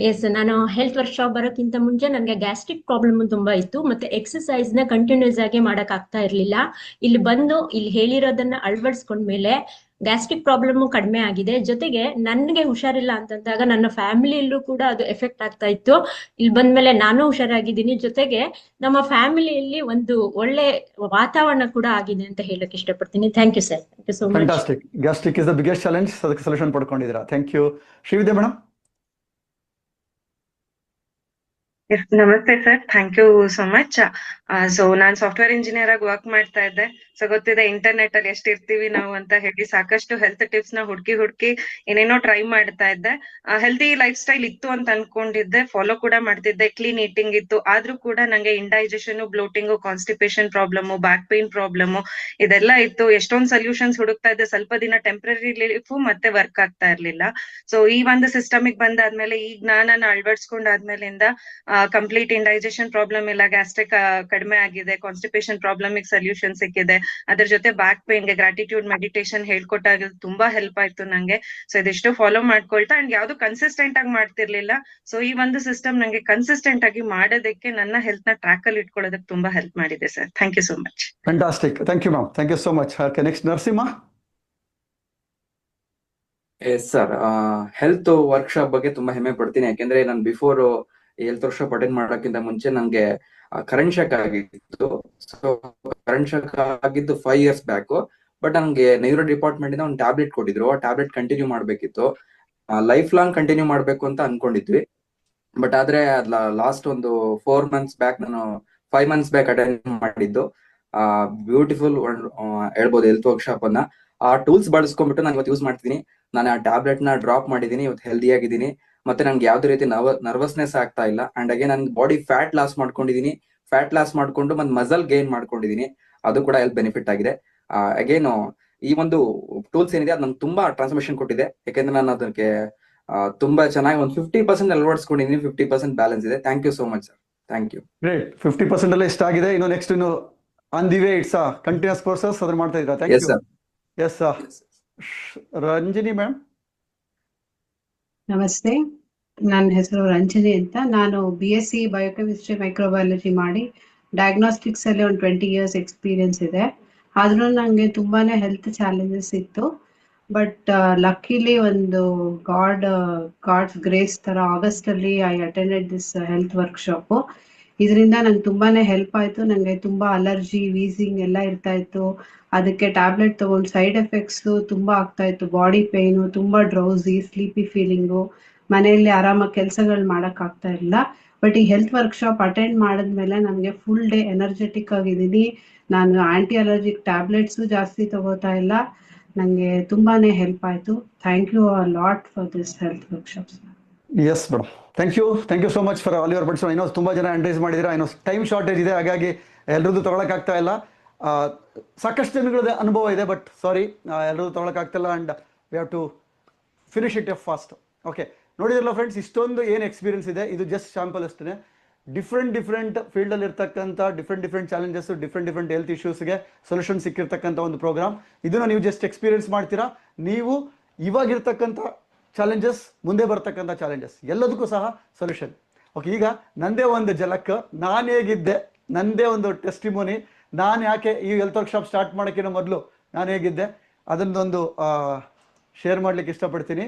Speaker 8: ಎಸ್ ನಾನು ಹೆಲ್ತ್ ವರ್ಕ್ಶಾಪ್ ಬರೋಕ್ಕಿಂತ ಮುಂಚೆ ನನಗೆ ಗ್ಯಾಸ್ಟ್ರಿಕ್ ಪ್ರಾಬ್ಲಮ್ ತುಂಬಾ ಇತ್ತು, ಮತ್ತೆ ಎಕ್ಸಸೈಸ್ ನ ಕಂಟಿನ್ಯೂಸ್ ಆಗಿ ಮಾಡಕ್ ಆಗ್ತಾ ಇರ್ಲಿಲ್ಲ. ಇಲ್ಲಿ ಹೇಳಿರೋದನ್ನ ಅಳವಡಿಸ್ಕೊಂಡ್ಮೇಲೆ ಗ್ಯಾಸ್ಟ್ರಿಕ್ ಪ್ರಾಬ್ಲಮ್ ಕಡಿಮೆ ಆಗಿದೆ. ಜೊತೆಗೆ ನನ್ಗೆ ಹುಷಾರಿಲ್ಲ ಅಂತಂದಾಗ ನನ್ನ ಫ್ಯಾಮಿಲಿಯಲ್ಲೂ ಕೂಡ ಅದು ಎಫೆಕ್ಟ್ ಆಗ್ತಾ ಇತ್ತು. ಇಲ್ಲಿ ಬಂದ್ಮೇಲೆ ನಾನು ಹುಷಾರಾಗಿದ್ದೀನಿ. ಜೊತೆಗೆ ನಮ್ಮ ಫ್ಯಾಮಿಲಿಯಲ್ಲಿ ಒಂದು ಒಳ್ಳೆ ವಾತಾವರಣ ಕೂಡ ಆಗಿದೆ ಅಂತ ಹೇಳಕ್ ಇಷ್ಟಪಡ್ತೀನಿ. Thank you sir. Thank you so much.
Speaker 3: Fantastic. Gastric is the biggest challenge. ಅದಕ್ಕೆ ಸೊಲ್ಯೂಷನ್ ಪಡ್ಕೊಂಡಿದ್ದೀರಾ. Thank you. Shrividya madam.
Speaker 9: Yes ನಮಸ್ತೆ sir. Thank you so much. So ನಾನ್ ಸಾಫ್ಟ್ವೇರ್ ಇಂಜಿನಿಯರ್ ಆಗಿ ವರ್ಕ್ ಮಾಡ್ತಾ ಇದ್ದೆ. ಸೊ ಗೊತ್ತಿದೆ ಇಂಟರ್ನೆಟ್ ಅಲ್ಲಿ ಎಷ್ಟು ಇರ್ತೀವಿ ನಾವು ಅಂತ ಹೇಳಿ ಸಾಕಷ್ಟು ಹೆಲ್ತ್ ಟಿಪ್ಸ್ ನ ಹುಡುಕಿ ಏನೇನೋ ಟ್ರೈ ಮಾಡ್ತಾ ಇದ್ದೆ. ಹೆಲ್ತಿ ಲೈಫ್ ಸ್ಟೈಲ್ ಇತ್ತು ಅಂತ ಅನ್ಕೊಂಡಿದ್ದೆ, ಫಾಲೋ ಕೂಡ ಮಾಡ್ತಿದ್ದೆ, ಕ್ಲೀನ್ ಈಟಿಂಗ್ ಇತ್ತು. ಆದ್ರೂ ಕೂಡ ನಂಗೆ indigestion, bloating, constipation problem, back pain problem ಇದೆಲ್ಲ ಇತ್ತು. ಎಷ್ಟೊಂದು ಸೊಲ್ಯೂಷನ್ಸ್ ಹುಡುಕ್ತಾ ಇದ್ದೆ. ಸ್ವಲ್ಪ ದಿನ ಟೆಂಪ್ರರಿ ರಿಲೀಫ್ ಮತ್ತೆ ವರ್ಕ್ ಆಗ್ತಾ ಇರ್ಲಿಲ್ಲ. ಸೊ ಈ ಒಂದು ಸಿಸ್ಟಮಿಗೆ ಬಂದಾದ್ಮೇಲೆ, ಈ ಜ್ಞಾನನ ಅಳವಡಿಸ್ಕೊಂಡಾದ್ಮೇಲಿಂದ ಕಂಪ್ಲೀಟ್ ಇಂಡೈಜೆಷನ್ ಪ್ರಾಬ್ಲಮ್ ಇಲ್ಲ, ಗ್ಯಾಸ್ಟ್ರಿಕ್ ಕಡಿಮೆ ಆಗಿದೆ, ಕಾನ್ಸ್ಟಿಪೇಷನ್ ಪ್ರಾಬ್ಲಮ್ ಸೊಲ್ಯೂಷನ್ ಸಿಕ್ಕಿದೆ. ಅದ್ರ ಜೊತೆ ಬ್ಯಾಕ್ ಪೇನ್ ಗೆ ಗ್ರಾಟಿಟ್ಯೂಡ್ ಮೆಡಿಟೇಷನ್ ಹೇಳ್ಕೊಟ್ಟಾಗ ತುಂಬಾ ಹೆಲ್ಪ್ ಆಯ್ತು ನಂಗೆ. ಸೊ ಇದಿಷ್ಟು ಫಾಲೋ ಮಾಡ್ಕೊಳ್ತಾ ಅಂಡ್ ಯಾವ್ದು ಕನ್ಸಿಸ್ಟೆಂಟ್ ಆಗಿ ಮಾಡ್ತಿರ್ಲಿಲ್ಲ. ಸೊ ಈ ಒಂದು ಸಿಸ್ಟಮ್ ನಂಗೆ ಕನ್ಸಿಸ್ಟೆಂಟ್ ಆಗಿ ಮಾಡೋದಕ್ಕೆ, ನನ್ನ ಹೆಲ್ತ್ ನ ಟ್ರ್ಯಾಕ್ ಅಲ್ಲಿ ಇಟ್ಕೊಳ್ಳೋದಕ್ಕೆ ತುಂಬಾ ಹೆಲ್ಪ್ ಮಾಡಿದೆ ಸರ್. Thank you so much.
Speaker 3: Fantastic. Thank you ma'am. Thank you so much. Next Narasimha.
Speaker 10: Yes sir, health workshop ಬಗ್ಗೆ ತುಂಬಾ ಹೆಮ್ಮೆ ಪಡ್ತೀನಿ. ಯಾಕೆಂದ್ರೆ ನಾನು ಬಿಫೋರ್ ಹೆಲ್ತ್ ವರ್ಕ್ಶಾಪ್ ಅಟೆಂಡ್ ಮಾಡೋಕ್ಕಿಂತ ಮುಂಚೆ ನಂಗೆ ಕರೆಂಟ್ ಶಾಕ್ ಆಗಿತ್ತು. ಸೊ ಕರೆಂಟ್ ಶಾಕ್ ಆಗಿದ್ದು 5 years ಬ್ಯಾಕ್. ಬಟ್ ನಂಗೆ ನ್ಯೂರೋ ಡಿಪಾರ್ಟ್ಮೆಂಟ್ ಇಂದ ಒಂದು ಟ್ಯಾಬ್ಲೆಟ್ ಕೊಟ್ಟಿದ್ರು. ಆ ಟ್ಯಾಬ್ಲೆಟ್ ಕಂಟಿನ್ಯೂ ಮಾಡ್ಬೇಕಿತ್ತು. ಲೈಫ್ ಲಾಂಗ್ ಕಂಟಿನ್ಯೂ ಮಾಡ್ಬೇಕು ಅಂತ ಅನ್ಕೊಂಡಿದ್ವಿ. ಬಟ್ ಆದ್ರೆ ಲಾಸ್ಟ್ ಒಂದು 4 months ಬ್ಯಾಕ್, ನಾನು 5 months ಬ್ಯಾಕ್ ಅಟೆಂಡ್ ಮಾಡಿದ್ದು ಬ್ಯೂಟಿಫುಲ್ ಹೇಳ್ಬೋದು ಹೆಲ್ತ್ ವರ್ಕ್ಶಾಪ್ ಅನ್ನ. ಆ ಟೂಲ್ಸ್ ಬಳಸ್ಕೊಂಡ್ಬಿಟ್ಟು ನಾನು ಇವತ್ತು ಯೂಸ್ ಮಾಡ್ತೀನಿ. ನಾನು ಆ ಟ್ಯಾಬ್ಲೆಟ್ ನ ಡ್ರಾಪ್ ಮಾಡಿದೀನಿ, ಇವತ್ತು ಹೆಲ್ದಿ ಆಗಿದ್ದೀನಿ. ಮತ್ತೆ ನಂಗೆ ಯಾವ್ದೇ ರೀತಿ ನರ್ವಸ್ನೆಸ್ ಆಗ್ತಾ ಇಲ್ಲ. ಅಂಡ್ ಅಗೇನ್ ನನ್ ಬಾಡಿ ಫ್ಯಾಟ್ ಲಾಸ್ ಮಾಡ್ಕೊಂಡಿದೀನಿ. ಫ್ಯಾಟ್ ಲಾಸ್ ಮಾಡ್ಕೊಂಡು ಮತ್ತೆ ಮಸಲ್ ಗೇನ್ ಮಾಡ್ಕೊಂಡಿದೀನಿ. ಅದು ಕೂಡ ಹೆಲ್ತ್ ಬೆನಿಫಿಟ್ ಆಗಿದೆ. ಅಗೇನ್ ಈ ಒಂದು ಟೂಲ್ಸ್ ಏನಿದೆ ಅದು ನಂಗೆ ತುಂಬಾ ಟ್ರಾನ್ಸ್ಫರ್ಮೇಶನ್ ಕೊಟ್ಟಿದೆ. ಯಾಕೆಂದ್ರೆ ನಾನು ಅದಕ್ಕೆ ತುಂಬಾ ಚೆನ್ನಾಗಿ ಒಂದು 50% ಅಳವಡಿಸ್ಕೊಂಡಿದ್ದೀನಿ. 50% ಬ್ಯಾಲೆನ್ಸ್ ಇದೆ. Thank you so much sir. Thank you.
Speaker 3: Great. 50% ಅಲ್ಲೇ ಇಷ್ಟ ಆಗಿದೆ. ಇನ್ನು ನೆಕ್ಸ್ಟ್ ಇನ್ನು on the way it's continuous courses ಅದನ್ನ ಮಾಡ್ತಾ ಇದ್ದೀರಾ. Thank
Speaker 10: yes
Speaker 3: you.
Speaker 10: Sir.
Speaker 3: Yes Ranjini ma'am.
Speaker 11: ನಮಸ್ತೆ, ನನ್ನ ಹೆಸರು ರಂಜನಿ ಅಂತ. ನಾನು BSc ಬಯೋಕೆಮಿಸ್ಟ್ರಿ ಮೈಕ್ರೋಬಯಾಲಜಿ ಮಾಡಿ ಡಯಾಗ್ನೋಸ್ಟಿಕ್ಸ್ ಅಲ್ಲಿ ಒಂದು 20 years ಎಕ್ಸ್ಪೀರಿಯನ್ಸ್ ಇದೆ. ಆದ್ರೂ ನನಗೆ ತುಂಬಾನೇ ಹೆಲ್ತ್ ಚಾಲೆಂಜಸ್ ಇತ್ತು. ಬಟ್ ಲಕ್ಕಿಲಿ ಒಂದು ಗಾಡ್ಸ್ ಗ್ರೇಸ್ ತರ ಆಗಸ್ಟ್ ಅಲ್ಲಿ I attended this health workshop. ಇದರಿಂದ ನಂಗೆ ತುಂಬಾನೇ ಹೆಲ್ಪ್ ಆಯ್ತು. ನನಗೆ ತುಂಬಾ ಅಲರ್ಜಿ, ವೀಸಿಂಗ್ ಎಲ್ಲ ಇರ್ತಾ ಇತ್ತು. ಅದಕ್ಕೆ ಟ್ಯಾಬ್ಲೆಟ್ ತಗೊಂಡು ಸೈಡ್ ಎಫೆಕ್ಟ್ಸ್ ತುಂಬಾ ಆಗ್ತಾ ಇತ್ತು. ಬಾಡಿ ಪೇನು, ತುಂಬಾ ಡ್ರೌಸಿ, ಸ್ಲೀಪಿ ಫೀಲಿಂಗು, ಮನೆಯಲ್ಲಿ ಆರಾಮಾಗಿ ಕೆಲಸಗಳು ಮಾಡಕ್ ಆಗ್ತಾ ಇಲ್ಲ. ಬಟ್ ಈ ಹೆಲ್ತ್ ವರ್ಕ್ಶಾಪ್ ಅಟೆಂಡ್ ಮಾಡಿದ್ಮೇಲೆ ನನಗೆ ಫುಲ್ ಡೇ ಎನರ್ಜೆಟಿಕ್ ಆಗಿದ್ದೀನಿ. ನಾನು ಆಂಟಿ ಅಲರ್ಜಿಕ್ ಟ್ಯಾಬ್ಲೆಟ್ಸು ಜಾಸ್ತಿ ತಗೋತಾ ಇಲ್ಲ. ನನಗೆ ತುಂಬಾನೇ ಹೆಲ್ಪ್ ಆಯ್ತು. Thank you a lot for this health workshops.
Speaker 3: Yes madam, thank you so much for all your buts. ಇನ್ನೂ ತುಂಬಾ ಜನ ಎಂಟ್ರೀಸ್ ಮಾಡಿದ್ದೀರಾ. ಇನ್ನೂ ಟೈಮ್ ಶಾರ್ಟೇಜ್ ಇದೆ, ಹಾಗಾಗಿ ಎಲ್ರದ್ದು ತಗೊಳಕ್ಕಾಗ್ತಾ ಇಲ್ಲ. ಸಾಕಷ್ಟು ಜನಗಳದ್ದು ಅನುಭವ ಇದೆ, ಬಟ್ ಸಾರಿ ಎಲ್ಲರೂ ತಗೊಳಕ್ಕಾಗ್ತಿಲ್ಲ. And we have to finish it fast. Okay, ನೋಡಿದ್ರಲ್ಲ ಫ್ರೆಂಡ್ಸ್, ಇಷ್ಟೊಂದು ಏನು ಎಕ್ಸ್ಪೀರಿಯನ್ಸ್ ಇದೆ, ಇದು ಜಸ್ಟ್ ಸ್ಯಾಂಪಲ್ ಅಷ್ಟೇ. ಡಿಫ್ರೆಂಟ್ ಫೀಲ್ಡಲ್ಲಿ ಇರ್ತಕ್ಕಂಥ ಡಿಫ್ರೆಂಟ್ ಚಾಲೆಂಜಸ್, ಡಿಫ್ರೆಂಟ್ ಹೆಲ್ತ್ ಇಶ್ಯೂಸ್ಗೆ ಸೊಲ್ಯೂಷನ್ ಸಿಕ್ಕಿರ್ತಕ್ಕಂಥ ಒಂದು ಪ್ರೋಗ್ರಾಮ್. ಇದನ್ನು ನೀವು ಜಸ್ಟ್ ಎಕ್ಸ್ಪೀರಿಯನ್ಸ್ ಮಾಡ್ತೀರಾ. ನೀವು ಇವಾಗಿರ್ತಕ್ಕಂಥ ಚಾಲೆಂಜಸ್, ಮುಂದೆ ಬರ್ತಕ್ಕಂಥ ಚಾಲೆಂಜಸ್ ಎಲ್ಲದಕ್ಕೂ ಸಹ ಸೊಲ್ಯೂಷನ್. ಓಕೆ, ಈಗ ನಂದೇ ಒಂದು ಝಲಕ್, ನಾನು ಹೇಗಿದ್ದೆ, ನಂದೇ ಒಂದು ಟೆಸ್ಟಿಮೋನಿ. ನಾನು ಯಾಕೆ ಈ ಹೆಲ್ತ್ ವರ್ಕ್ಶಾಪ್ ಸ್ಟಾರ್ಟ್ ಮಾಡೋಕ್ಕಿಂತ ಮೊದಲು ನಾನು ಹೇಗಿದ್ದೆ ಅದನ್ನೊಂದು ಶೇರ್ ಮಾಡ್ಲಿಕ್ಕೆ ಇಷ್ಟಪಡ್ತೀನಿ.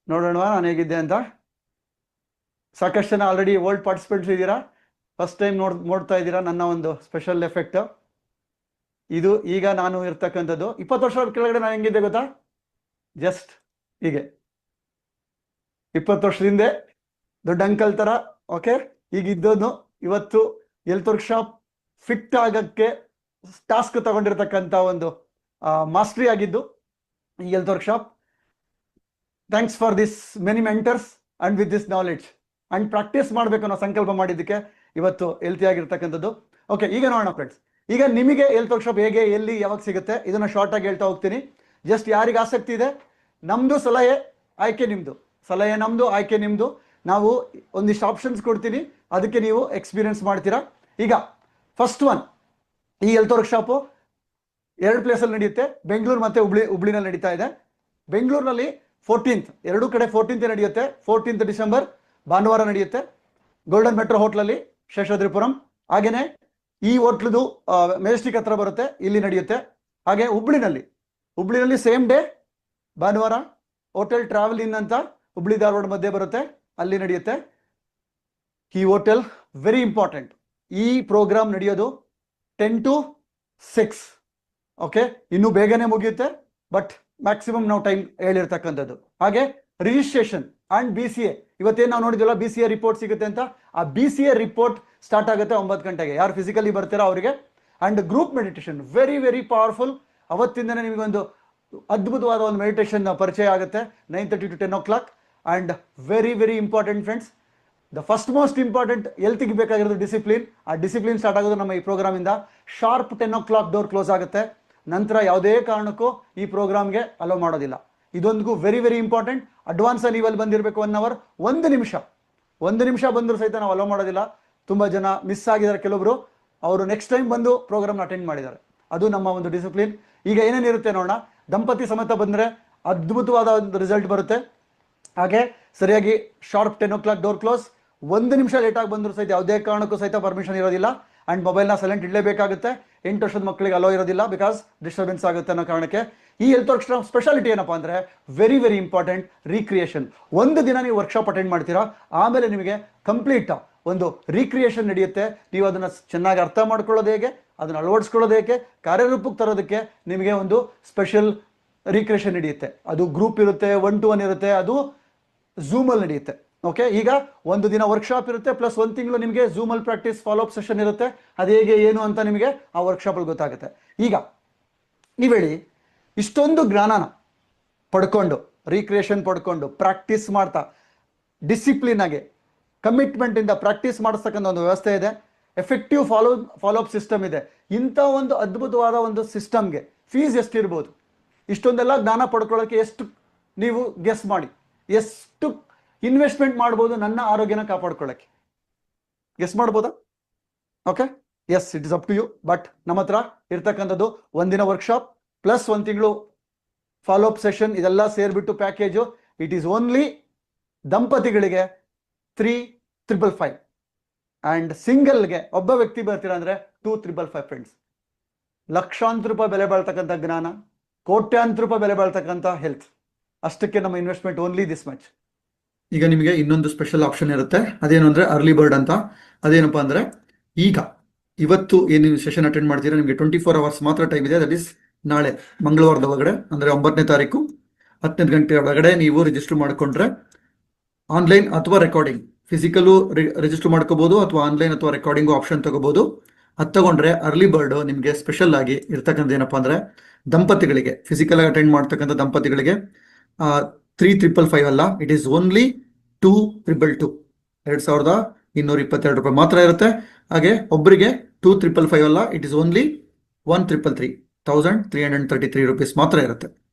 Speaker 3: ನೋಡೋಣ ನಾನು ಹೇಗಿದ್ದೆ ಅಂತ. ಸಾಕಷ್ಟು ಜನ ಆಲ್ರೆಡಿ ಓಲ್ಡ್ ಪಾರ್ಟಿಸಿಪೆಂಟ್ಸ್ ಇದ್ದೀರಾ, ಫಸ್ಟ್ ಟೈಮ್ ನೋಡ್ತಾ ಇದ್ದೀರಾ ನನ್ನ ಒಂದು ಸ್ಪೆಷಲ್ ಎಫೆಕ್ಟ್. ಇದು ಈಗ ನಾನು ಇರ್ತಕ್ಕಂಥದ್ದು 20 ವರ್ಷ ಕೆಳಗಡೆ ನಾನು ಹೆಂಗಿದ್ದೆ ಗೊತ್ತಾ? ಜಸ್ಟ್ ಹೀಗೆ 20 ವರ್ಷದಿಂದ ದೊಡ್ಡ ಅಂಕಲ್ ತರ. ಓಕೆ, ಈಗಿದ್ದೋನು ಇವತ್ತು ಹೆಲ್ತ್ ವರ್ಕ್ಶಾಪ್ ಫಿಟ್ ಆಗಕ್ಕೆ ಟಾಸ್ಕ್ ತಗೊಂಡಿರ್ತಕ್ಕಂಥ ಒಂದು ಮಾಸ್ಟ್ರಿ ಆಗಿದ್ದು ಈ health workshop. Thanks for this many mentors and with this knowledge and practice ಮಾಡಬೇಕು ಅನ್ನೋ ಸಂಕಲ್ಪ ಮಾಡಿದ್ದಕ್ಕೆ ಇವತ್ತು ಹೆಲ್ತಿ ಆಗಿರ್ತಕ್ಕಂಥದ್ದು. ಓಕೆ, ಈಗ ನೋಡೋಣ ಫ್ರೆಂಡ್ಸ್. ಈಗ ನಿಮಗೆ ಹೆಲ್ತ್ ವರ್ಕ್ಶಾಪ್ ಹೇಗೆ, ಎಲ್ಲಿ, ಯಾವಾಗ ಸಿಗುತ್ತೆ ಇದನ್ನ ಶಾರ್ಟ್ ಆಗಿ ಹೇಳ್ತಾ ಹೋಗ್ತೀನಿ. ಜಸ್ಟ್ ಯಾರಿಗೆ ಆಸಕ್ತಿ ಇದೆ, ನಮ್ದು ಸಲಹೆ ಆಯ್ಕೆ ನಿಮ್ದು, ಸಲಹೆ ನಮ್ದು, ಆಯ್ಕೆ ನಿಮ್ದು. ನಾವು ಒಂದಿಷ್ಟು ಆಪ್ಷನ್ಸ್ ಕೊಡ್ತೀನಿ, ಅದಕ್ಕೆ ನೀವು ಎಕ್ಸ್ಪೀರಿಯನ್ಸ್ ಮಾಡ್ತೀರಾ. ಈಗ ಫಸ್ಟ್ ಒನ್, ಈ ಹೆಲ್ತ್ ವರ್ಕ್ಶಾಪು 2 ಪ್ಲೇಸಲ್ಲಿ ನಡೆಯುತ್ತೆ. ಬೆಂಗಳೂರು ಮತ್ತೆ ಹುಬ್ಳಿನಲ್ಲಿ ನಡೀತಾ ಇದೆ. ಬೆಂಗಳೂರಿನಲ್ಲಿ 14th, ಎರಡೂ ಕಡೆ 14th ನಡೆಯುತ್ತೆ. 14th ಡಿಸೆಂಬರ್ ಭಾನುವಾರ ನಡೆಯುತ್ತೆ, ಗೋಲ್ಡನ್ ಮೆಟ್ರೋ ಹೋಟ್ಲಲ್ಲಿ, ಶೇಷಾದ್ರಿಪುರಂ. ಹಾಗೇನೆ ಈ ಹೋಟ್ಲದು ಮೆಜೆಸ್ಟಿಕ್ ಹತ್ರ ಬರುತ್ತೆ, ಇಲ್ಲಿ ನಡೆಯುತ್ತೆ. ಹಾಗೆ ಹುಬ್ಳಿನಲ್ಲಿ ಸೇಮ್ ಡೇ ಭಾನುವಾರ ಹೋಟೆಲ್ ಟ್ರಾವೆಲ್ ಇನ್ ಅಂತ ಹುಬ್ಳಿ ಧಾರವಾಡ ಮಧ್ಯೆ ಬರುತ್ತೆ, ಅಲ್ಲಿ ನಡೆಯುತ್ತೆ. ಈ ಹೋಟೆಲ್ ವೆರಿ ಇಂಪಾರ್ಟೆಂಟ್. ಈ ಪ್ರೋಗ್ರಾಮ್ ನಡೆಯೋದು 10 to 6. ಓಕೆ, ಇನ್ನೂ ಬೇಗನೆ ಮುಗಿಯುತ್ತೆ, ಬಟ್ ಮ್ಯಾಕ್ಸಿಮಮ್ ನಾವು ಟೈಮ್ ಹೇಳಿರ್ತಕ್ಕಂಥದ್ದು. ಹಾಗೆ ರಿಜಿಸ್ಟ್ರೇಷನ್ ಅಂಡ್ BCA, ಇವತ್ತೇನು ನಾವು ನೋಡಿದ್ವಲ್ಲ BCA ರಿಪೋರ್ಟ್ ಸಿಗುತ್ತೆ ಅಂತ, ಆ BCA ರಿಪೋರ್ಟ್ ಸ್ಟಾರ್ಟ್ ಆಗುತ್ತೆ 9 ಗಂಟೆಗೆ. ಯಾರು ಫಿಸಿಕಲಿ ಬರ್ತೀರಾ ಅವರಿಗೆ. And group meditation very powerful. ಅವತ್ತಿಂದನೇ ನಿಮಗೊಂದು ಅದ್ಭುತವಾದ ಒಂದು ಮೆಡಿಟೇಷನ್ ಪರಿಚಯ ಆಗುತ್ತೆ 9:30 to 10 o'clock. And very important friends, the first most important ಹೆಲ್ತ್ಗೆ ಬೇಕಾಗಿರೋದು ಡಿಸಿಪ್ಲಿನ್. ಆ ಡಿಸಿಪ್ಲಿನ್ ಸ್ಟಾರ್ಟ್ ಆಗೋದು ನಮ್ಮ ಈ ಪ್ರೋಗ್ರಾಮಿಂದ. ಶಾರ್ಪ್ 10 o'clock ಡೋರ್ ಕ್ಲೋಸ್ ಆಗುತ್ತೆ. ನಂತರ ಯಾವುದೇ ಕಾರಣಕ್ಕೂ ಈ ಪ್ರೋಗ್ರಾಮ್ಗೆ ಅಲೋ ಮಾಡೋದಿಲ್ಲ. ಇದೊಂದಿಗೂ ವೆರಿ ಇಂಪಾರ್ಟೆಂಟ್. ಅಡ್ವಾನ್ಸ್ ನೀವಲ್ಲಿ ಬಂದಿರಬೇಕು 1 hour. 1 ನಿಮಿಷ ಬಂದರೂ ಸಹಿತ ನಾವು ಅಲೋ ಮಾಡೋದಿಲ್ಲ. ತುಂಬ ಜನ ಮಿಸ್ ಆಗಿದ್ದಾರೆ, ಕೆಲವೊಬ್ರು ಅವರು ನೆಕ್ಸ್ಟ್ ಟೈಮ್ ಬಂದು ಪ್ರೋಗ್ರಾಮ್ನ ಅಟೆಂಡ್ ಮಾಡಿದ್ದಾರೆ. ಅದು ನಮ್ಮ ಒಂದು ಡಿಸಿಪ್ಲಿನ್. ಈಗ ಏನೇನಿರುತ್ತೆ ನೋಡೋಣ. ದಂಪತಿ ಸಮೇತ ಬಂದರೆ ಅದ್ಭುತವಾದ ಒಂದು ರಿಸಲ್ಟ್ ಬರುತ್ತೆ. ಹಾಗೆ ಸರಿಯಾಗಿ ಶಾರ್ಪ್ 10 o'clock ಡೋರ್ ಕ್ಲೋಸ್. 1 ನಿಮಿಷ ಲೇಟಾಗಿ ಬಂದರೂ ಸಹಿತ ಯಾವುದೇ ಕಾರಣಕ್ಕೂ ಸಹಿತ ಪರ್ಮಿಷನ್ ಇರೋದಿಲ್ಲ. ಆ್ಯಂಡ್ ಮೊಬೈಲ್ನ ಸೈಲೆಂಟ್ ಇಡಲೇಬೇಕಾಗುತ್ತೆ. 8 ವರ್ಷದ ಮಕ್ಕಳಿಗೆ ಅಲೋ ಇರೋದಿಲ್ಲ, ಬಿಕಾಸ್ ಡಿಸ್ಟರ್ಬೆನ್ಸ್ ಆಗುತ್ತೆ ಅನ್ನೋ ಕಾರಣಕ್ಕೆ. ಈ ಹೆಲ್ತ್ ವರ್ಕ್ಶಾಪ್ ಸ್ಪೆಷಾಲಿಟಿ ಏನಪ್ಪ ಅಂದರೆ ವೆರಿ ಇಂಪಾರ್ಟೆಂಟ್, ರೀಕ್ರಿಯೇಷನ್. 1 ದಿನ ನೀವು ವರ್ಕ್ಶಾಪ್ ಅಟೆಂಡ್ ಮಾಡ್ತೀರಾ, ಆಮೇಲೆ ನಿಮಗೆ ಕಂಪ್ಲೀಟ್ ಒಂದು ರೀಕ್ರಿಯೇಷನ್ ನಡೆಯುತ್ತೆ. ನೀವು ಅದನ್ನು ಚೆನ್ನಾಗಿ ಅರ್ಥ ಮಾಡ್ಕೊಳ್ಳೋದು ಹೇಗೆ, ಅದನ್ನು ಅಳವಡಿಸ್ಕೊಳ್ಳೋದು ಹೇಗೆ, ಕಾರ್ಯರೂಪಕ್ಕೆ ತರೋದಕ್ಕೆ ನಿಮಗೆ ಒಂದು ಸ್ಪೆಷಲ್ ರೀಕ್ರಿಯೇಷನ್ ನಡೆಯುತ್ತೆ. ಅದು ಗ್ರೂಪ್ ಇರುತ್ತೆ, 1-to-1 ಇರುತ್ತೆ, ಅದು ಝೂಮಲ್ಲಿ ನಡೆಯುತ್ತೆ. ಓಕೆ, ಈಗ ಒಂದು ದಿನ ವರ್ಕ್ಶಾಪ್ ಇರುತ್ತೆ, ಪ್ಲಸ್ 1 ತಿಂಗಳು ನಿಮಗೆ ಝೂಮಲ್ಲಿ ಪ್ರಾಕ್ಟೀಸ್ ಫಾಲೋಅಪ್ ಸೆಷನ್ ಇರುತ್ತೆ. ಅದು ಹೇಗೆ ಏನು ಅಂತ ನಿಮಗೆ ಆ ವರ್ಕ್ಶಾಪಲ್ಲಿ ಗೊತ್ತಾಗುತ್ತೆ. ಈಗ ನೀವು ಹೇಳಿ, ಇಷ್ಟೊಂದು ಜ್ಞಾನನ ಪಡ್ಕೊಂಡು, ರೀಕ್ರಿಯೇಷನ್ ಪಡ್ಕೊಂಡು, ಪ್ರಾಕ್ಟೀಸ್ ಮಾಡ್ತಾ, ಡಿಸಿಪ್ಲಿನ್ ಆಗಿ ಕಮಿಟ್ಮೆಂಟಿಂದ ಪ್ರಾಕ್ಟೀಸ್ ಮಾಡಿಸ್ತಕ್ಕಂಥ ಒಂದು ವ್ಯವಸ್ಥೆ ಇದೆ, ಎಫೆಕ್ಟಿವ್ ಫಾಲೋಅಪ್ ಸಿಸ್ಟಮ್ ಇದೆ. ಇಂಥ ಒಂದು ಅದ್ಭುತವಾದ ಒಂದು ಸಿಸ್ಟಮ್ಗೆ ಫೀಸ್ ಎಷ್ಟಿರ್ಬೋದು? ಇಷ್ಟೊಂದೆಲ್ಲ ಜ್ಞಾನ ಪಡ್ಕೊಳ್ಳೋಕ್ಕೆ ಎಷ್ಟು ನೀವು ಗೆಸ್ ಮಾಡಿ, ಎಷ್ಟು ಇನ್ವೆಸ್ಟ್ಮೆಂಟ್ ಮಾಡ್ಬೋದು ನನ್ನ ಆರೋಗ್ಯನ ಕಾಪಾಡ್ಕೊಳ್ಳೋಕ್ಕೆ? ಗೆಸ್ ಮಾಡ್ಬೋದಾ? Okay, yes, it is up to you. But ನಮ್ಮ ಹತ್ರ ಇರ್ತಕ್ಕಂಥದ್ದು ಒಂದಿನ ವರ್ಕ್ಶಾಪ್ ಪ್ಲಸ್ 1 ತಿಂಗಳು ಫಾಲೋಅಪ್ ಸೆಷನ್, ಇದೆಲ್ಲ ಸೇರಿಬಿಟ್ಟು ಪ್ಯಾಕೇಜು. ಇಟ್ ಈಸ್ ಓನ್ಲಿ ದಂಪತಿಗಳಿಗೆ 3,555 ಆ್ಯಂಡ್ ಸಿಂಗಲ್ಗೆ ಒಬ್ಬ ವ್ಯಕ್ತಿ ಬರ್ತೀರಾ ಅಂದರೆ 2,555 ಫ್ರೆಂಡ್ಸ್. ಲಕ್ಷಾಂತರ ರೂಪಾಯಿ ಬೆಲೆ ಬಾಳ್ತಕ್ಕಂಥ ಜ್ಞಾನ, ಕೋಟ್ಯಾಂತರ ರೂಪಾಯಿ ಬೆಲೆ ಬಾಳ್ತಕ್ಕಂಥ ಹೆಲ್ತ್, ಅಷ್ಟಕ್ಕೆ ನಮ್ಮ ಇನ್ವೆಸ್ಟ್ಮೆಂಟ್ ಓನ್ಲಿ ದಿಸ್ ಮಚ್. ಈಗ ನಿಮಗೆ ಇನ್ನೊಂದು ಸ್ಪೆಷಲ್ ಆಪ್ಷನ್ ಇರುತ್ತೆ, ಅದೇನು ಅಂದರೆ ಅರ್ಲಿ ಬರ್ಡ್ ಅಂತ. ಅದೇನಪ್ಪ ಅಂದರೆ, ಈಗ ಇವತ್ತು ಏನು ಸೆಷನ್ ಅಟೆಂಡ್ ಮಾಡ್ತೀರಾ, ನಿಮಗೆ 24 hours ಮಾತ್ರ ಟೈಮ್ ಇದೆ. ದಟ್ ಈಸ್ ನಾಳೆ ಮಂಗಳವಾರದ ಒಳಗಡೆ, ಅಂದರೆ 9ನೇ ತಾರೀಕು 10 ಗಂಟೆ ಒಳಗಡೆ ನೀವು ರಿಜಿಸ್ಟರ್ ಮಾಡಿಕೊಂಡ್ರೆ ಆನ್ಲೈನ್ ಅಥವಾ ರೆಕಾರ್ಡಿಂಗ್, ಫಿಸಿಕಲು ರಿಜಿಸ್ಟರ್ ಮಾಡ್ಕೋಬಹುದು ಅಥವಾ ಆನ್ಲೈನ್ ಅಥವಾ ರೆಕಾರ್ಡಿಂಗು ಆಪ್ಷನ್ ತಗೋಬಹುದು. ಅದು ತಗೊಂಡ್ರೆ ಅರ್ಲಿ ಬರ್ಡ್ ನಿಮಗೆ ಸ್ಪೆಷಲ್ ಆಗಿ ಇರ್ತಕ್ಕಂಥ ಏನಪ್ಪಾ ಅಂದರೆ, ದಂಪತಿಗಳಿಗೆ ಫಿಸಿಕಲ್ ಆಗಿ ಅಟೆಂಡ್ ಮಾಡ್ತಕ್ಕಂಥ ದಂಪತಿಗಳಿಗೆ 3,555 ಅಲ್ಲ, ಇಟ್ ಈಸ್ ಓನ್ಲಿ 2,222, 2,222 ರೂಪಾಯಿ ಮಾತ್ರ ಇರುತ್ತೆ. ಹಾಗೆ ಒಬ್ಬರಿಗೆ 2,555 ಅಲ್ಲ, ಇಟ್ ಈಸ್ ಓನ್ಲಿ 1,333, 1,333 ರೂಪೀಸ್ ಮಾತ್ರ ಇರುತ್ತೆ.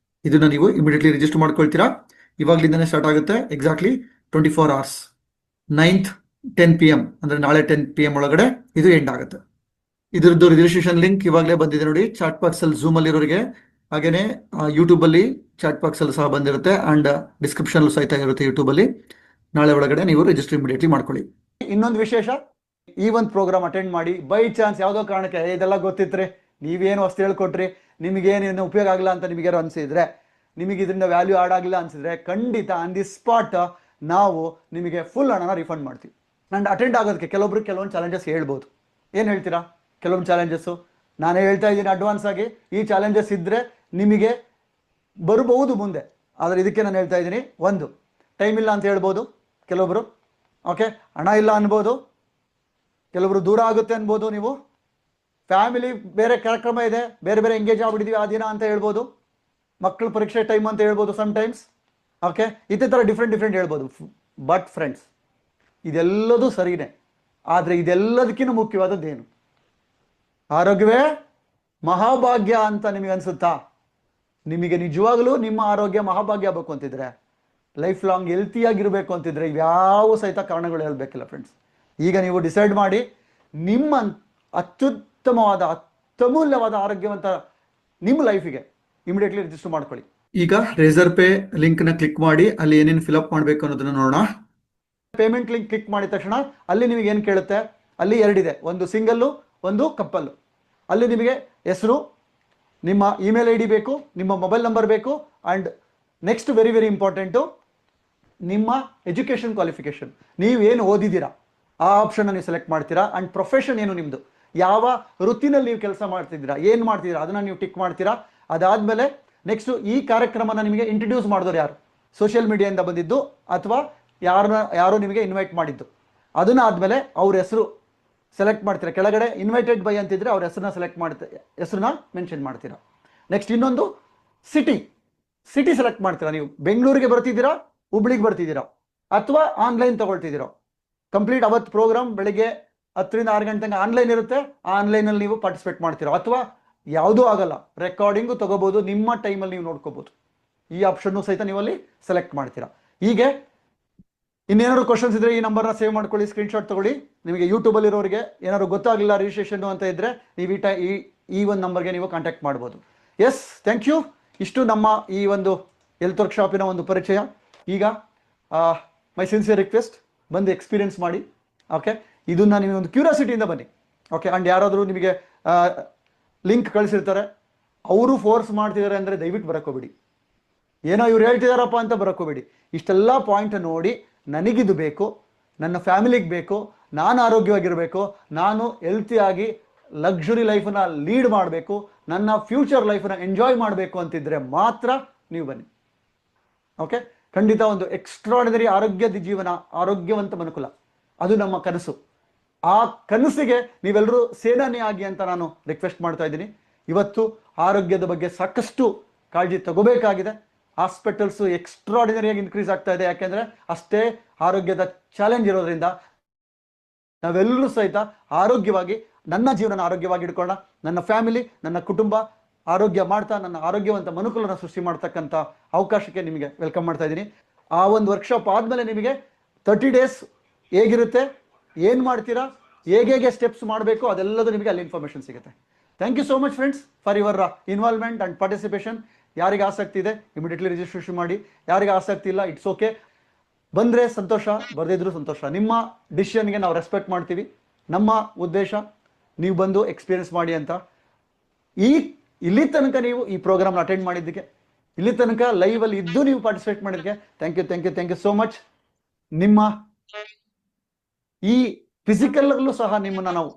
Speaker 3: ಇದನ್ನ ನೀವು ಇಮಿಡಿಯೇಟ್ಲಿ ರಿಜಿಸ್ಟರ್ ಮಾಡ್ಕೊಳ್ತೀರಾ. ಇವಾಗಲಿಂದನೇ ಸ್ಟಾರ್ಟ್ ಆಗುತ್ತೆ. ಎಕ್ಸಾಕ್ಟ್ಲಿ 24 hours, 9th 10 PM, ಅಂದರೆ ನಾಳೆ 10 PM ಒಳಗಡೆ ಇದು ಎಂಡ್ ಆಗುತ್ತೆ. ಇದರದ್ದು ರಿಜಿಸ್ಟ್ರೇಷನ್ ಲಿಂಕ್ ಇವಾಗಲೇ ಬಂದಿದೆ ನೋಡಿ, ಚಾಟ್ ಬಾಕ್ಸಲ್ಲಿ, ಝೂಮಲ್ಲಿ ಇರೋರಿಗೆ. ಹಾಗೇನೆ ಯೂಟ್ಯೂಬಲ್ಲಿ ಚಾಟ್ ಬಾಕ್ಸಲ್ಲಿ ಸಹ ಬಂದಿರುತ್ತೆ, ಆ್ಯಂಡ್ ಡಿಸ್ಕ್ರಿಪ್ಷನ್ ಸಹಿತ ಇರುತ್ತೆ ಯೂಟ್ಯೂಬಲ್ಲಿ. ನಾಳೆ ಒಳಗಡೆ ನೀವು ರಿಜಿಸ್ಟರ್ ಇಮಿಡಿಯೇಟ್ಲಿ ಮಾಡ್ಕೊಳ್ಳಿ. ಇನ್ನೊಂದು ವಿಶೇಷ, ಈ ಒಂದು ಪ್ರೋಗ್ರಾಮ್ ಅಟೆಂಡ್ ಮಾಡಿ ಬೈ ಚಾನ್ಸ್ ಯಾವುದೋ ಕಾರಣಕ್ಕೆ ಇದೆಲ್ಲ ಗೊತ್ತಿದ್ರೆ, ನೀವೇನು ಅಷ್ಟು ಹೇಳ್ಕೊಟ್ರಿ, ನಿಮಗೇನೇನು ಉಪಯೋಗ ಆಗಲ್ಲ ಅಂತ ನಿಮಗೇನೋ ಅನಿಸಿದ್ರೆ, ನಿಮಗೆ ಇದರಿಂದ ವ್ಯಾಲ್ಯೂ ಆಡ್ ಆಗಿಲ್ಲ ಅನಿಸಿದ್ರೆ, ಖಂಡಿತ ಆನ್ ದಿ ಸ್ಪಾಟ್ ನಾವು ನಿಮಗೆ ಫುಲ್ ಹಣನ ರಿಫಂಡ್ ಮಾಡ್ತೀವಿ. ನಾನು ಅಟೆಂಡ್ ಆಗೋದಕ್ಕೆ ಕೆಲವೊಂದು ಚಾಲೆಂಜಸ್ ಹೇಳ್ಬೋದು. ಏನು ಹೇಳ್ತೀರಾ? ಕೆಲವೊಂದು ಚಾಲೆಂಜಸ್ಸು ನಾನೇ ಹೇಳ್ತಾ ಇದ್ದೀನಿ ಅಡ್ವಾನ್ಸ್ ಆಗಿ. ಈ ಚಾಲೆಂಜಸ್ ಇದ್ದರೆ ನಿಮಗೆ ಬರ್ಬೋದು ಮುಂದೆ, ಆದರೆ ಇದಕ್ಕೆ ನಾನು ಹೇಳ್ತಾ ಇದ್ದೀನಿ. ಒಂದು, ಟೈಮ್ ಇಲ್ಲ ಅಂತ ಹೇಳ್ಬೋದು ಕೆಲವೊಬ್ಬರು, ಓಕೆ, ಹಣ ಇಲ್ಲ ಅನ್ಬೋದು, ಕೆಲವರು ದೂರ ಆಗುತ್ತೆ ಅನ್ಬೋದು, ನೀವು ಫ್ಯಾಮಿಲಿ ಬೇರೆ ಕಾರ್ಯಕ್ರಮ ಇದೆ, ಬೇರೆ ಬೇರೆ ಎಂಗೇಜ್ ಆಗ್ಬಿಟ್ಟಿದ್ದೀವಿ ಆ ದಿನ ಅಂತ ಹೇಳ್ಬೋದು, ಮಕ್ಕಳ ಪರೀಕ್ಷೆ ಟೈಮ್ ಅಂತ ಹೇಳ್ಬೋದು ಸಮ್ಟೈಮ್ಸ್, ಓಕೆ, ಇದೇ ಥರ ಡಿಫ್ರೆಂಟ್ ಹೇಳ್ಬೋದು. ಬಟ್ ಫ್ರೆಂಡ್ಸ್, ಇದೆಲ್ಲದೂ ಸರಿನೇ, ಆದರೆ ಇದೆಲ್ಲದಕ್ಕಿಂತ ಮುಖ್ಯವಾದದ್ದೇನು? ಆರೋಗ್ಯವೇ ಮಹಾಭಾಗ್ಯ ಅಂತ ನಿಮಗೆ ಅನಿಸುತ್ತಾ? ನಿಮಗೆ ನಿಜವಾಗಲೂ ನಿಮ್ಮ ಆರೋಗ್ಯ ಮಹಾಭಾಗ್ಯ ಆಗಬೇಕು ಅಂತಿದ್ರೆ, ಲೈಫ್ ಲಾಂಗ್ ಹೆಲ್ತಿಯಾಗಿರಬೇಕು ಅಂತಿದ್ರೆ, ಯಾವ ಸಹಿತ ಕಾರಣಗಳು ಹೇಳಬೇಕಿಲ್ಲ ಫ್ರೆಂಡ್ಸ್. ಈಗ ನೀವು ಡಿಸೈಡ್ ಮಾಡಿ, ನಿಮ್ಮ ಅತ್ಯುತ್ತಮವಾದ ಅತ್ಯಮೂಲ್ಯವಾದ ಆರೋಗ್ಯವಂತ ನಿಮ್ಮ ಲೈಫಿಗೆ ಇಮಿಡಿಯೇಟ್ಲಿ ರಿಜಿಸ್ಟರ್ ಮಾಡ್ಕೊಳ್ಳಿ. ಈಗ ರೇಸರ್ ಪೇ ಲಿಂಕ್ನ ಕ್ಲಿಕ್ ಮಾಡಿ, ಅಲ್ಲಿ ಏನೇನು ಫಿಲಪ್ ಮಾಡಬೇಕು ಅನ್ನೋದನ್ನ ನೋಡೋಣ. ಪೇಮೆಂಟ್ ಲಿಂಕ್ ಕ್ಲಿಕ್ ಮಾಡಿದ ತಕ್ಷಣ ಅಲ್ಲಿ ನಿಮಗೆ ಏನು ಕೇಳುತ್ತೆ? ಅಲ್ಲಿ ಎರಡಿದೆ, ಒಂದು ಸಿಂಗಲ್ಲು, ಒಂದು ಕಪ್ಪಲ್ಲು. ಅಲ್ಲಿ ನಿಮಗೆ ಹೆಸರು, ನಿಮ್ಮ ಇಮೇಲ್ ID ಬೇಕು, ನಿಮ್ಮ ಮೊಬೈಲ್ ನಂಬರ್ ಬೇಕು, ಆ್ಯಂಡ್ ನೆಕ್ಸ್ಟ್ ವೆರಿ ಇಂಪಾರ್ಟೆಂಟು, ನಿಮ್ಮ ಎಜುಕೇಷನ್ ಕ್ವಾಲಿಫಿಕೇಷನ್, ನೀವೇನು ಓದಿದ್ದೀರಾ ಆ ಆಪ್ಷನ್ನ ನೀವು ಸೆಲೆಕ್ಟ್ ಮಾಡ್ತೀರಾ. ಆ್ಯಂಡ್ ಪ್ರೊಫೆಷನ್ ಏನು ನಿಮ್ಮದು, ಯಾವ ವೃತ್ತಿನಲ್ಲಿ ನೀವು ಕೆಲಸ ಮಾಡ್ತಿದ್ದೀರಾ, ಏನು ಮಾಡ್ತಿದ್ದೀರಾ ಅದನ್ನು ನೀವು ಟಿಕ್ ಮಾಡ್ತೀರಾ. ಅದಾದಮೇಲೆ ನೆಕ್ಸ್ಟು ಈ ಕಾರ್ಯಕ್ರಮನ ನಿಮಗೆ ಇಂಟ್ರಡ್ಯೂಸ್ ಮಾಡಿದವರು ಯಾರು, ಸೋಷಿಯಲ್ ಮೀಡಿಯಾದಿಂದ ಬಂದಿದ್ದು ಅಥವಾ ಯಾರೋ ನಿಮಗೆ ಇನ್ವೈಟ್ ಮಾಡಿದ್ದು, ಅದನ್ನ ಆದಮೇಲೆ ಅವ್ರ ಹೆಸರು ಸೆಲೆಕ್ಟ್ ಮಾಡ್ತೀರಾ. ಕೆಳಗಡೆ ಇನ್ವೈಟೆಡ್ ಬೈ ಅಂತಿದ್ರೆ ಅವ್ರ ಹೆಸರನ್ನ ಹೆಸರನ್ನ ಮೆನ್ಷನ್ ಮಾಡ್ತೀರಾ. ನೆಕ್ಸ್ಟ್ ಇನ್ನೊಂದು ಸಿಟಿ ಸೆಲೆಕ್ಟ್ ಮಾಡ್ತೀರಾ. ನೀವು ಬೆಂಗಳೂರಿಗೆ ಬರ್ತಿದ್ದೀರಾ, ಹುಬ್ಳಿಗೆ ಬರ್ತಿದ್ದೀರಾ, ಅಥವಾ ಆನ್ಲೈನ್ ತಗೊಳ್ತಿದ್ದೀರಾ. ಕಂಪ್ಲೀಟ್ ಅವತ್ತು ಪ್ರೋಗ್ರಾಮ್ ಬೆಳಿಗ್ಗೆ 10 ರಿಂದ 6 ಗಂಟೆ ತನಕ ಆನ್ಲೈನ್ ಇರುತ್ತೆ, ಆ ಆನ್ಲೈನಲ್ಲಿ ನೀವು ಪಾರ್ಟಿಸಿಪೇಟ್ ಮಾಡ್ತೀರಾ. ಅಥವಾ ಯಾವುದೂ ಆಗಲ್ಲ, ರೆಕಾರ್ಡಿಂಗು ತಗೋಬೋದು, ನಿಮ್ಮ ಟೈಮಲ್ಲಿ ನೀವು ನೋಡ್ಕೋಬೋದು. ಈ ಆಪ್ಷನ್ನು ಸಹಿತ ನೀವಲ್ಲಿ ಸೆಲೆಕ್ಟ್ ಮಾಡ್ತೀರಾ. ಹೀಗೆ ಇನ್ನೇನಾದ್ರು ಕ್ವಶನ್ಸ್ ಇದ್ರೆ ಈ ನಂಬರ್ನ ಸೇವ್ ಮಾಡ್ಕೊಳ್ಳಿ, ಸ್ಕ್ರೀನ್ಶಾಟ್ ತಗೊಳ್ಳಿ. ನಿಮಗೆ ಯೂಟ್ಯೂಬಲ್ಲಿ ಇರೋರಿಗೆ ಏನಾದ್ರು ಗೊತ್ತಾಗಲಿಲ್ಲ ರಿಜಿಸ್ಟ್ರೇಷನ್ ಅಂತ ಇದ್ದರೆ ನೀವು ಈ ಒಂದು ನಂಬರ್ಗೆ ನೀವು ಕಾಂಟ್ಯಾಕ್ಟ್ ಮಾಡ್ಬೋದು. Yes, thank you. ಇಷ್ಟು ನಮ್ಮ ಈ ಒಂದು ಹೆಲ್ತ್ ವರ್ಕ್ಶಾಪಿನ ಒಂದು ಪರಿಚಯ. ಈಗ ಮೈ ಸಿನ್ಸಿಯರ್ ರಿಕ್ವೆಸ್ಟ್, ಬಂದು ಎಕ್ಸ್ಪೀರಿಯನ್ಸ್ ಮಾಡಿ. ಓಕೆ, ಇದನ್ನ ನಿಮಗೆ ಒಂದು ಕ್ಯೂರಿಯಾಸಿಟಿಯಿಂದ ಬನ್ನಿ. ಓಕೆ, ಆ್ಯಂಡ್ ಯಾರಾದರೂ ನಿಮಗೆ ಲಿಂಕ್ ಕಳಿಸಿರ್ತಾರೆ, ಅವರು ಫೋರ್ಸ್ ಮಾಡ್ತಿದ್ದಾರೆ ಅಂದರೆ ದಯವಿಟ್ಟು ಬರೋಕ್ಕೋಬೇಡಿ. ಏನೋ ಇವ್ರು ಹೇಳ್ತಿದಾರಪ್ಪ ಅಂತ ಬರೋಕ್ಕೋಬೇಡಿ. ಇಷ್ಟೆಲ್ಲ ಪಾಯಿಂಟ್ ನೋಡಿ, ನನಗಿದು ಬೇಕು, ನನ್ನ ಫ್ಯಾಮಿಲಿಗೆ ಬೇಕು, ನಾನು ಆರೋಗ್ಯವಾಗಿರಬೇಕು, ನಾನು ಹೆಲ್ತಿಯಾಗಿ ಲಕ್ಸುರಿ ಲೈಫನ್ನ ಲೀಡ್ ಮಾಡಬೇಕು, ನನ್ನ ಫ್ಯೂಚರ್ ಲೈಫನ್ನ ಎಂಜಾಯ್ ಮಾಡಬೇಕು ಅಂತಿದ್ರೆ ಮಾತ್ರ ನೀವು ಬನ್ನಿ. ಓಕೆ, ಖಂಡಿತ ಒಂದು ಎಕ್ಸ್ಟ್ರಾರ್ಡಿನರಿ ಆರೋಗ್ಯದ ಜೀವನ, ಆರೋಗ್ಯವಂತ ಮನುಕುಲ, ಅದು ನಮ್ಮ ಕನಸು. ಆ ಕನಸಿಗೆ ನೀವೆಲ್ಲರೂ ಸೇನಾನಿ ಆಗಿ ಅಂತ ನಾನು ರಿಕ್ವೆಸ್ಟ್ ಮಾಡ್ತಾ ಇದ್ದೀನಿ. ಇವತ್ತು ಆರೋಗ್ಯದ ಬಗ್ಗೆ ಸಾಕಷ್ಟು ಕಾಳಜಿ ತಗೋಬೇಕಾಗಿದೆ. ಹಾಸ್ಪಿಟಲ್ಸು ಎಕ್ಸ್ಟ್ರಾರ್ಡಿನರಿಯಾಗಿ ಇನ್ಕ್ರೀಸ್ ಆಗ್ತಾ ಇದೆ. ಯಾಕೆಂದರೆ ಅಷ್ಟೇ ಆರೋಗ್ಯದ ಚಾಲೆಂಜ್ ಇರೋದ್ರಿಂದ ನಾವೆಲ್ಲರೂ ಸಹಿತ ಆರೋಗ್ಯವಾಗಿ ನನ್ನ ಜೀವನ ಆರೋಗ್ಯವಾಗಿ ಇಟ್ಕೊಳ್ಳೋಣ. ನನ್ನ ಫ್ಯಾಮಿಲಿ, ನನ್ನ ಕುಟುಂಬ ಆರೋಗ್ಯ ಮಾಡ್ತಾ ನನ್ನ ಆರೋಗ್ಯವಂತ ಮನುಕುಲನ ಸೃಷ್ಟಿ ಮಾಡ್ತಕ್ಕಂಥ ಅವಕಾಶಕ್ಕೆ ನಿಮಗೆ ವೆಲ್ಕಮ್ ಮಾಡ್ತಾ ಇದ್ದೀನಿ. ಆ ಒಂದು ವರ್ಕ್ಶಾಪ್ ಆದಮೇಲೆ ನಿಮಗೆ 30 ಡೇಸ್ ಹೇಗಿರುತ್ತೆ, ಏನು ಮಾಡ್ತೀರಾ, ಹೇಗೆ ಸ್ಟೆಪ್ಸ್ ಮಾಡಬೇಕು, ಅದೆಲ್ಲದೂ ನಿಮಗೆ ಅಲ್ಲಿ ಇನ್ಫಾರ್ಮೇಷನ್ ಸಿಗುತ್ತೆ. Thank you so much friends for your involvement and participation. ಯಾರಿಗೆ ಆಸಕ್ತಿ ಇದೆ ಇಮಿಡಿಯೇಟ್ಲಿ ರಿಜಿಸ್ಟ್ರೇಷನ್ ಮಾಡಿ. ಯಾರಿಗೆ ಆಸಕ್ತಿ ಇಲ್ಲ, ಇಟ್ಸ್ ಓಕೆ. ಬಂದರೆ ಸಂತೋಷ, ಬರದಿದ್ರು ಸಂತೋಷ. ನಿಮ್ಮ ಡಿಸಿಷನ್ಗೆ ನಾವು ರೆಸ್ಪೆಕ್ಟ್ ಮಾಡ್ತೀವಿ. ನಮ್ಮ ಉದ್ದೇಶ ನೀವು ಬಂದು ಎಕ್ಸ್ಪೀರಿಯನ್ಸ್ ಮಾಡಿ ಅಂತ. ಇಲ್ಲಿ ತನಕ ನೀವು ಈ ಪ್ರೋಗ್ರಾಮ್ನ ಅಟೆಂಡ್ ಮಾಡಿದ್ದಕ್ಕೆ, ಇಲ್ಲಿ ತನಕ ಲೈವಲ್ಲಿ ಇದ್ದು ನೀವು ಪಾರ್ಟಿಸಿಪೇಟ್ ಮಾಡಿದ್ದಕ್ಕೆ ಥ್ಯಾಂಕ್ ಯು ಸೋ ಮಚ್. ನಿಮ್ಮ ಈ ಫಿಸಿಕಲ್ಲೂ ಸಹ ನಿಮ್ಮನ್ನು ನಾವು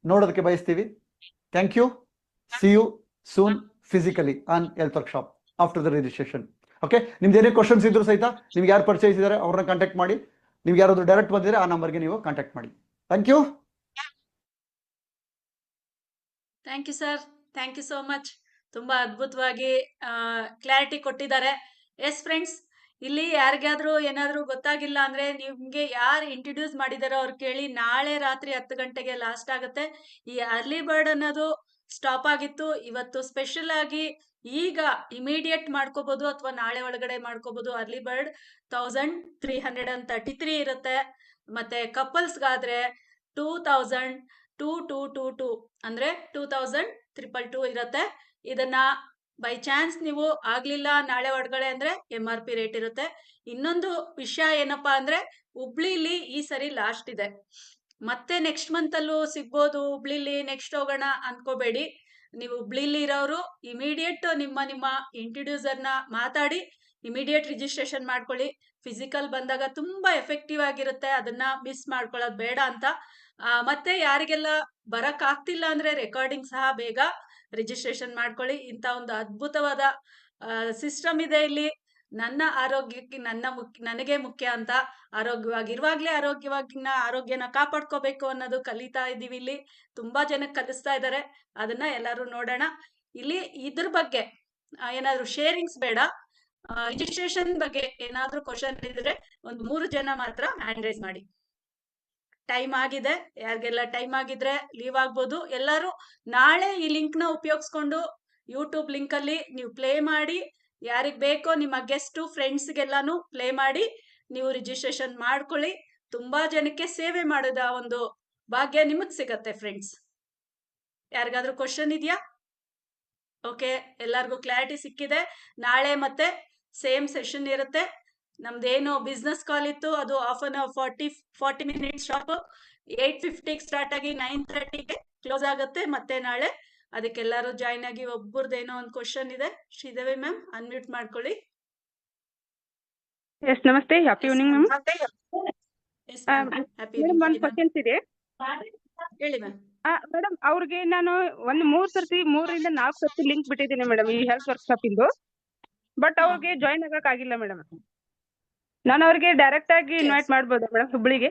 Speaker 3: ನೋಡೋದಕ್ಕೆ ಬಯಸ್ತೀವಿ. Thank you. See you soon physically on health workshop after the registration. Okay, ನಿಮ್ದು ಏನೇ ಕ್ವಶನ್ಸ್ ಇದ್ರು ಸಹಿತ ನಿಮ್ಗೆ ಯಾರು ಪರಿಚಯ ಇದ್ದಾರೆ ಅವ್ರನ್ನ ಕಾಂಟ್ಯಾಕ್ಟ್ ಮಾಡಿ. ನಿಮ್ಗೆ ಯಾರಾದರೂ ಡೈರೆಕ್ಟ್ ಬಂದಿದ್ರೆ ಆ ನಂಬರ್ಗೆ ನೀವು ಕಾಂಟ್ಯಾಕ್ಟ್ ಮಾಡಿ. Thank you.
Speaker 1: Thank you sir, thank you so much. ತುಂಬಾ ಅದ್ಭುತವಾಗಿ ಕ್ಲಾರಿಟಿ ಕೊಟ್ಟಿದ್ದಾರೆ. ಎಸ್ ಫ್ರೆಂಡ್ಸ್, ಇಲ್ಲಿ ಯಾರಿಗಾದ್ರೂ ಏನಾದ್ರೂ ಗೊತ್ತಾಗಿಲ್ಲ ಅಂದ್ರೆ ನಿಮ್ಗೆ ಯಾರು ಇಂಟ್ರೊಡ್ಯೂಸ್ ಮಾಡಿದಾರೋ ಅವ್ರು ಕೇಳಿ. ನಾಳೆ ರಾತ್ರಿ 10 ಗಂಟೆಗೆ ಲಾಸ್ಟ್ ಆಗುತ್ತೆ. ಈ ಅರ್ಲಿ ಬರ್ಡ್ ಅನ್ನೋದು ಸ್ಟಾಪ್ ಆಗಿತ್ತು. ಇವತ್ತು ಸ್ಪೆಷಲ್ ಆಗಿ ಈಗ ಇಮಿಡಿಯೇಟ್ ಮಾಡ್ಕೋಬಹುದು ಅಥವಾ ನಾಳೆ ಒಳಗಡೆ ಮಾಡ್ಕೋಬಹುದು. ಅರ್ಲಿ ಬರ್ಡ್ 1333 ಇರುತ್ತೆ. ಮತ್ತೆ ಕಪಲ್ಸ್ಗಾದ್ರೆ 2022 ಅಂದ್ರೆ 2222 ಇರುತ್ತೆ. ಇದನ್ನ ಬೈ ಚಾನ್ಸ್ ನೀವು ಆಗ್ಲಿಲ್ಲ ನಾಳೆ ಒಳಗಡೆ ಅಂದ್ರೆ MRP ರೇಟ್ ಇರುತ್ತೆ. ಇನ್ನೊಂದು ವಿಷಯ ಏನಪ್ಪಾ ಅಂದ್ರೆ ಹುಬ್ಳಿಲಿ ಈ ಸರಿ ಲಾಸ್ಟ್ ಇದೆ. ಮತ್ತೆ ನೆಕ್ಸ್ಟ್ ಮಂತ್ ಅಲ್ಲೂ ಸಿಗ್ಬೋದು. ಹುಬ್ಳಿಲಿ ನೆಕ್ಸ್ಟ್ ಹೋಗೋಣ ಅನ್ಕೋಬೇಡಿ. ನೀವು ಹುಬ್ಳಿಲಿ ಇರೋರು ಇಮಿಡಿಯೇಟ್ ನಿಮ್ಮ ಇಂಟ್ರೊಡ್ಯೂಸರ್ನ ಮಾತಾಡಿ ಇಮಿಡಿಯೇಟ್ ರಿಜಿಸ್ಟ್ರೇಷನ್ ಮಾಡ್ಕೊಳ್ಳಿ. ಫಿಸಿಕಲ್ ಬಂದಾಗ ತುಂಬಾ ಎಫೆಕ್ಟಿವ್ ಆಗಿರುತ್ತೆ, ಅದನ್ನ ಮಿಸ್ ಮಾಡ್ಕೊಳ್ಳೋದು ಬೇಡ ಅಂತ. ಮತ್ತೆ ಯಾರಿಗೆಲ್ಲ ಬರಕ್ ಆಗ್ತಿಲ್ಲ ಅಂದ್ರೆ ರೆಕಾರ್ಡಿಂಗ್ ಸಹ ಬೇಗ ರಿಜಿಸ್ಟ್ರೇಷನ್ ಮಾಡ್ಕೊಳ್ಳಿ. ಇಂಥ ಒಂದು ಅದ್ಭುತವಾದ ಸಿಸ್ಟಮ್ ಇದೆ ಇಲ್ಲಿ. ನನ್ನ ಆರೋಗ್ಯಕ್ಕೆ ನನಗೆ ಮುಖ್ಯ ಅಂತ. ಆರೋಗ್ಯವಾಗಿರುವಾಗ್ಲೇ ಆರೋಗ್ಯನ ಕಾಪಾಡ್ಕೋಬೇಕು ಅನ್ನೋದು ಕಲಿತಾ ಇದೀವಿ ಇಲ್ಲಿ. ತುಂಬಾ ಜನಕ್ಕೆ ಕಲಿಸ್ತಾ ಇದ್ದಾರೆ. ಅದನ್ನ ಎಲ್ಲರೂ ನೋಡೋಣ. ಇಲ್ಲಿ ಇದ್ರ ಬಗ್ಗೆ ಏನಾದ್ರು ಶೇರಿಂಗ್ಸ್ ಬೇಡ. ರಿಜಿಸ್ಟ್ರೇಷನ್ ಬಗ್ಗೆ ಏನಾದ್ರೂ ಕ್ವಶನ್ ಇದ್ರೆ ಒಂದು 3 ಜನ ಮಾತ್ರ ಹ್ಯಾಂಡ್ ರೈಸ್ ಮಾಡಿ. ಟೈಮ್ ಆಗಿದೆ. ಯಾರಿಗೆಲ್ಲ ಟೈಮ್ ಆಗಿದ್ರೆ ಲೀವ್ ಆಗ್ಬೋದು. ಎಲ್ಲರೂ ನಾಳೆ ಈ ಲಿಂಕ್ ನ ಉಪಯೋಗಿಸ್ಕೊಂಡು ಯೂಟ್ಯೂಬ್ ಲಿಂಕ್ ಅಲ್ಲಿ ನೀವು ಪ್ಲೇ ಮಾಡಿ. ಯಾರಿಗ್ ಬೇಕೋ ನಿಮ್ಮ ಗೆಸ್ಟ್ ಫ್ರೆಂಡ್ಸ್ಗೆಲ್ಲಾನು ಪ್ಲೇ ಮಾಡಿ ನೀವು ರಿಜಿಸ್ಟ್ರೇಷನ್ ಮಾಡ್ಕೊಳ್ಳಿ. ತುಂಬಾ ಜನಕ್ಕೆ ಸೇವೆ ಮಾಡೋದ ಒಂದು ಭಾಗ್ಯ ನಿಮಗ್ ಸಿಗತ್ತೆ ಫ್ರೆಂಡ್ಸ್. ಯಾರಿಗಾದ್ರೂ ಕ್ವಶನ್ ಇದೆಯಾ? ಓಕೆ, ಎಲ್ಲರಿಗೂ ಕ್ಲಾರಿಟಿ ಸಿಕ್ಕಿದೆ. ನಾಳೆ ಮತ್ತೆ ಸೇಮ್ ಸೆಷನ್ ಇರುತ್ತೆ. ನಮ್ದೇನು ಬಿಸ್ನೆಸ್ ಕಾಲ್ ಇತ್ತು ಅದು 40 ಮಿನಿಟ್ಸ್ ಶಾಪ್. 8:50 ಸ್ಟಾರ್ಟ್ ಆಗಿ 9:30ಗೆ ಕ್ಲೋಸ್ ಆಗುತ್ತೆ. ಮತ್ತೆ ನಾಳೆ ಅದಕ್ಕೆಲ್ಲರೂ ಜಾಯ್ನ್ ಆಗಿ. ಒಬ್ಬರದೇನೋ ಒಂದು ಕ್ವಶನ್ ಇದೆ. ಶ್ರೀದೇವಿ ಮ್ಯಾಮ್ ಅನ್ಮ್ಯೂಟ್ ಮಾಡ್ಕೊಳ್ಳಿ.
Speaker 12: ಎಸ್, ನಮಸ್ತೆ. Happy evening ma'am.
Speaker 1: Happy
Speaker 12: madam, ಒಂದು ಕ್ವಶನ್ಸ್ ಇದೆ.
Speaker 1: ಹೇಳಿ ಮ್ಯಾಮ್.
Speaker 12: ಮೇಡಮ್, ಅವ್ರಿಗೆ ನಾನು ಒಂದು 3 ರಿಂದ 4 ಸರ್ತಿ ಲಿಂಕ್ ಬಿಟ್ಟಿದ್ದೀನಿ ಮೇಡಮ್ ಈ ಹೆಲ್ತ್ ವರ್ಕ್ಶಾಪ್ ಇಂದು. ಬಟ್ ಅವ್ರಿಗೆ ಜಾಯ್ನ್ ಆಗಕ್ ಆಗಿಲ್ಲ ಮೇಡಮ್. ನಾನು ಅವ್ರಿಗೆ ಡೈರೆಕ್ಟ್ ಆಗಿ ಇನ್ವೈಟ್ ಮಾಡ್ಬೋದಾ ಮೇಡಮ್ ಹುಬ್ಳಿಗೆ?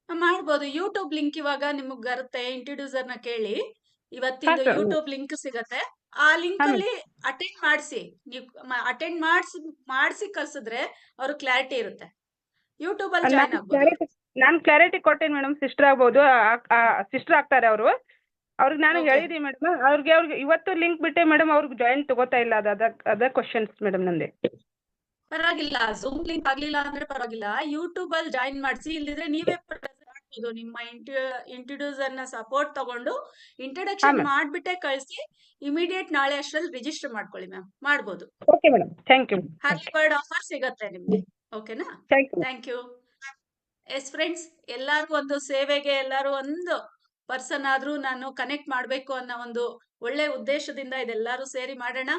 Speaker 1: ಮಾಡ್ಬೋದು. ಯೂಟ್ಯೂಬ್ ಲಿಂಕ್ ಇವಾಗ ನಿಮಗ್ ಬರುತ್ತೆ. ಇಂಟ್ರೊಡ್ಯೂಸರ್ ನ ಕೇಳಿ. ಇವತ್ತಿಂದು ಯೂಟ್ಯೂಬ್ ಲಿಂಕ್ ಸಿಗತ್ತೆ. ಆ ಲಿಂಕ್ ಅಲ್ಲಿ ಅಟೆಂಡ್ ಮಾಡಿಸಿ. ನೀವು ಅಟೆಂಡ್ ಮಾಡಿಸಿ ಕಳ್ಸಿದ್ರೆ ಅವ್ರ ಕ್ಲಾರಿಟಿ ಇರುತ್ತೆ. ಯೂಟ್ಯೂಬ್ ಅಲ್ಲಿ ಜಾಯ್ನ್ ಆಗ್ಬೋದು.
Speaker 12: ನಾನು ಕ್ಲಾರಿಟಿ ಕೊಟ್ಟೇನಿ ಮೇಡಮ್. ಸಿಸ್ಟರ್ ಆಗ್ಬೋದು, ಸಿಸ್ಟರ್ ಆಗ್ತಾರೆ ಅವರು. ಅವ್ರಿಗೆ ನಾನು ಹೇಳಿದೀನಿ ಮೇಡಮ್. ಅವ್ರಿಗೆ ಇವತ್ತು ಲಿಂಕ್ ಬಿಟ್ಟೆ ಮೇಡಮ್. ಅವ್ರಿಗೆ ಜಾಯಿನ್ ತಗೋತಾ ಇಲ್ಲ. ಅದ ಕ್ವಶನ್ಸ್ ಮೇಡಮ್ ನಂದೆ.
Speaker 1: ಪರವಾಗಿಲ್ಲ, ಝೂಮ್ ಲಿಂಕ್ ಆಗ್ಲಿಲ್ಲ ಅಂದ್ರೆ ಪರವಾಗಿಲ್ಲ. ಯೂಟ್ಯೂಬ್ ಅಲ್ಲಿ ಜಾಯಿನ್ ಮಾಡಿಸಿ. ಇಲ್ಲಿದ್ರೆ ನೀವೇ ಮಾಡ್ಬೋದು. ನಿಮ್ಮ ಇಂಟ್ರೊಡ್ಯೂಸರ್ ನ ಸಪೋರ್ಟ್ ತಗೊಂಡು ಇಂಟ್ರೊಡಕ್ಷನ್ ಮಾಡ್ಬಿಟ್ಟೆ ಕಳಿಸಿ. ಇಮಿಡಿಯೇಟ್ ನಾಳೆ ಅಷ್ಟ್ರಲ್ಲಿ ರಿಜಿಸ್ಟರ್ ಮಾಡ್ಕೊಳ್ಳಿ ಮ್ಯಾಮ್. ಮಾಡ್ಬೋದು.
Speaker 12: Okay madam, thank you.
Speaker 1: Happy bird offer ಸಿಗತ್ತೆ ನಿಮ್ಗೆ. ಓಕೆನಾ? Thank you. ಎಸ್ ಫ್ರೆಂಡ್ಸ್, ಎಲ್ಲಾರು ಒಂದು ಸೇವೆಗೆ ಎಲ್ಲಾರು ಒಂದು ಪರ್ಸನ್ ಆದ್ರೂ ನಾನು ಕನೆಕ್ಟ್ ಮಾಡ್ಬೇಕು ಅನ್ನೋ ಒಂದು ಒಳ್ಳೆ ಉದ್ದೇಶದಿಂದ ಇದೆಲ್ಲಾರು ಸೇರಿ ಮಾಡೋಣ.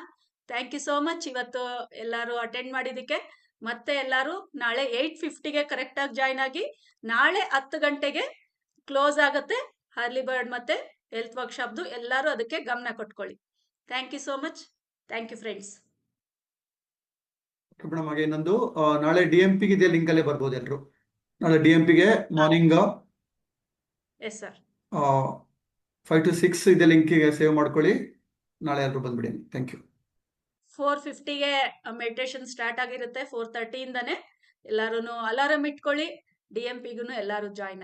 Speaker 1: ಥ್ಯಾಂಕ್ ಯು ಸೋ ಮಚ್ ಇವತ್ತು ಎಲ್ಲಾರು ಅಟೆಂಡ್ ಮಾಡಿದಕ್ಕೆ. ಮತ್ತೆ ಎಲ್ಲಾರು ನಾಳೆ 8:50ಗೆ ಕರೆಕ್ಟ್ ಆಗಿ ಜಾಯ್ನ್ ಆಗಿ. ನಾಳೆ 10 ಗಂಟೆಗೆ ಕ್ಲೋಸ್ ಆಗುತ್ತೆ. ಹಾರ್ಲಿ ಬರ್ಡ್ ಮತ್ತೆ ಹೆಲ್ತ್ ವರ್ಕ್ಶಾಪ್ದು ಎಲ್ಲರೂ ಅದಕ್ಕೆ ಗಮನ ಕೊಟ್ಕೊಳ್ಳಿ. Thank you so much. Thank you friends.
Speaker 3: Madam ಹಾಗೆ ಇನ್ನೊಂದು ನಾಳೆ DMP ಗೆ ಇದೇ ಲಿಂಕ್ ಅಲ್ಲೇ ಬರ್ಬೋದು ಎಲ್ರು. ನಾಳೆ DMP ಗೆ ಮಾರ್ನಿಂಗ್
Speaker 1: ಎಸ್ ಸರ್.
Speaker 3: 5 to 6 ಇದೇ ಲಿಂಕಿಗೆ ಸೇವ್ ಮಾಡ್ಕೊಳ್ಳಿ. ನಾಳೆ ಎಲ್ರು ಬಂದ್ಬಿಡಿ. Thank you.
Speaker 1: 4:50ಗೆ ಮೆಡಿಟೇಷನ್ ಸ್ಟಾರ್ಟ್ ಆಗಿರುತ್ತೆ. 4:30 ಇಂದಾನೆ ಎಲ್ಲಾರು ಅಲಾರಂ ಇಟ್ಕೊಳ್ಳಿ. DMPಗೂ ಎಲ್ಲಾರು ಜಾಯ್ನ್